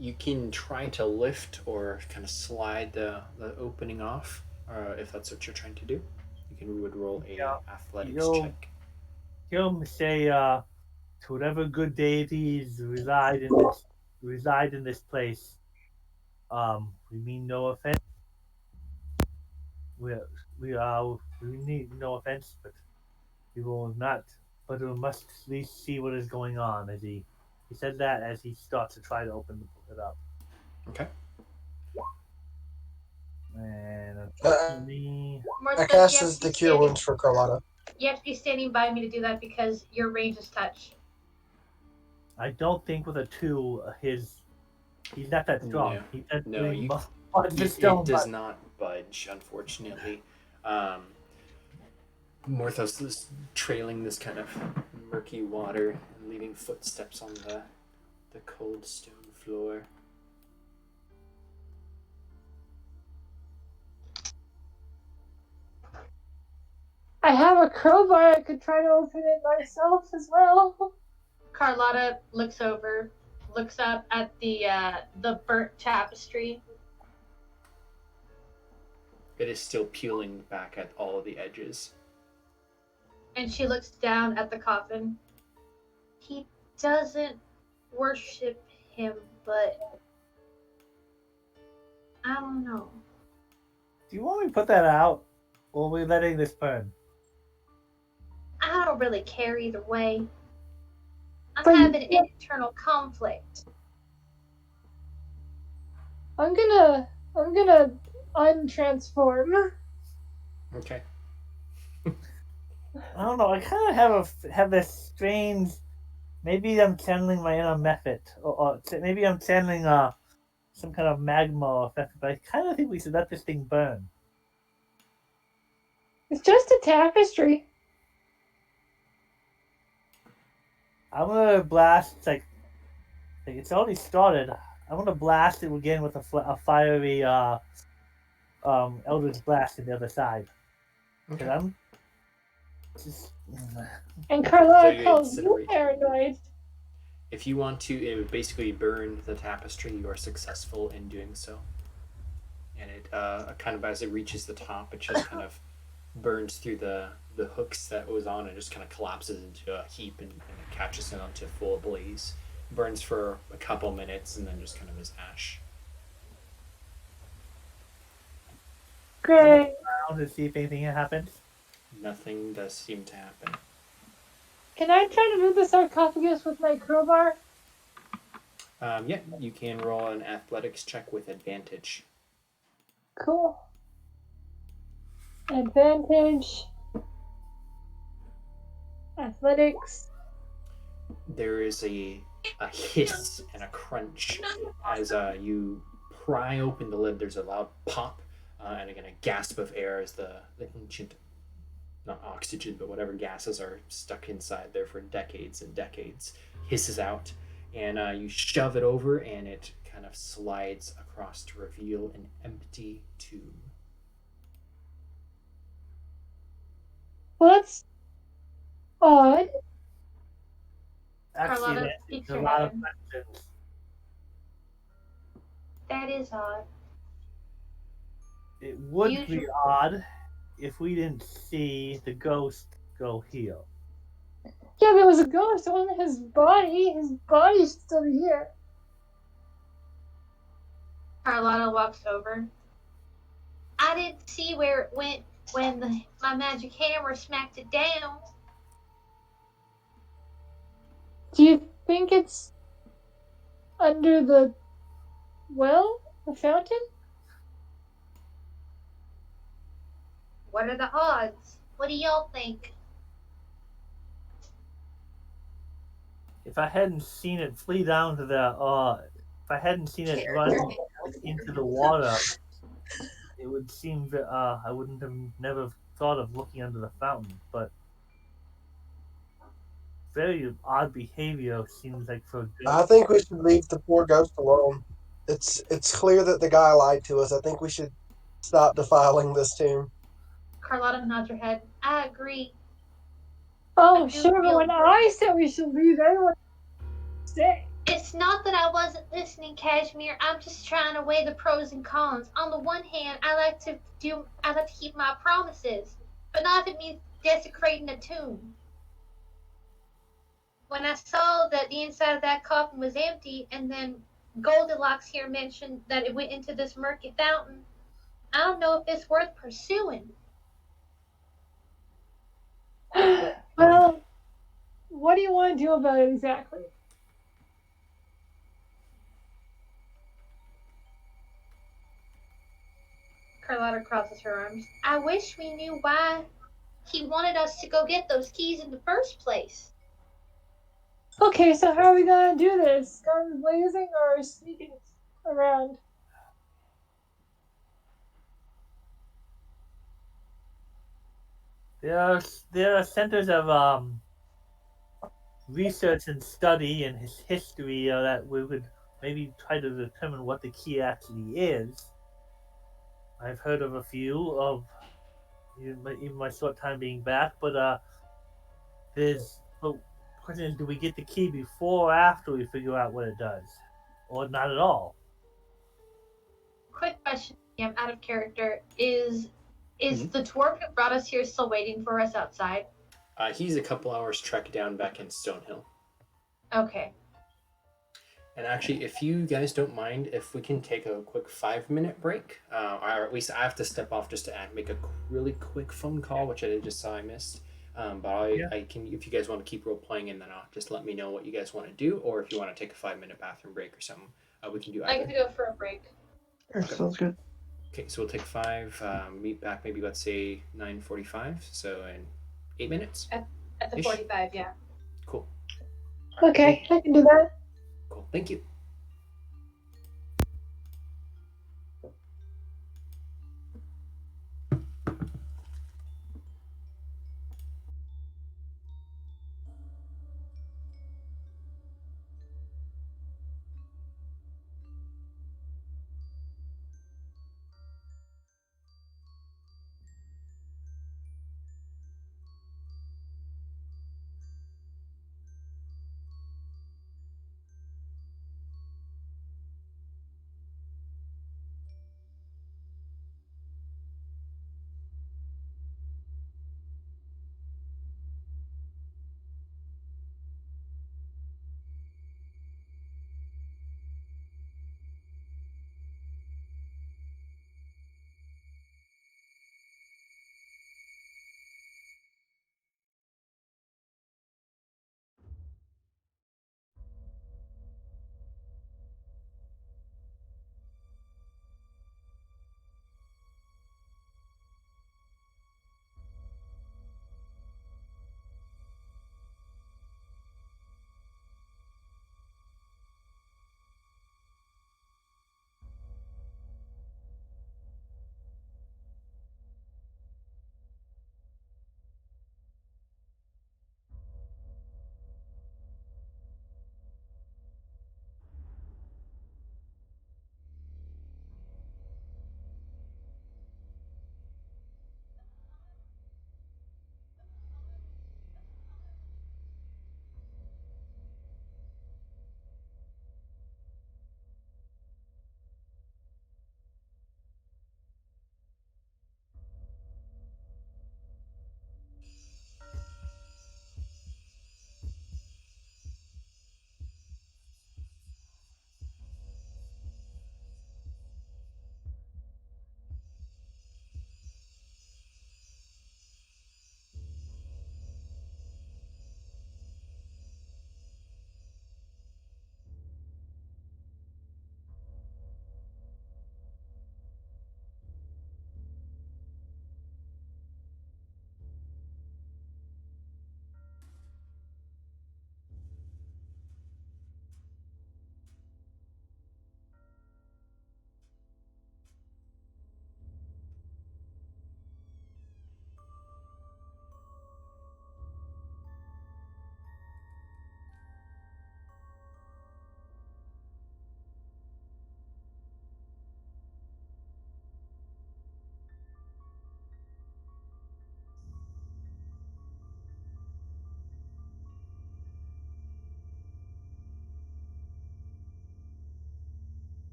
You can try to lift or kind of slide the opening off. if that's what you're trying to do. Would roll a Yeah. athletics You'll- check. He'll say to whatever good deities reside in this place. We mean no offense. We need no offense, but we will not. But we must at least see what is going on. As he said that as he starts to try to open it up. Okay. And unfortunately, Marcus, I cast you have as to be the cure standing- wounds for Carlotta. You have to be standing by me to do that because your range is touch. I don't think with a 2, he's not that strong. No. He does No, you- stone, It does not budge, unfortunately. Morthos is trailing this kind of murky water and leaving footsteps on the cold stone floor. I have a crowbar. I could try to open it myself as well. Carlotta looks up at the burnt tapestry. It is still peeling back at all of the edges. And she looks down at the coffin. He doesn't worship him, but I don't know. Do you want me to put that out, or are we letting this burn? I don't really care either way. I'm But you- having an internal conflict. I'm gonna untransform. Okay. I don't know. I kind of have this strange. Maybe I'm channeling my inner method, or maybe I'm channeling some kind of magma effect. But I kind of think we should let this thing burn. It's just a tapestry. I'm gonna blast like it's already started. I'm gonna blast it again with a fiery Eldritch Blast on the other side. Okay. I'm just And Carlotta you calls you incinerate. paranoid. If you want to, it would basically burn the tapestry. You are successful in doing so. And it kind of as it reaches the top, it just kind of burns through the hooks that it was on and just kind of collapses into a heap and it catches it onto full blaze. Burns for a couple minutes and then just kind of is ash. Great. around to see if anything happens. Nothing does seem to happen. Can I try to move the sarcophagus with my crowbar? Yeah, you can roll an athletics check with advantage. Cool. Advantage. Athletics. There is a hiss and a crunch as you pry open the lid. There's a loud pop and again a gasp of air as the ancient, not oxygen, but whatever gases are stuck inside there for decades and decades, hisses out. And you shove it over and it kind of slides across to reveal an empty tomb. Well, that's odd. Actually, Carlotta, there's speak a your lot of head. questions. That is odd. It would Usually- be odd if we didn't see the ghost go heal. Yeah, there was a ghost. It wasn't his body. His body's still here. Carlotta walks over. I didn't see where it went when my magic hammer smacked it down. Do you think it's under the well? The fountain? What are the odds? What do y'all think? If I hadn't seen it flee down to the, if I hadn't seen it run into the water, it would seem I wouldn't have never thought of looking under the fountain. But very odd behavior seems like for a I ghost. think we should leave the poor ghost alone. It's clear that the guy lied to us. I think we should stop defiling this tomb. Carlotta nods her head. I agree. Oh, I do sure, but feel when bad. I said we should leave, everyone stay. It's not that I wasn't listening, Cashmere. I'm just trying to weigh the pros and cons. On the one hand, I like to keep my promises, but not if it means desecrating a tomb. When I saw that the inside of that coffin was empty, and then Goldilocks here mentioned that it went into this murky fountain, I don't know if it's worth pursuing. Well, what do you want to do about it exactly? Carlotta crosses her arms. I wish we knew why he wanted us to go get those keys in the first place. Okay, so how are we gonna do this? Guns blazing or sneaking around? There are centers of research and study and his history that we would maybe try to determine what the key actually is. I've heard of a few of even my short time being back, but the question is, do we get the key before or after we figure out what it does, or not at all? Quick question, I'm out of character. Is Mhm. the dwarf who brought us here still waiting for us outside? He's a couple hours trek down back in Stonehill. Okay. And actually, if you guys don't mind, if we can take a quick 5-minute break, or at least I have to step off just to make a really quick phone call, which I just saw I missed. I can, if you guys want to keep role playing, and then I'll just let me know what you guys want to do, or if you want to take a 5-minute bathroom break or something, we can do I either. get to go for a break. Sure, sounds good. Okay, so we'll take 5. Meet back maybe let's say 9:45. So in 8 minutes. At the Ish. 45, yeah. Cool. Okay, I can do that. Cool. Thank you.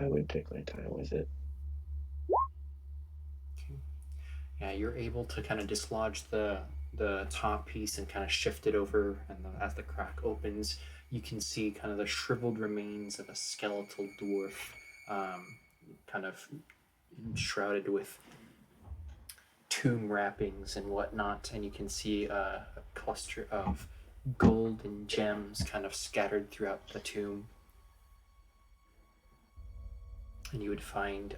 I would take my time with it. Yeah, you're able to kind of dislodge the top piece and kind of shift it over, and then as the crack opens, you can see kind of the shriveled remains of a skeletal dwarf, kind of shrouded with tomb wrappings and whatnot, and you can see a cluster of gold and gems kind of scattered throughout the tomb. And you would find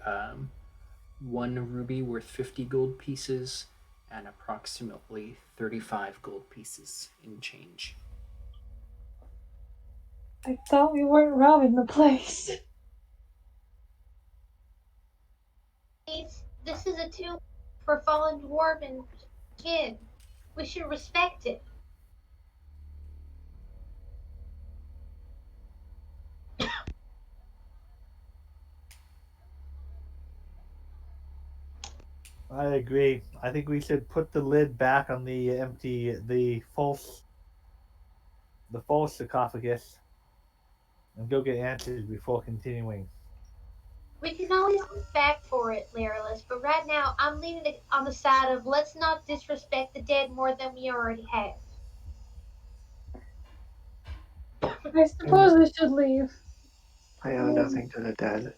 one ruby worth 50 gold pieces and approximately 35 gold pieces in change. I thought we weren't robbing the place. This is a tomb for fallen dwarven kin. We should respect it. I agree. I think we should put the lid back on the false sarcophagus and go get answers before continuing. We can always look back for it, Laryless, but right now I'm leaning on the side of let's not disrespect the dead more than we already have. I suppose we should leave. I owe nothing to the dead.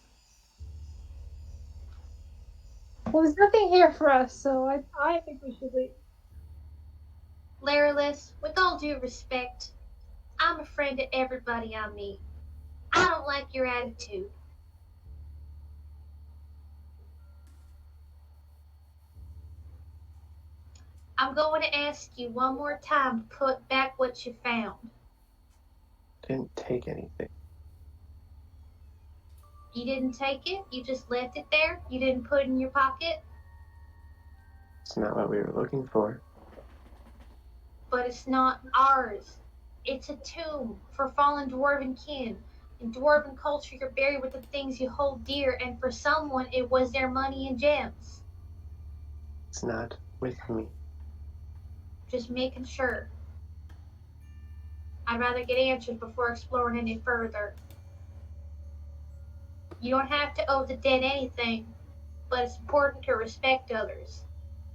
Well, there's nothing here for us, so I think we should leave. Laryless, with all due respect, I'm a friend to everybody I meet. I don't like your attitude. I'm going to ask you one more time to put back what you found. Didn't take anything. You didn't take it? You just left it there? You didn't put it in your pocket? It's not what we were looking for. But it's not ours. It's a tomb for fallen dwarven kin. In dwarven culture, you're buried with the things you hold dear, and for someone, it was their money and gems. It's not with me. Just making sure. I'd rather get answers before exploring any further. You don't have to owe the dead anything, but it's important to respect others.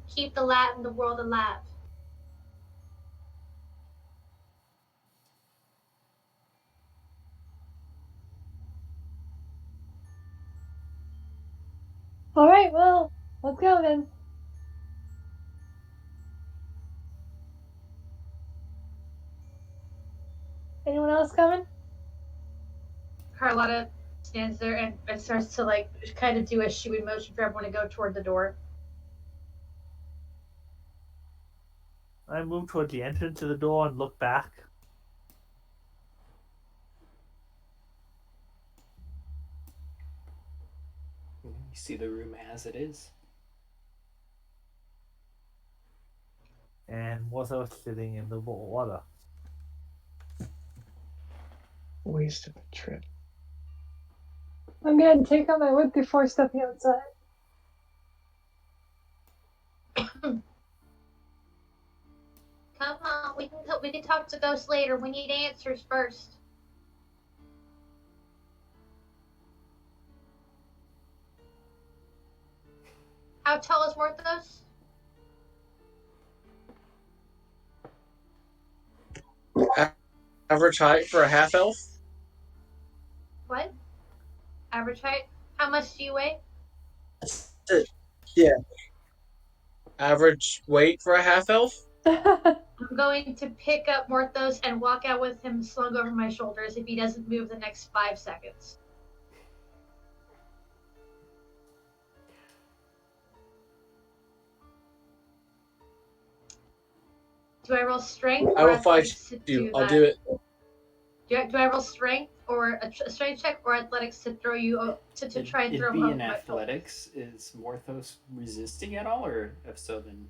Keep the light in the world alive. Alright, well, let's go then. Anyone else coming? Carlotta stands there and starts to kind of do a shooing motion for everyone to go toward the door. I move toward the entrance of the door and look back. You see the room as it is. And Morthos sitting in the water. Waste of a trip. I'm gonna take out my whip before stepping outside. Come on, we can talk to ghosts later. We need answers first. How tall is Morthos? Average height for a half elf? What? Average height? How much do you weigh? Yeah. Average weight for a half elf? I'm going to pick up Morthos and walk out with him slung over my shoulders if he doesn't move the next 5 seconds. Do I roll strength? I will fight you. I'll do it. Do I roll strength or a strength check or athletics to throw you to try and throw him It'd be over in my athletics. Is Morthos resisting at all, or if so, then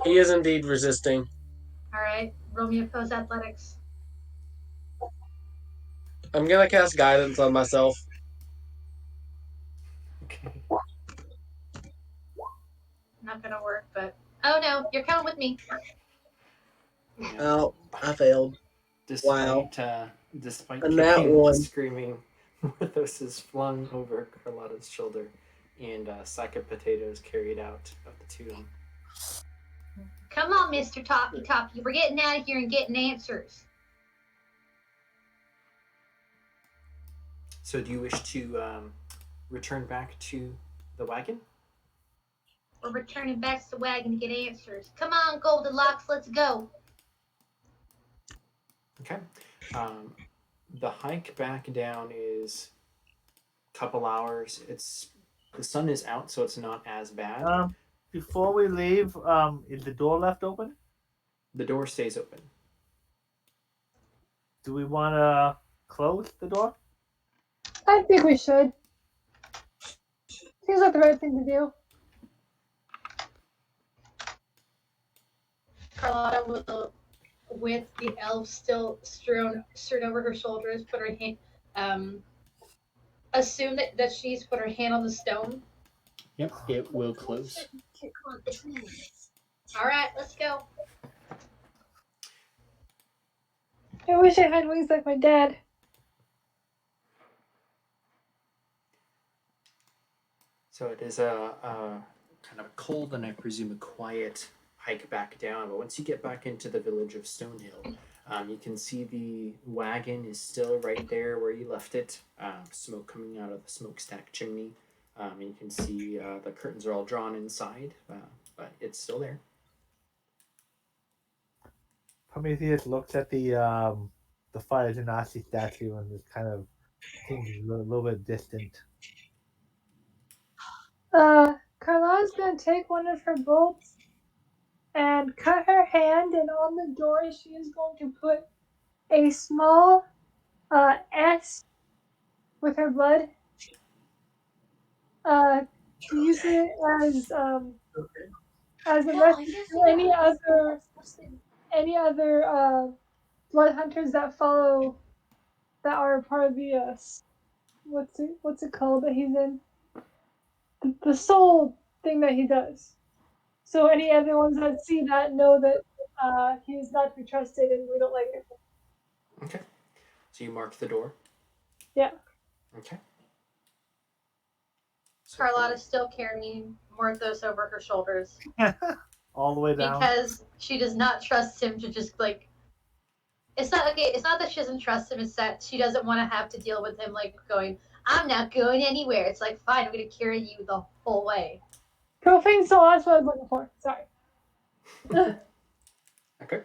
He is indeed resisting. All right, roll me opposed athletics. I'm gonna cast guidance on myself. okay. Not gonna work, but oh no, you're coming with me. Yeah. Oh, I failed. Despite And that kicking and one. screaming, Morthos is flung over Carlotta's shoulder, and a sack of potatoes carried out of the tomb. Come on, Mr. Toppy Toppy. We're getting out of here and getting answers. So, do you wish to return back to the wagon? We're returning back to the wagon to get answers. Come on, Goldilocks, let's go. Okay. The hike back down is a couple hours. The sun is out, so it's not as bad. Before we leave, is the door left open? The door stays open. Do we want to close the door? I think we should. Seems like the right thing to do. Carlotta will, with the elf still strewn over her shoulders, put her hand, assume that she's put her hand on the stone. Yep, it will close. All right, let's go. I wish I had wings like my dad. So it is a kind of cold and I presume a quiet hike back down. But once you get back into the village of Stonehill, you can see the wagon is still right there where you left it. Smoke coming out of the smokestack chimney. You can see the curtains are all drawn inside, but it's still there. Prometheus looks at the Fire Genasi statue and just kind of seems a little bit distant. Carlotta's gonna take one of her bolts and cut her hand, and on the door she is going to put a small S with her blood. To use it as a reference to any other blood hunters that are part of the what's it called that he's in, the soul thing that he does. So any other ones that see that know that he's not to be trusted and we don't like it. Okay. So you mark the door? Yeah. Okay. So Carlotta's still carrying Morthos over her shoulders. All the way down. Because she does not trust him to just it's not that she doesn't trust him, it's that she doesn't want to have to deal with him going, I'm not going anywhere. It's like, fine, I'm gonna carry you the whole way. Profane soul, that's what I was looking for. Sorry. Okay.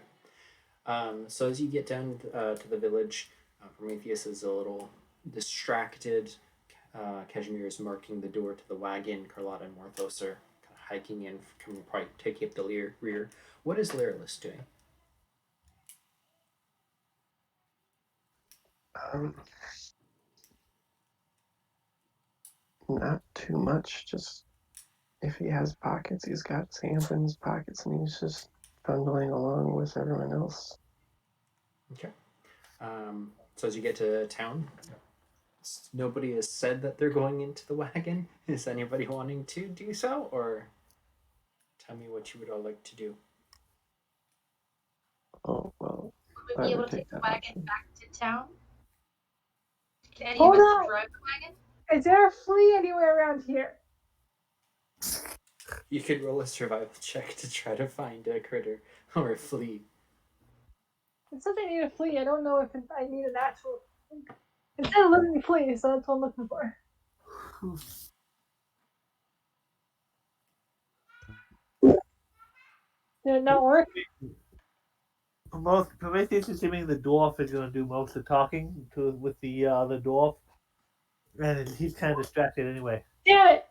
So as you get down to the village, Prometheus is a little distracted. Kashmir is marking the door to the wagon. Carlotta and Morthos are kind of hiking in, probably taking up the rear. What is Lyrillus doing? Not too much. Just if he has pockets, he's got sand in his pockets, and he's just bundling along with everyone else. Okay. So as you get to town, nobody has said that they're going into the wagon. Is anybody wanting to do so, or tell me what you would all like to do? Oh well. Would we be able to take the wagon back to town? Can any Hold of us on. drive the wagon? Is there a flea anywhere around here? You could roll a survival check to try to find a critter or a flea. It says I need a flea. I don't know if I need an actual. It said a living flea, so that's what I'm looking for. Did it not work? Prometheus is assuming the dwarf is going to do most of the talking with the other dwarf, and he's kind of distracted anyway. Damn it!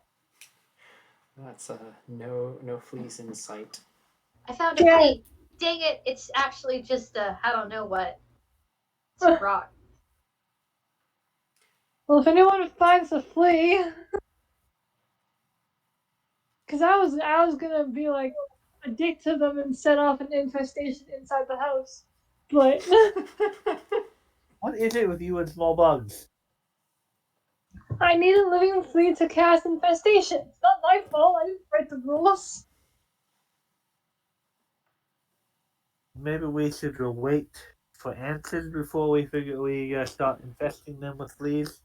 That's no fleas in sight. I found a flea. Dang it! It's actually just I don't know what. It's a rock. Well, if anyone finds a flea, because I was gonna be like a dick to them and set off an infestation inside the house, but What is it with you and small bugs? I need a living flea to cast infestation. It's not my fault. I didn't write the rules. Maybe we should wait for answers before we start infesting them with fleas?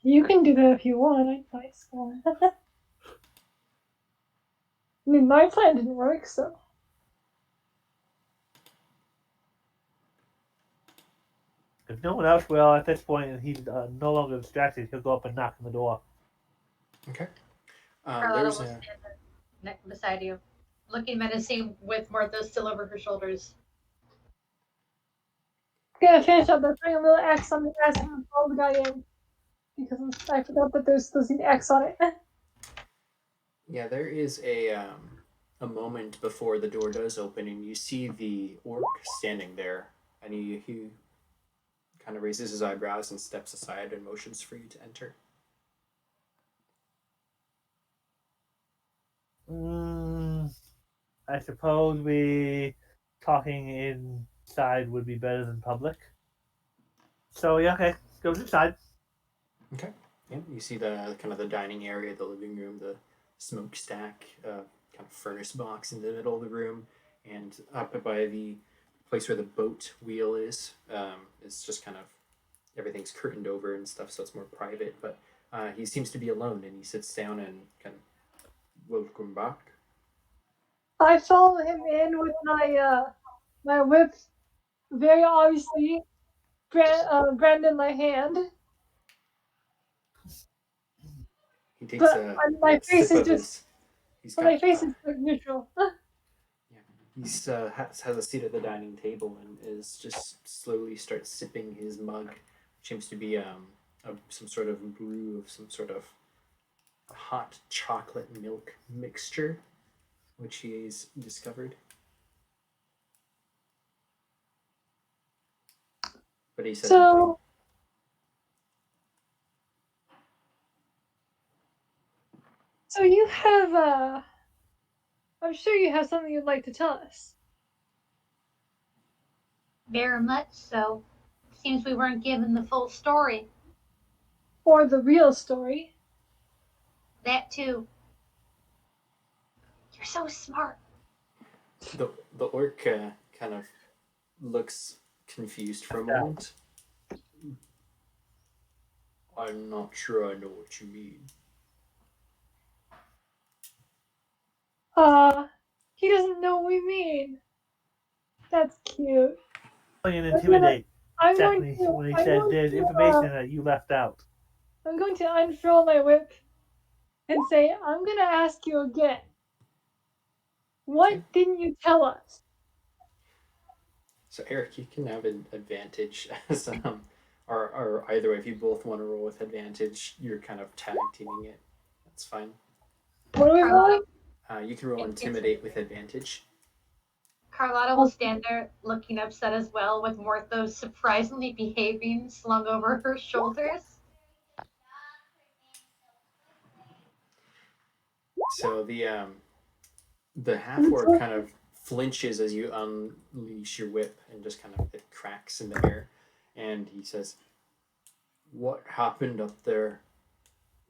You can do that if you want. I'd buy some. I mean, my plan didn't work, so. If no one else will, at this point, and he's no longer distracted, he'll go up and knock on the door. Okay. Carlotta There's will a stand beside you, looking menacing with Martha still over her shoulders. Gonna finish up by putting a little X on the desk and follow the guy in. Because I forgot that there's supposed to be an X on it. yeah. There is a moment before the door does open, and you see the orc standing there, and he kind of raises his eyebrows and steps aside and motions for you to enter. I suppose we talking inside would be better than public. So yeah, okay, go inside. Okay. Yeah, you see the kind of the dining area, the living room, the smokestack, kind of furnace box in the middle of the room, and up by the place where the boat wheel is, it's just kind of everything's curtained over and stuff, so it's more private. But he seems to be alone, and he sits down and kind of welcome back. I follow him in with my whip, very obviously brand in my hand. He takes But a my face sip is of just. his. He's But got. my face is like neutral. Yeah, he's has a seat at the dining table and is just slowly starts sipping his mug, which seems to be some sort of brew of some sort of hot chocolate milk mixture, which he's discovered. But he says nothing. So you have I'm sure you have something you'd like to tell us. Very much so. Seems we weren't given the full story. Or the real story. That too. You're so smart. The orc kind of looks confused for a moment. I'm not sure I know what you mean. He doesn't know what we mean. That's cute. And intimidate I'm Stephanie going to, when he I'm says going there's to, information that you left out. I'm going to unfurl my whip and say, I'm going to ask you again. What Okay. didn't you tell us? So Eric, you can have an advantage as or either way, if you both want to roll with advantage, you're kind of tag teaming it. That's fine. What are we rolling? You can roll intimidate with advantage. Carlotta will stand there looking upset as well, with Mortho surprisingly behaving slung over her shoulders. So the half orc kind of flinches as you unleash your whip and just kind of it cracks in the air, and he says, "What happened up there?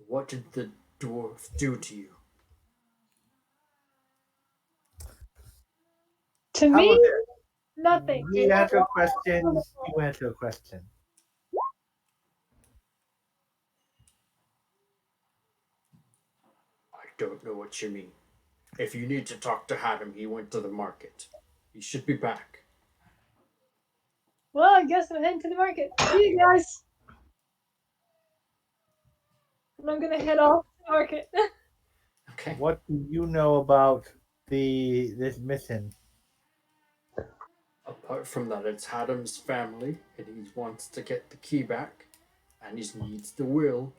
What did the dwarf do to you?" To How me, about this? nothing. We answer questions, you answer a question. I don't know what you mean. If you need to talk to Haddam, he went to the market. He should be back. Well, I guess I'm heading to the market. See you guys. And I'm gonna head off to the market. Okay. What do you know about this mission? Apart from that, it's Haddam's family, and he wants to get the key back, and he needs the will.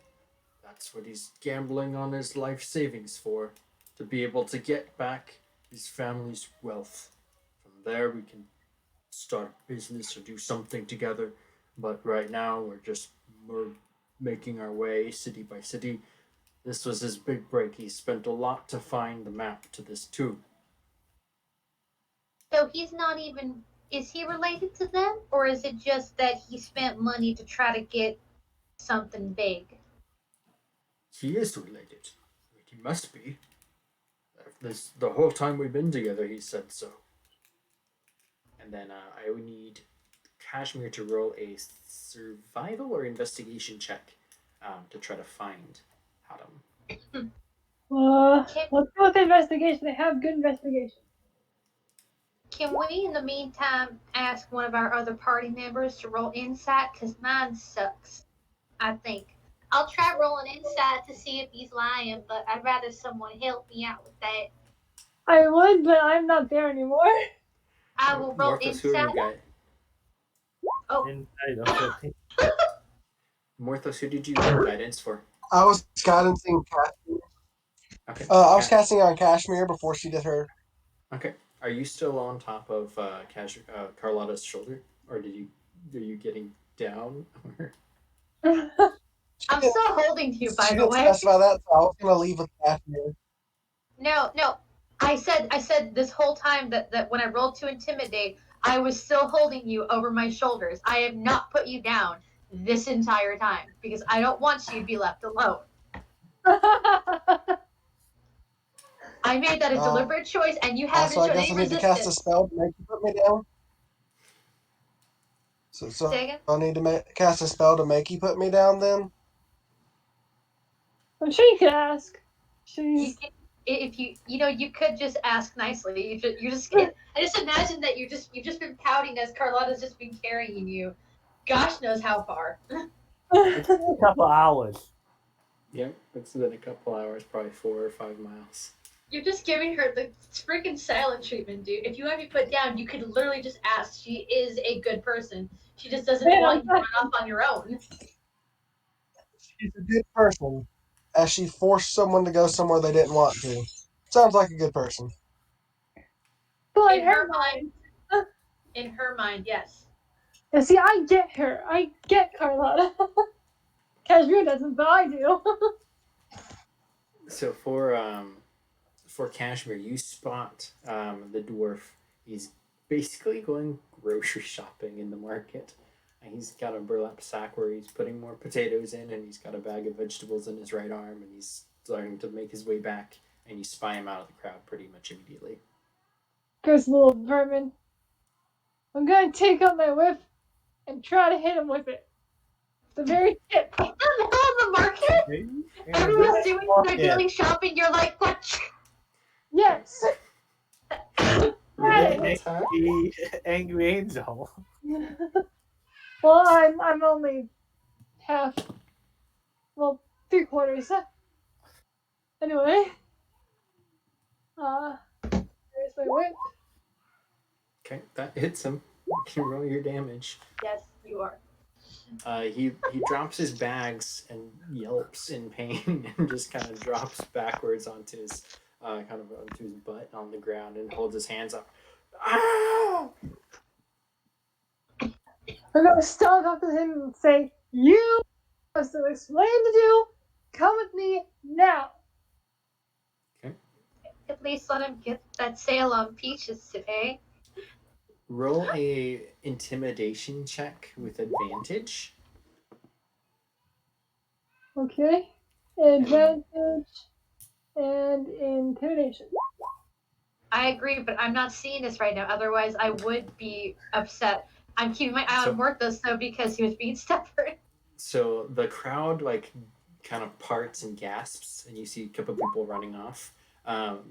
That's what he's gambling on his life savings for, to be able to get back his family's wealth. From there, we can start a business or do something together. But right now, we're making our way city by city. This was his big break. He spent a lot to find the map to this tomb. So he's not even. Is he related to them? Or is it just that he spent money to try to get something big? He is related. He must be. This the whole time we've been together, he said so. And then I would need Kashmir to roll a survival or investigation check to try to find Adam. Let's go with the investigation. They have good investigation. Can we, in the meantime, ask one of our other party members to roll insight? Because mine sucks, I think. I'll try rolling insight to see if he's lying, but I'd rather someone help me out with that. I would, but I'm not there anymore. I will roll Morthos, who are insight. you got? Oh, Inside of 13. Morthos, who did you roll guidance for? I was guidancing Kashmir. Okay. I was casting on Kashmir before she did her. Okay. Are you still on top of Carlotta's shoulder, or are you getting down? I'm still holding you, by She the didn't way. specify that, so I was gonna leave with Kashmir. No. I said this whole time that when I rolled to intimidate, I was still holding you over my shoulders. I have not put you down this entire time because I don't want you to be left alone. I made that a deliberate choice, and you haven't So I shown guess any I need to cast a resistance. spell to make you put me down. So Say again? I need to cast a spell to make you put me down then? I'm sure you could ask. You can, if you could just ask nicely. I just imagine that you've just been pouting as Carlotta's just been carrying you. Gosh knows how far. It's been a couple hours. Yep, it's been a couple hours, probably 4 or 5 miles. You're just giving her the freaking silent treatment, dude. If you want to be put down, you could literally just ask. She is a good person. She just doesn't want you to run off on your own. She's a good person, as she forced someone to go somewhere they didn't want to. Sounds like a good person. But In her mind. In her mind, yes. Yeah, see, I get her. I get Carlotta. Kashmir doesn't, but I do. So for Kashmir, you spot the dwarf. He's basically going grocery shopping in the market. And he's got a burlap sack where he's putting more potatoes in, and he's got a bag of vegetables in his right arm, and he's starting to make his way back. And you spy him out of the crowd pretty much immediately. Goes little vermin. I'm gonna take out my whip and try to hit him with it. The very tip. In the middle of the market? Everyone's doing their daily shopping. You're like, what? Yes. Angry angel. Well, I'm only half. Well, 3/4. Anyway. There's my whip. Okay, that hits him. You can roll your damage. Yes, you are. He drops his bags and yelps in pain and just kind of drops backwards onto his onto his butt on the ground and holds his hands up. Ah! I'm gonna stomp up to him and say, "You have some explaining to do. Come with me now." Okay. At least let him get that sale on peaches today. Roll a intimidation check with advantage. Okay. Advantage and intimidation. I agree, but I'm not seeing this right now. Otherwise, I would be upset. I'm keeping my eye on Morthos though because he was being stubborn. So the crowd kind of parts and gasps, and you see a couple people running off.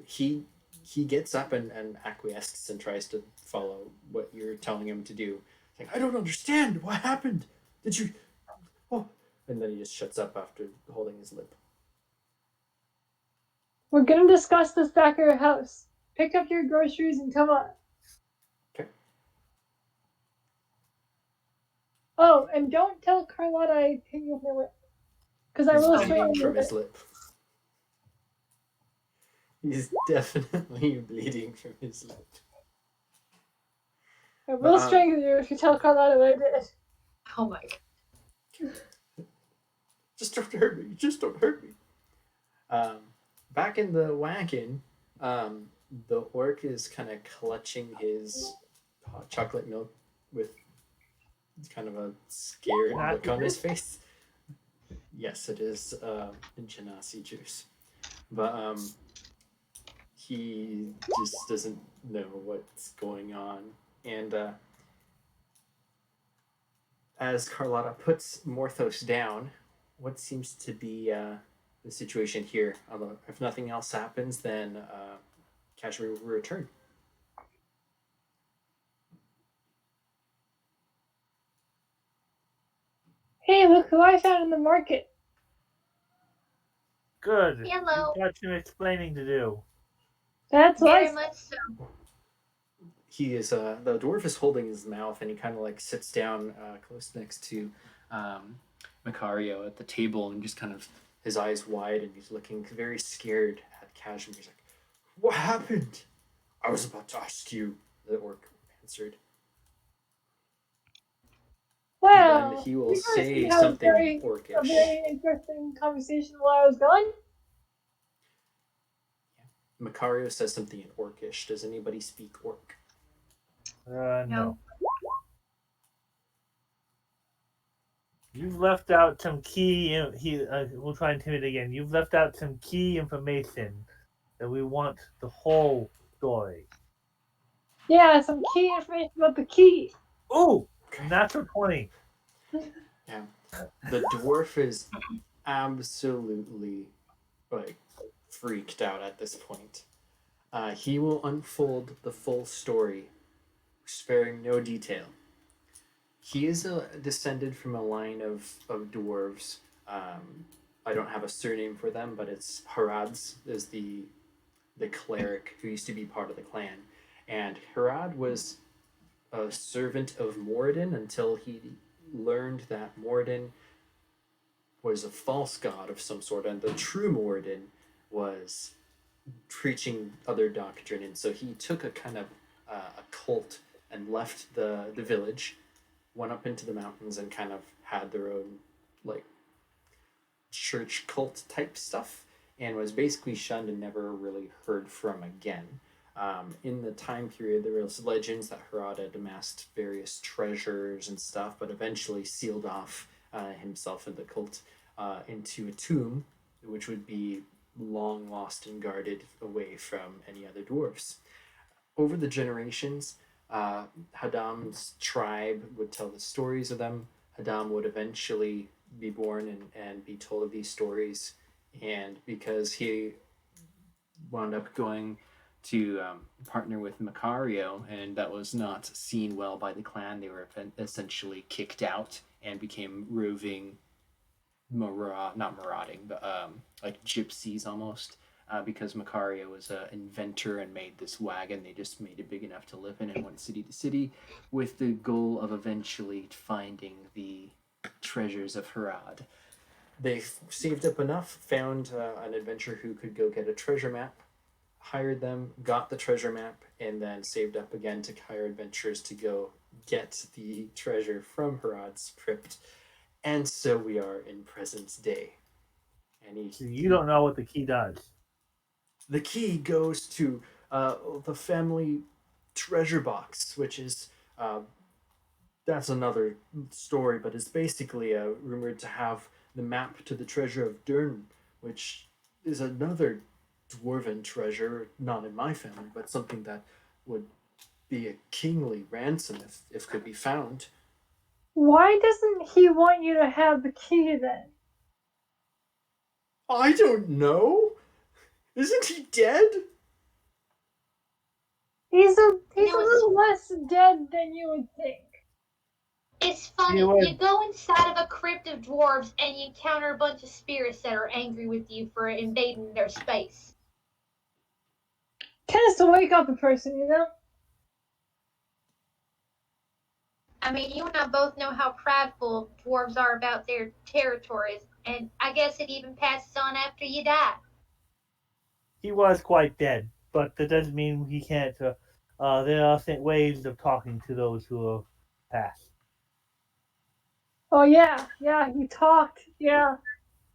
He gets up and acquiesces and tries to follow what you're telling him to do. He's like, I don't understand. What happened? Did you? Oh, and then he just shuts up after holding his lip. We're gonna discuss this back at your house. Pick up your groceries and come on. Okay. Oh, and don't tell Carlotta I hit you with my whip. Because I will bleeding strangle from his it. lip. He's definitely bleeding from his lip. I will strangle you if you tell Carlotta what I did. Oh my god. Just don't hurt me. Just don't hurt me. Back in the wagon, the orc is kind of clutching his hot chocolate milk with kind of a scared look on his face. Yes, it is Genasi juice. But he just doesn't know what's going on. And as Carlotta puts Morthos down, what seems to be the situation here? Although, if nothing else happens, then Kashmir will return. Hey, look who I found in the market. Good. Hello. You've got some explaining to do. That's what I Very said. much so. He is the dwarf is holding his mouth, and he kind of like sits down close next to Macario at the table, and just kind of his eyes wide, and he's looking very scared at Kashmir. He's like, "What happened?" "I was about to ask you," the orc answered. Well, Then he will you guys say have a something very orcish. interesting conversation while I was gone. Macario says something in orcish. Does anybody speak orc? No. You've left out some key. We'll try and intimidate again. You've left out some key information that we want the whole story. Yeah, some key information about the key. Ooh, natural 20. Yeah. The dwarf is absolutely like freaked out at this point. He will unfold the full story, sparing no detail. He is descended from a line of dwarves. I don't have a surname for them, but it's Hurrad's is the cleric who used to be part of the clan, and Hurrad was a servant of Moradin until he learned that Moradin was a false god of some sort, and the true Moradin was preaching other doctrine, and so he took a kind of a cult and left the village, went up into the mountains, and kind of had their own like church cult type stuff, and was basically shunned and never really heard from again. In the time period, there was legends that Hurrad had amassed various treasures and stuff, but eventually sealed off himself and the cult into a tomb, which would be long lost and guarded away from any other dwarves. Over the generations, Hadam's tribe would tell the stories of them. Hadam would eventually be born and be told of these stories, and because he wound up going to partner with Macario, and that was not seen well by the clan, they were essentially kicked out and became roving not marauding, but like gypsies almost, because Macario was an inventor and made this wagon. They just made it big enough to live in and went city to city with the goal of eventually finding the treasures of Hurrad. They saved up enough, found an adventurer who could go get a treasure map, hired them, got the treasure map, and then saved up again to hire adventurers to go get the treasure from Hurrad's crypt. And so we are in present day. And So you don't know what the key does. the key goes to the family treasure box, which is that's another story, but it's basically rumored to have the map to the treasure of Dern, which is another dwarven treasure, not in my family, but something that would be a kingly ransom if could be found. Why doesn't he want you to have the key then? I don't know. Isn't he dead? He's a it's- little less dead than you would think. It's funny. You would- You go inside of a crypt of dwarves and you encounter a bunch of spirits that are angry with you for invading their space. Tends to wake up a person, you know? I mean, you and I both know how prideful dwarves are about their territories, and I guess it even passes on after you die. He was quite dead, but that doesn't mean he can't. There are ways of talking to those who have passed. Oh yeah, he talked, yeah.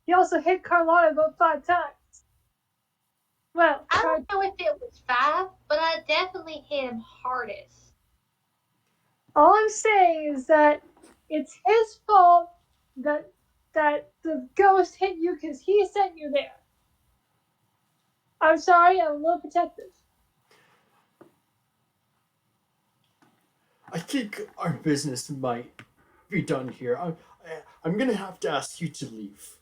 He also hit Carlotta about 5 times. Well, I don't know if it was 5, but I definitely hit him hardest. all I'm saying is that it's his fault that the ghost hit you because he sent you there. I'm sorry, I'm a little protective. I think our business might be done here. I'm gonna have to ask you to leave.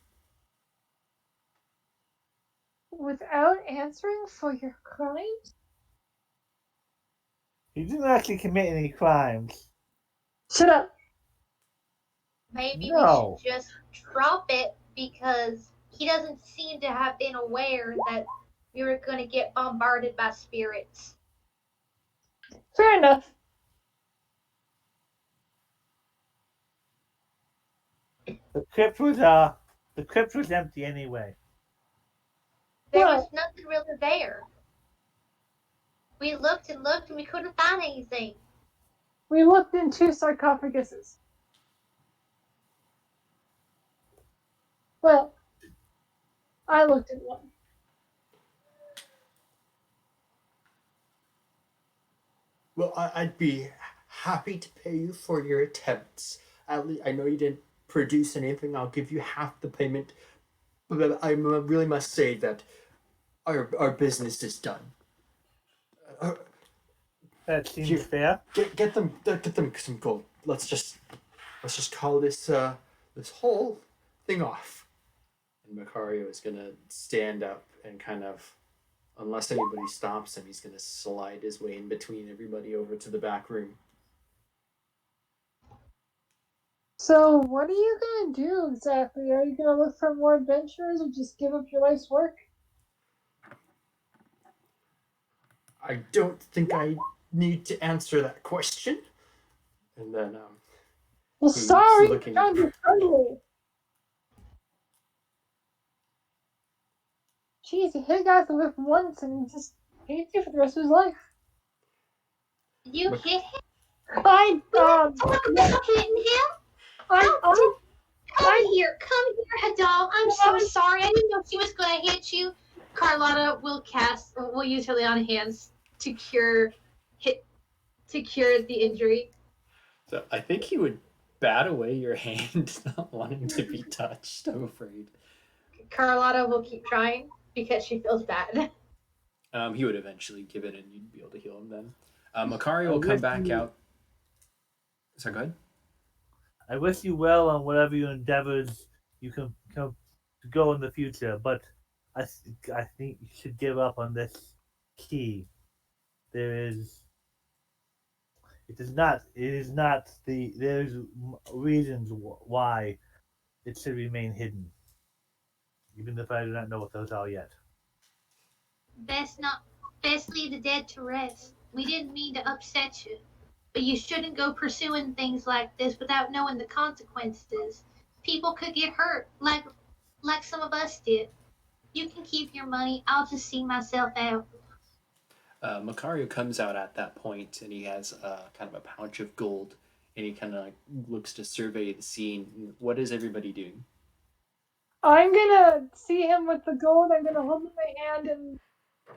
Without answering for your crimes? He didn't actually commit any crimes. Shut up. Maybe No. we should just drop it because he doesn't seem to have been aware that we were going to get bombarded by spirits. Fair enough. The crypt was empty anyway. There What? was nothing really there. We looked and looked and we couldn't find anything. We looked in 2 sarcophaguses. Well, I looked at one. Well, I'd be happy to pay you for your attempts. At least I know you didn't produce anything. I'll give you half the payment. But I really must say that our business is done. That seems Here. fair. Get them some gold. Let's just call this this whole thing off. And Macario is gonna stand up and kind of, unless anybody stops him, he's gonna slide his way in between everybody over to the back room. So, what are you gonna do exactly? Are you gonna look for more adventures or just give up your life's work? I don't think I need to answer that question. And then Well, he's sorry, looking- I'm trying to be friendly. Jeez, he hit a guy with a whip once and just hates you for the rest of his life. You hit him? I, Talk about hitting him? Come here, Hadal. I'm so sorry. I didn't know she was going to hit you. Carlotta will use her lay on hands to cure the injury. So I think he would bat away your hand, not wanting to be touched, I'm afraid. Carlotta will keep trying because she feels bad. He would eventually give it and you'd be able to heal him then. Macario will come back out. Sorry, go ahead. I wish you well on whatever your endeavors you can go in the future, but I think you should give up on this key. There's reasons why it should remain hidden, even if I do not know what those are yet. Best leave the dead to rest. We didn't mean to upset you, but you shouldn't go pursuing things like this without knowing the consequences. People could get hurt, like some of us did. You can keep your money. I'll just see myself out. Macario comes out at that point and he has kind of a pouch of gold and he kind of like looks to survey the scene. What is everybody doing? I'm gonna see him with the gold. I'm gonna hold it in my hand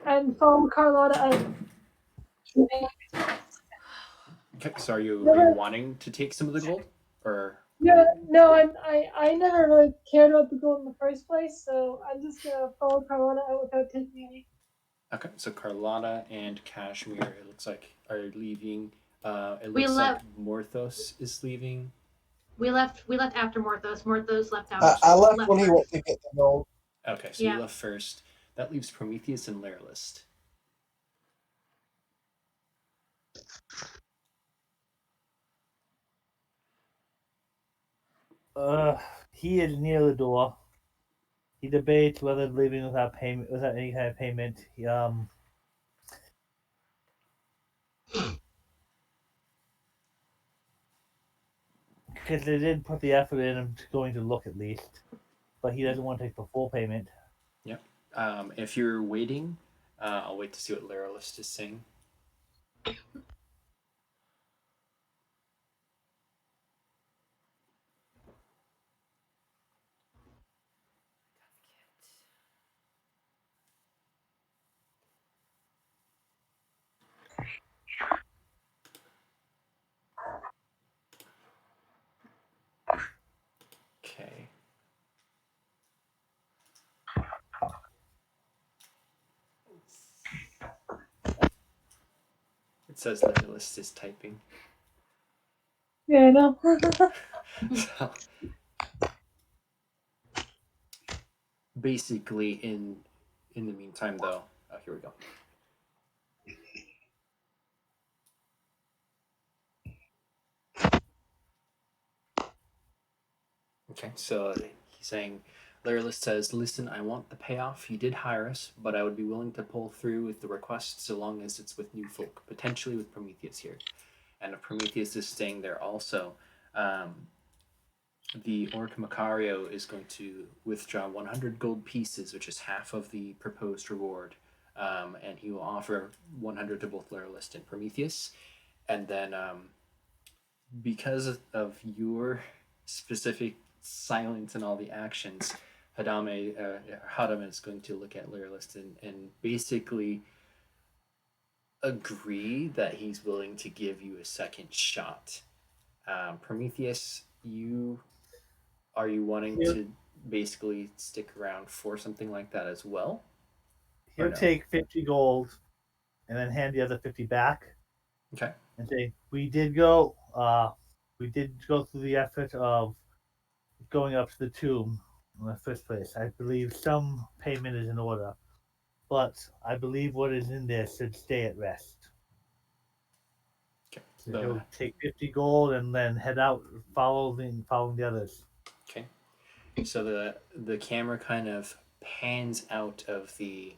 and follow Carlotta out. Okay, so are you wanting to take some of the gold? Or No, I never really cared about the gold in the first place, so I'm just gonna follow Carlotta out without taking any. okay, so Carlotta and Kashmir, it looks like, are leaving. It We looks left- like Morthos is leaving. We left after Morthos. Morthos left out. I left when he went to get the gold. Okay, so Yeah. you left first. That leaves Prometheus and Lairlist. He is near the door. He debates whether leaving without any kind of payment. Because they did put the effort in him going to look at least, but he doesn't want to take the full payment. Yep. If you're waiting, I'll wait to see what Lairlist is saying. Okay. It says Lyrillist is typing. Yeah, I know. So, basically, in the meantime, though, here we go. Okay, so he's saying, Lyrillist says, "Listen, I want the payoff. You did hire us, but I would be willing to pull through with the request so long as it's with new folk, potentially with Prometheus here." And if Prometheus is staying there also, the Orc Macario is going to withdraw 100 gold pieces, which is half of the proposed reward. And he will offer 100 to both Lyrillist and Prometheus. And then, because of your specific silence and all the actions, Hadam is going to look at Lyrillist and basically agree that he's willing to give you a second shot. Prometheus, are you wanting to basically stick around for something like that as well? He'll take 50 gold and then hand the other 50 back. Okay. And say, we did go through the effort of going up to the tomb in the first place. I believe some payment is in order, but I believe what is in there should stay at rest. Okay. So he'll take 50 gold and then head out, following the others. Okay. So the camera kind of pans out of the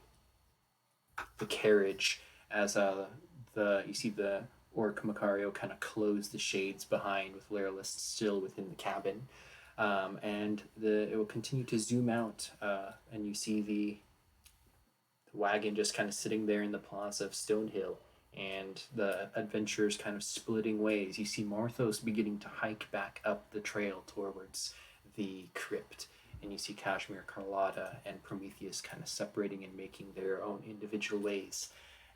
carriage as you see the Orc Macario kind of close the shades behind with Lyrillist still within the cabin. And it will continue to zoom out, and you see the wagon just kind of sitting there in the plaza of Stonehill, and the adventurers kind of splitting ways. You see Marthos beginning to hike back up the trail towards the crypt, and you see Kashmir, Carlotta, and Prometheus kind of separating and making their own individual ways.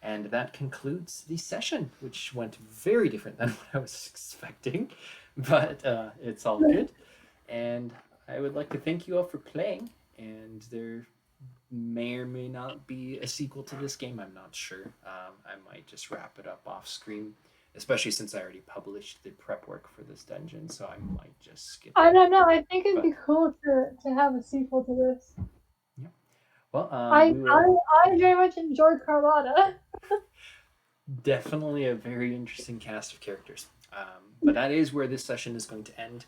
And that concludes the session, which went very different than what I was expecting, but it's all good. And I would like to thank you all for playing, and there may or may not be a sequel to this game. I'm not sure. I might just wrap it up off screen, especially since I already published the prep work for this dungeon, so I might just skip I it. don't know. I think it'd be cool to have a sequel to this. Yeah. Well, I very much enjoyed Carlotta. Definitely a very interesting cast of characters. But that is where this session is going to end.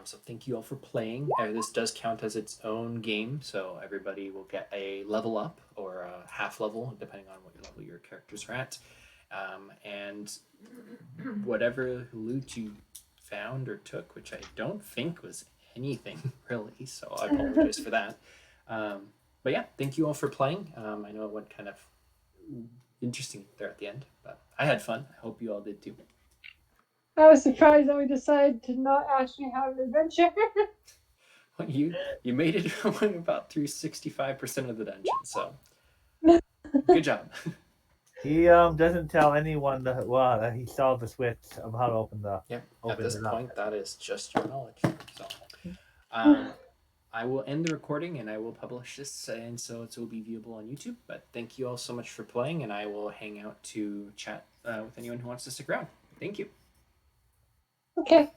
So thank you all for playing. This does count as its own game, so everybody will get a level up or a half level, depending on what level your characters are at. And whatever loot you found or took, which I don't think was anything really, so I apologize for that. But yeah, thank you all for playing. I know it went kind of interesting there at the end, but I had fun. I hope you all did too. I was surprised that we decided to not actually have an adventure. Well, you made it about through 65% of the dungeon, so good job. He doesn't tell anyone that he saw the switch of how to open the. Yeah, open at this it up. point, that is just your knowledge. So, I will end the recording and I will publish this, and so it will be viewable on YouTube. But thank you all so much for playing, and I will hang out to chat with anyone who wants to stick around. Thank you. Okay.